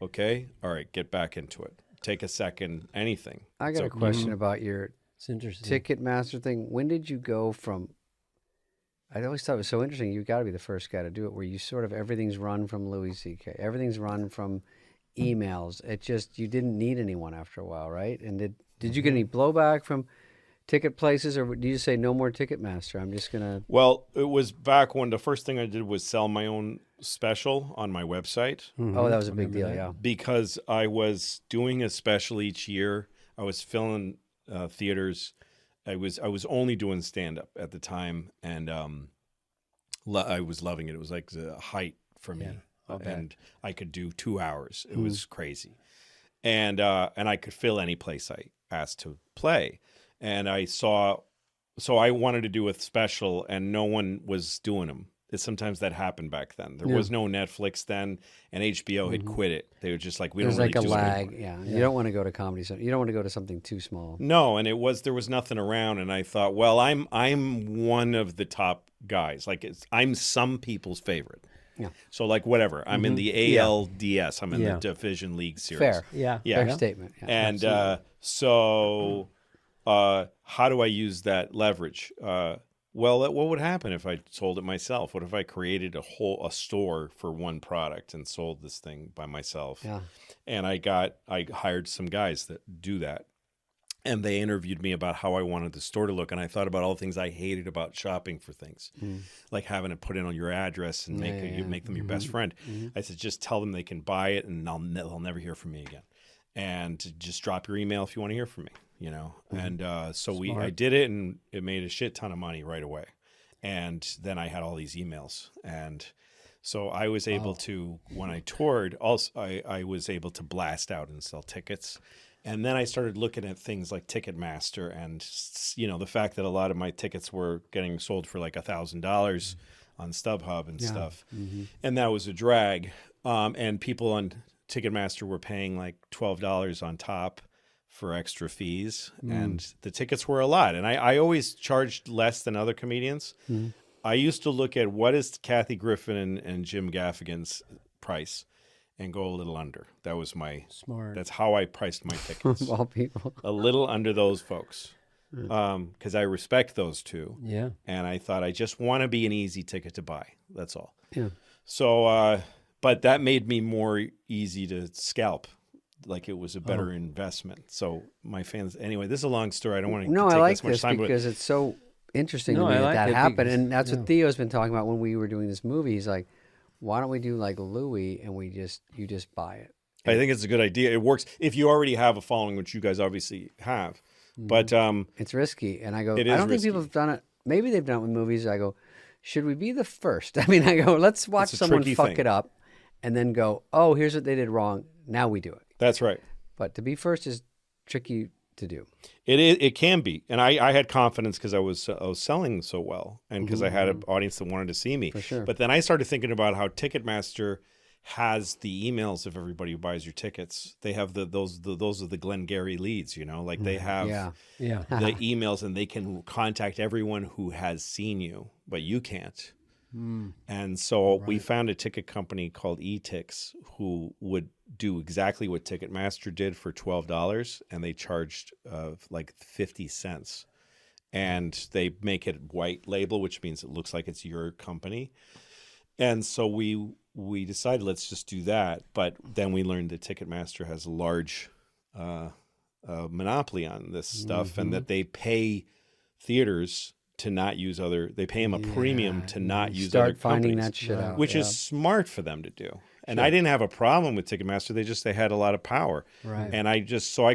okay, all right, get back into it. Take a second, anything. I got a question about your It's interesting. Ticketmaster thing. When did you go from? I always thought it was so interesting. You've got to be the first guy to do it, where you sort of everything's run from Louis C.K. Everything's run from emails. It just you didn't need anyone after a while, right? And did you get any blowback from ticket places, or do you say no more Ticketmaster? I'm just gonna. Well, it was back when the first thing I did was sell my own special on my website. Oh, that was a big deal, yeah. Because I was doing a special each year. I was filling theaters. I was only doing stand up at the time, and I was loving it. It was like the height for me, and I could do 2 hours. It was crazy, and I could fill any place I asked to play. And I wanted to do a special, and no one was doing them. Sometimes that happened back then. There was no Netflix then, and HBO had quit it. They were just like, we don't really do it anymore. There's like a lag, yeah. You don't want to go to comedy. You don't want to go to something too small. No, and there was nothing around, and I thought, well, I'm one of the top guys. Like I'm some people's favorite. Yeah. So like whatever, I'm in the ALDS. I'm in the Division League series. Fair, fair statement. Yeah, and so, how do I use that leverage? Well, what would happen if I sold it myself? What if I created a store for one product and sold this thing by myself? Yeah. And I hired some guys that do that. And they interviewed me about how I wanted the store to look. And I thought about all the things I hated about shopping for things, like having to put in on your address and make them your best friend. I said, just tell them they can buy it and they'll never hear from me again. And just drop your email if you want to hear from me. You know, and so I did it, and it made a shit ton of money right away. And then I had all these emails, and so I was able to, when I toured, also I was able to blast out and sell tickets. And then I started looking at things like Ticketmaster, and you know, the fact that a lot of my tickets were getting sold for like $1,000 on StubHub and stuff, and that was a drag. And people on Ticketmaster were paying like $12 on top for extra fees, and the tickets were a lot. And I always charged less than other comedians. I used to look at what is Kathy Griffin and Jim Gaffigan's price and go a little under. That was my smart. That's how I priced my tickets. Of all people. A little under those folks. Because I respect those two. Yeah. And I thought I just want to be an easy ticket to buy. That's all. Yeah. So, but that made me more easy to scalp. Like it was a better investment. So my fans, anyway, this is a long story. I don't want to take like this much this time. Because it's so interesting to me that happened. And that's what Theo's been talking about when we were doing this movie. He's like, why don't we do like Louis and you just buy it? I think it's a good idea. It works if you already have a following, which you guys obviously have. But it's risky. And I go, I don't think people have done it. Maybe they've done it with movies. I go, should we be the first? I mean, I go, let's watch someone fuck it up and then go, oh, here's what they did wrong. Now we do it. That's right. But to be first is tricky to do. It can be. And I had confidence because I was selling so well and because I had an audience that wanted to see me. For sure. But then I started thinking about how Ticketmaster has the emails of everybody who buys your tickets. They have those are the Glengarry leads, you know, like they have the emails and they can contact everyone who has seen you, but you can't. And so we found a ticket company called eTix who would do exactly what Ticketmaster did for $12, and they charged like 50 cents. And they make it white label, which means it looks like it's your company. And so we decided let's just do that. But then we learned that Ticketmaster has a large monopoly on this stuff, and that they pay theaters to not use they pay them a premium to not use other companies. Start finding that shit out. Which is smart for them to do. And I didn't have a problem with Ticketmaster. They had a lot of power. Right. And I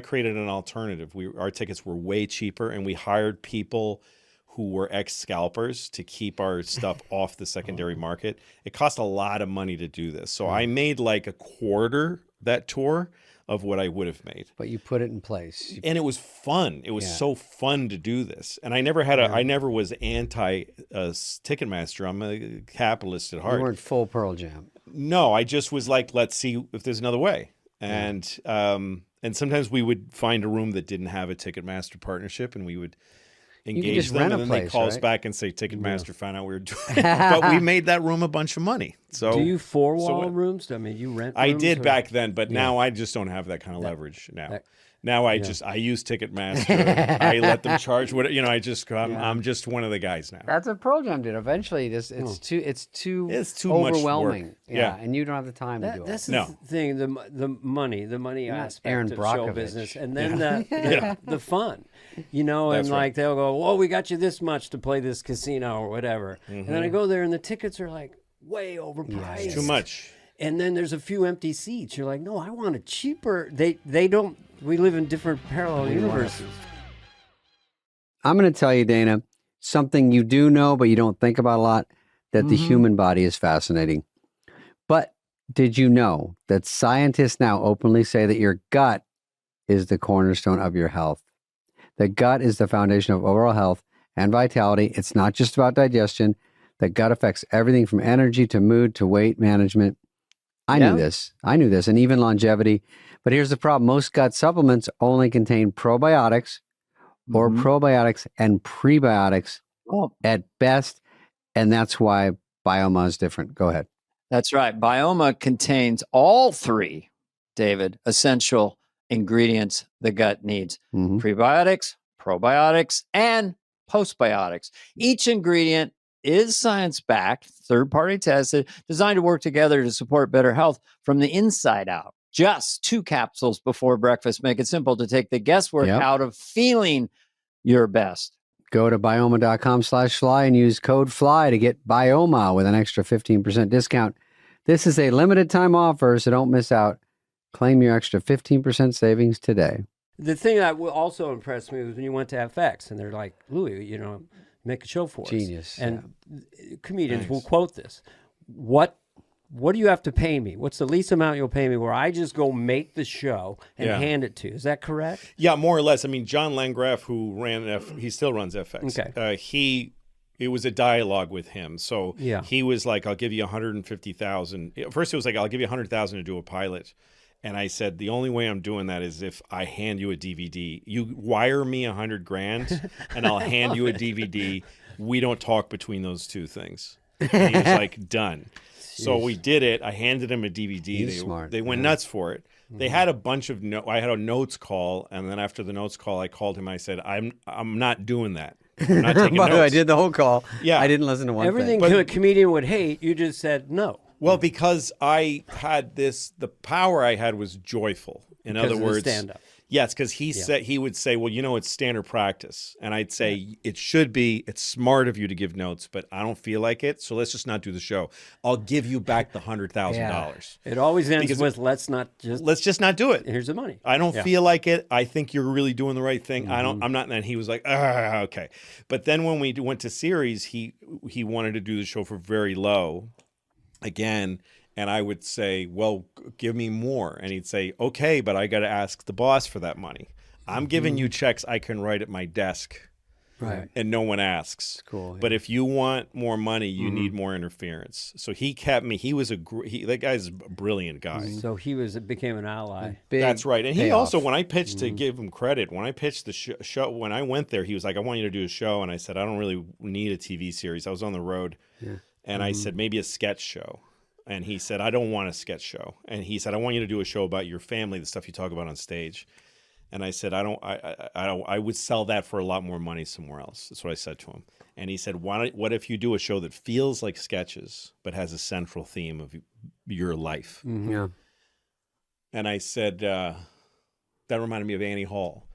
created an alternative. Our tickets were way cheaper, and we hired people who were ex-scalpers to keep our stuff off the secondary market. It cost a lot of money to do this. So I made like a quarter that tour of what I would have made. But you put it in place. And it was fun. It was so fun to do this. And I never was anti Ticketmaster. I'm a capitalist at heart. You weren't full Pearl Jam. No, I just was like, let's see if there's another way. And sometimes we would find a room that didn't have a Ticketmaster partnership, and we would engage them, and then they call us back and say Ticketmaster found out we were doing it. But we made that room a bunch of money. So do you four-wall rooms? I mean, you rent rooms? I did back then, but now I just don't have that kind of leverage now. Now I use Ticketmaster. I let them charge what I'm just one of the guys now. That's what Pearl Jam did. Eventually, it's too overwhelming. Much work. Yeah, and you don't have the time to do it. That's the thing. The money aspect Aaron of Brockovich. show business, and then the fun. you know, and That's like right. they'll go, well, we got you this much to play this casino or whatever. And then I go there and the tickets are like way overpriced. Too much. And then there's a few empty seats. You're like, no, I want it cheaper. They don't, we live in different parallel universes. I'm going to tell you, Dana, something you do know, but you don't think about a lot, that the human body is fascinating. But did you know that scientists now openly say that your gut is the cornerstone of your health? The gut is the foundation of overall health and vitality. It's not just about digestion. The gut affects everything from energy to mood to weight management. I knew this. And even longevity. But here's the problem. Most gut supplements only contain probiotics or probiotics and prebiotics at best. And that's why Bioma is different. Go ahead. That's right. Bioma contains all three, David, essential ingredients the gut needs. Prebiotics, probiotics, and postbiotics. Each ingredient is science-backed, third-party tested, designed to work together to support better health from the inside out. Just 2 capsules before breakfast make it simple to take the guesswork out of feeling your best. Go to bioma.com/fly and use code FLY to get Bioma with an extra 15% discount. This is a limited time offer, so don't miss out. Claim your extra 15% savings today. The thing that also impressed me was when you went to FX and they're like, Louis, you know, make a show for us. Genius. And comedians will quote this. What do you have to pay me? What's the least amount you'll pay me where I just go make the show and hand it to you? Is that correct? Yeah, more or less. I mean, John Landgraf, who ran he still runs FX. Okay. It was a dialogue with him. So Yeah. he was like, I'll give you $150,000. First it was like, I'll give you $100,000 to do a pilot. And I said, the only way I'm doing that is if I hand you a DVD. You wire me $100,000 and I'll hand you a DVD. We don't talk between those two things. And he was like, done. So we did it. I handed him a DVD. He's smart. They went nuts for it. They had a bunch of I had a notes call, and then after the notes call, I called him. I said, I'm not doing that. I'm not taking By the way, I notes. did the whole call. Yeah. I didn't listen to one Everything thing. a comedian would hate, you just said no. Well, because I had the power I had was joyful. In Because other of the words, stand-up. yes, because he would say, well, you know, it's standard practice. And I'd say, it should be, it's smart of you to give notes, but I don't feel like it. So let's just not do the show. I'll give you back the $100,000. It always ends Because with let's just not do it. Here's the money. I don't feel like it. I think you're really doing the right thing. I'm not. And he was like, okay. But then when we went to series, he wanted to do the show for very low again. And I would say, well, give me more. And he'd say, okay, but I got to ask the boss for that money. I'm giving you checks I can write at my desk. Right. And no one asks. Cool. Yeah. But if you want more money, you need more interference. So he kept me. He was that guy's a brilliant guy. So he became an ally. Big That's right. And he payoff. also, when I pitched to give him credit, when I pitched the show, when I went there, he was like, I want you to do a show. And I said, I don't really need a TV series. I was on the road. Yeah. And I said, maybe a sketch show. And he said, I don't want a sketch show. And he said, I want you to do a show about your family, the stuff you talk about on stage. And I said, I would sell that for a lot more money somewhere else. That's what I said to him. And he said, what if you do a show that feels like sketches, but has a central theme of your life? Yeah. And I said, that reminded me of Annie Hall.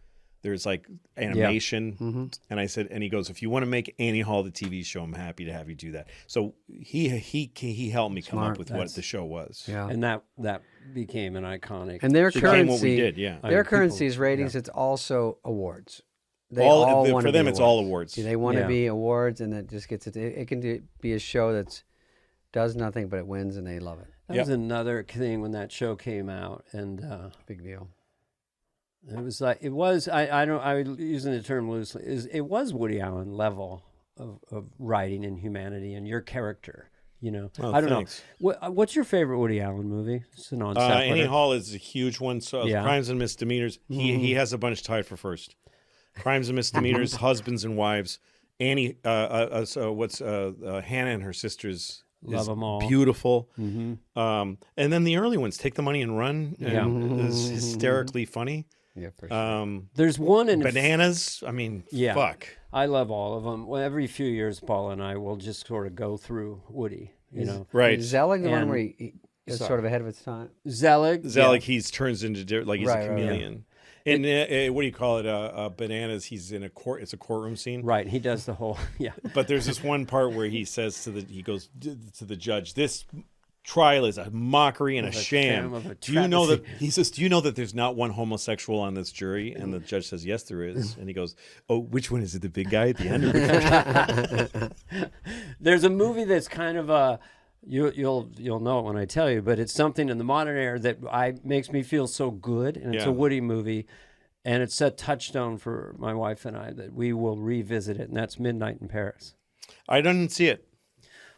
There's like animation. And I said, and he goes, if you want to make Annie Hall the TV show, I'm happy to have you do that. So he helped me come up with what the show was. Yeah. And that became an iconic. And their Became currency, what we did, yeah. Their currency is ratings. It's also awards. They all want for to them, be it's awards. all awards. They want to be awards, and it just gets it. It can be a show that does nothing, but it wins, and they love it. That was another thing when that show came out, and big deal. It was like I using the term loosely. It was Woody Allen level of writing and humanity and your character. You know, I don't know. What's your favorite Woody Allen movie? It's an on Annie Hall is a huge one. So Crimes and Misdemeanors. He has a bunch tied for first. Crimes and Misdemeanors, Husbands and Wives. Annie. Hannah and her sisters. Love them all. Beautiful. And then the early ones, Take the Money and Run. Is hysterically funny. Yeah, for sure. There's one in Bananas. I mean, fuck. I love all of them. Well, every few years, Paul and I will just sort of go through Woody. You know, right? Is Zelig the one where he is sort of ahead of its time? Zelig, he turns into like he's a chameleon. And what do you call it? Bananas. He's in a court. It's a courtroom scene, right? He does the whole But there's this one part where he says he goes to the judge, "This trial is a mockery and a sham. Do you know that?" He says, "Do you know that there's not one homosexual on this jury?" And the judge says, "Yes, there is." And he goes, "Oh, which one is it? The big guy at the end?" Or which There's a movie that's kind of a. You'll know it when I tell you, but it's something in the modern era that makes me feel so good, and it's a Woody movie, and it's a touchstone for my wife and I that we will revisit it, and that's Midnight in Paris. I didn't see it.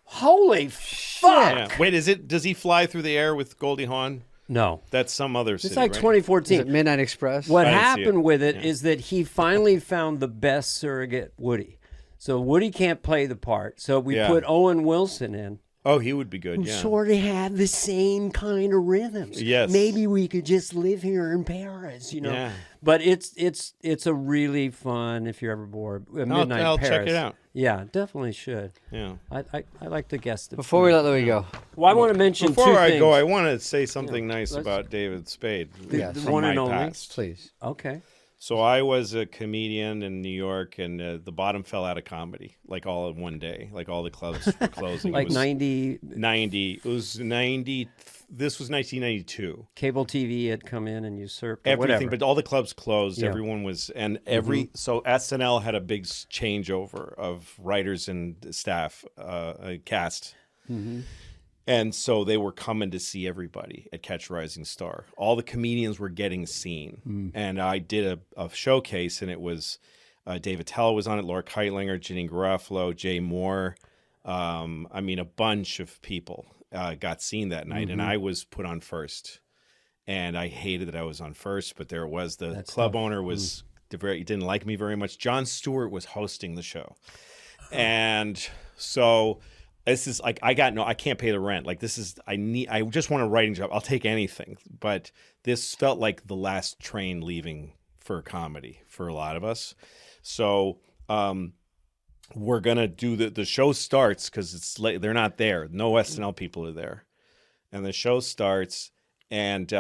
Holy fuck! Yeah. Wait, is it? Does he fly through the air with Goldie Hawn? No, that's some other city. It's like right? 2014. Is it Midnight Express? What happened with it is that he finally found the best surrogate Woody. So Woody can't play the part, so we put Owen Wilson in. Oh, he would be good. Who sort of have the same kind of rhythms. Yes. Maybe we could just live here in Paris, Yeah. But it's a really fun, if you're ever bored. Midnight I'll Paris. check it out. Yeah, definitely should. Yeah. I like to guess the. Before we let Louis go. Well, I want to mention Before two I things. go, I want to say something nice about David Spade. The from one my and only. past. Please. Okay. So I was a comedian in New York, and the bottom fell out of comedy, like all in one day. Like all the clubs were closing. Like 90. 90. It was 90. This was 1992. Cable TV had come in and usurped Everything, whatever. but all the clubs closed. Yeah. Everyone was, and so SNL had a big changeover of writers and staff, cast. Mm-hmm. And so they were coming to see everybody at Catch a Rising Star. All the comedians were getting seen. And I did a showcase, and it was David Tell was on it, Laura Keitlinger, Janine Garofalo, Jay Moore. A bunch of people got seen that night, and I was put on first. And I hated that I was on first, but there it was. The club owner was he didn't like me very much. Jon Stewart was hosting the show. And so... This is like I can't pay the rent. Like I just want a writing job. I'll take anything. But this felt like the last train leaving for comedy for a lot of us. So we're gonna do the show starts because it's late. They're not there. No SNL people are there, and the show starts and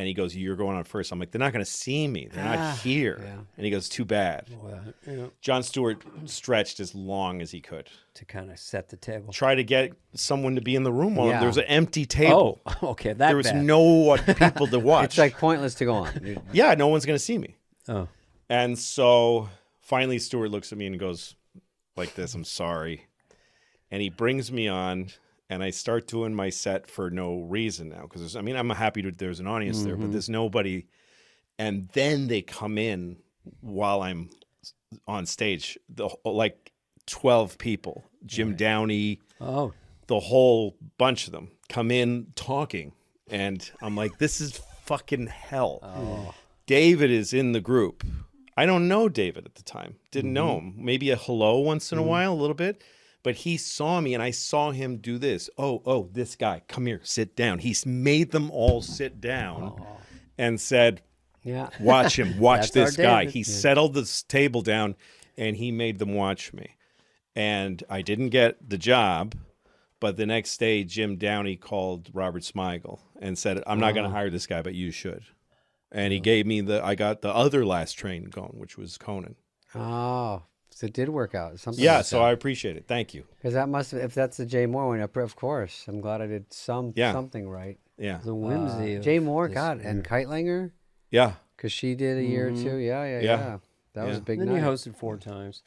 he goes, "You're going on first." I'm like, "They're not going to see me. They're not here." Yeah. And he goes, "Too bad." Jon Stewart stretched as long as he could to kind of set the table. Try to get someone to be in the room while there was an empty table. Oh, okay. There was no people to watch. It's like pointless to go on. Yeah, no one's going to see me. Oh. And so finally Stewart looks at me and goes like this, "I'm sorry." And he brings me on. And I start doing my set for no reason now because I'm happy there's an audience there, but there's nobody. And then they come in while I'm on stage, like 12 people, Jim Downey, the whole bunch of them come in talking, and I'm like, this is fucking hell. Oh. David is in the group. I don't know David at the time. Didn't know him. Maybe a hello once in a while, a little bit. But he saw me, and I saw him do this. Oh, this guy, come here, sit down. He's made them all sit down and said, watch him, watch this guy. He settled this table down, and he made them watch me. And I didn't get the job, but the next day, Jim Downey called Robert Smigel and said, "I'm not going to hire this guy, but you should." And he gave me I got the other last train going, which was Conan. Oh. So it did work out. So I appreciate it. Thank you. Because that must have, if that's the Jay Moore one, of course. I'm glad I did something right. Yeah. The whimsy. Jay Moore, God, and Keitlinger. Yeah. Because she did a year or two. Yeah. That was a big then night. You hosted 4 times.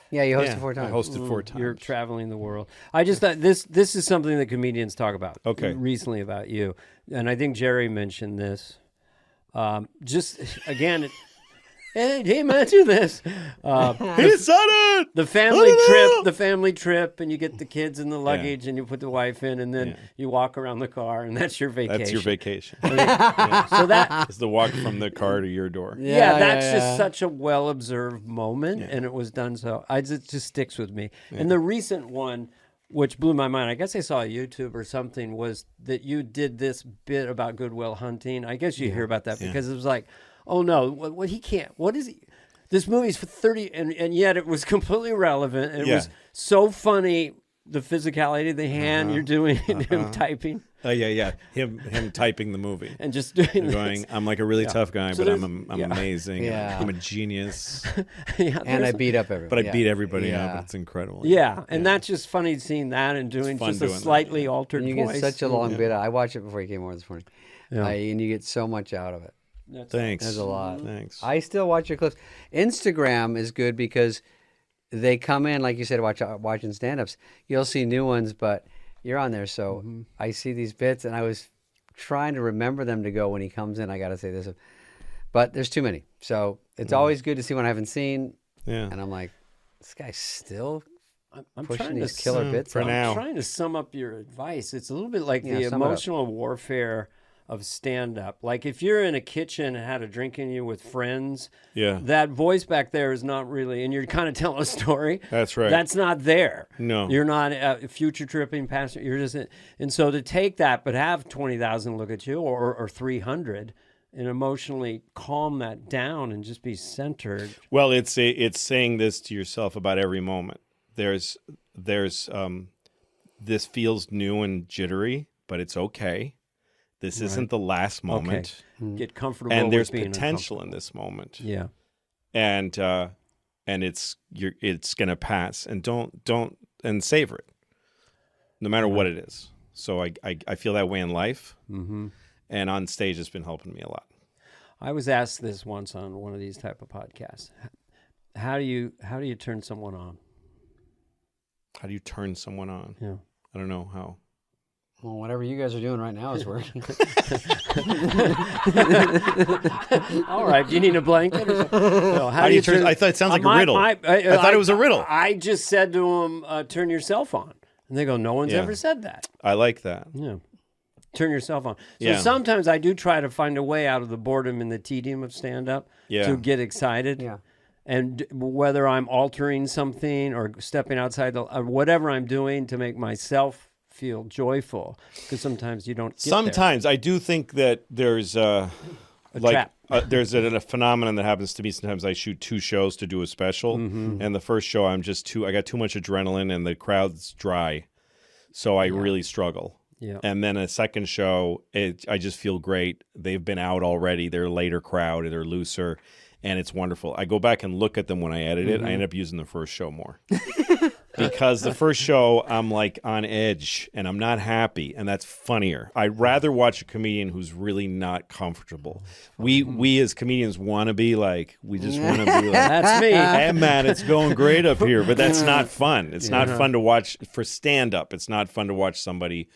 Yeah, you hosted 4 times. I hosted 4 times. You're traveling the world. I just thought this is something that comedians talk about. Okay. Recently about you, and I think Jerry mentioned this. Just again. He mentioned this. He said it. The family trip, and you get the kids in the luggage, and you put the wife in, and then you walk around the car, and that's your vacation. That's your vacation. So that is the walk from the car to your door. That's just such a well-observed moment, and it was done so. It just sticks with me. Yeah. And the recent one, which blew my mind, I guess I saw on YouTube or something, was that you did this bit about Good Will Hunting. I guess you hear about that because it was like, oh no, what he can't, what is he? This movie's for 30, and yet it was completely relevant. And it was so funny, the physicality of the hand you're doing, him typing. Yeah. Him typing the movie and just doing going, I'm like a really tough guy, So but there's- I'm amazing. Yeah. I'm a genius. And I beat up everyone. But I beat everybody Yeah. up. It's incredible. Yeah, and that's just funny seeing that and doing fun just a doing that, slightly altered And you voice. get such a long bit. I watched it before you came over this morning. Yeah. And you get so much out of it. Thanks. There's a lot. Thanks. I still watch your clips. Instagram is good because they come in, like you said, watching stand-ups. You'll see new ones, but you're on there. So I see these bits, and I was trying to remember them to go when he comes in. I got to say this. But there's too many. So it's always good to see one I haven't seen. Yeah. And I'm like, this guy's still I'm pushing trying these to killer bits. for out. now. I'm trying to sum up your advice. It's a little bit like Yeah, the sum it up. emotional warfare of stand-up. Like if you're in a kitchen and had a drink in you with friends, Yeah. that voice back there is not really, and you're kind of telling a story. That's right. That's not there. No. You're not future tripping past. You're just, and so to take that, but have 20,000 look at you or 300, and emotionally calm that down and just be centered. Well, it's saying this to yourself about every moment. There's this feels new and jittery, but it's okay. This isn't the last moment. Okay. Get comfortable. And there's with being potential in this moment. Yeah. And it's gonna pass. And don't savor it, no matter what it is. So I feel that way in life, and on stage it's been helping me a lot. I was asked this once on one of these type of podcasts. How do you turn someone on? How do you turn someone on? Yeah. I don't know how. Well, whatever you guys are doing right now is working. All right. Do you need a blanket? Or something? No, How do you turn? I thought it sounds like a riddle. I thought it was a riddle. I just said to them, turn yourself on. And they go, no one's ever said that. I like that. Yeah. Turn yourself on. So Yeah. sometimes I do try to find a way out of the boredom and the tedium of stand-up to get excited. Yeah. And whether I'm altering something or stepping outside or whatever I'm doing to make myself feel joyful, because sometimes you don't get Sometimes I do think that there's trap. there's a phenomenon that happens to me. Sometimes I shoot 2 shows to do a special, and the first show I got too much adrenaline and the crowd's dry, so I really struggle. Yeah. And then a second show, I just feel great. They've been out already. They're a later crowd. They're looser, and it's wonderful. I go back and look at them when I edit it. I end up using the first show more. Because the first show, I'm like on edge and I'm not happy, and that's funnier. I'd rather watch a comedian who's really not comfortable. We as comedians want to be like, we just want to be like, That's me. hey man, it's going great up here, but that's not fun. It's not fun to watch for stand-up. It's not fun to watch somebody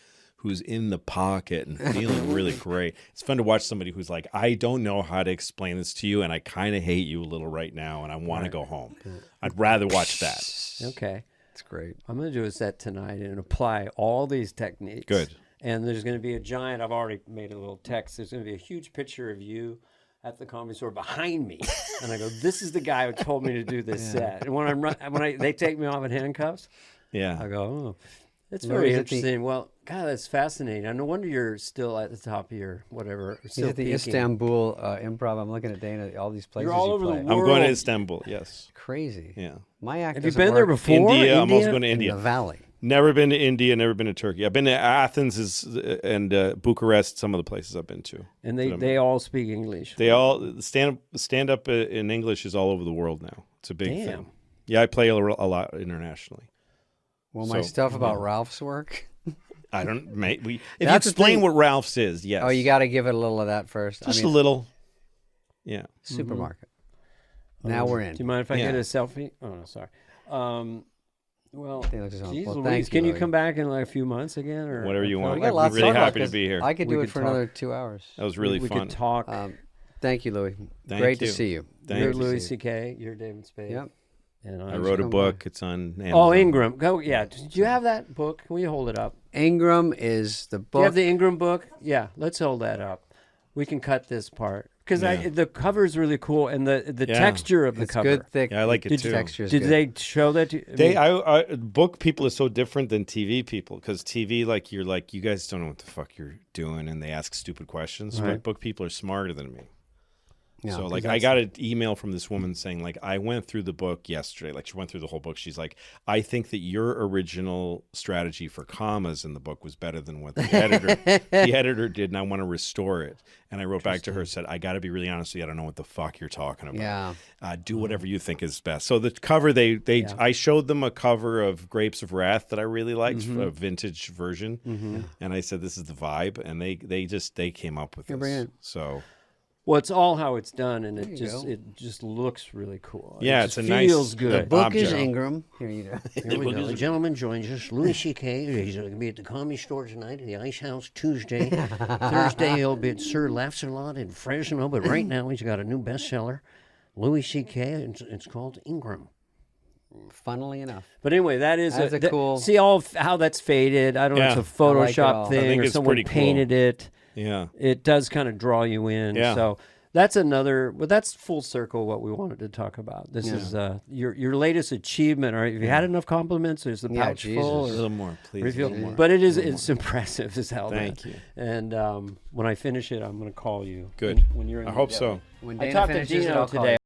who's in the pocket and feeling really great. It's fun to watch somebody who's like, I don't know how to explain this to you, and I kind of hate you a little right now, and I want to go home. I'd rather watch that. Okay. It's great. I'm going to do a set tonight and apply all these techniques. Good. And there's going to be a giant, I've already made a little text. There's going to be a huge picture of you at the Comedy Store behind me. And I go, this is the guy who told me to do this set. And when they take me off in handcuffs, I go, oh, that's very interesting. Well, God, that's fascinating. No wonder you're still at the top of your whatever. He's at the Istanbul Improv. I'm looking at Dana, all these places. You're all over the play. world. I'm going to Istanbul, yes. Crazy. Yeah. My act Have you doesn't been there work before? India, I'm also going to in India. the Valley. Never been to India, never been to Turkey. I've been to Athens and Bucharest, some of the places I've been to. And they all speak English. They all stand up in English is all over the world now. It's a big thing. Yeah, I play a lot internationally. Well, my stuff about Ralph's work. I don't. If you explain what Ralph's is, yes. Oh, you got to give it a little of that first. Just a little. Yeah. Supermarket. Now we're in. Do you mind if I get a selfie? Oh, no, sorry. Well, geez, well, Louise, can you come back in like a few months again, or whatever you want? We got lots I'm really to talk happy about to be here. I could do it for another 2 hours. That was really we fun. could talk. Thank you, Louis. Thank to you. see you. You're Louis C.K. You're David Spade. Yep. And I wrote a book. It's on Amazon. Oh, Ingram. Go. Yeah. Did you have that book? Can we hold it up? Ingram is the book. Do you have the Ingram book? Yeah. Let's hold that up. We can cut this part because the cover is really cool and the texture of the it's cover. good, thick. Yeah, I like it too. Texture's Did good. they show that to you? Book people are so different than TV people because TV, you're like, you guys don't know what the fuck you're doing, and they ask stupid questions. Right. But book people are smarter than me. Yeah, So like I got an email from this woman saying like I went through the book yesterday. Like she went through the whole book. She's like, I think that your original strategy for commas in the book was better than what the editor did, and I want to restore it. And I wrote back to her, said, I got to be really honest with you, I don't know what the fuck you're talking about. Yeah. Do whatever you think is best. So the cover, I showed them a cover of Grapes of Wrath that I really liked, a vintage version, and I said, this is the vibe, and they came up with this. Brilliant. So. Well, it's all how it's done, and it just looks really cool. Yeah, it nice feels good. The book is Ingram. Here you go. Here we go. A gentleman joins us, Louis C.K. He's going to be at the Comedy Store tonight, at the Ice House Tuesday. Thursday, he'll be at Sir Laughs-A-Lot in Fresno, but right now he's got a new bestseller, Louis C.K. It's called Ingram. Funnily enough. But anyway, that is a cool... See how that's faded. I don't know if it's a Photoshop thing or someone painted it. Yeah. It does kind of draw you in. Yeah. So that's that's full circle what we wanted to talk about. This is your latest achievement. All right, have you had enough compliments? Is the pouch full? A little more, please. More. But it's impressive as hell. Thank you. And when I finish it, I'm going to call you. Good. When you're in I hope so. When I Dana talked to finishes it, Dino I'll call today.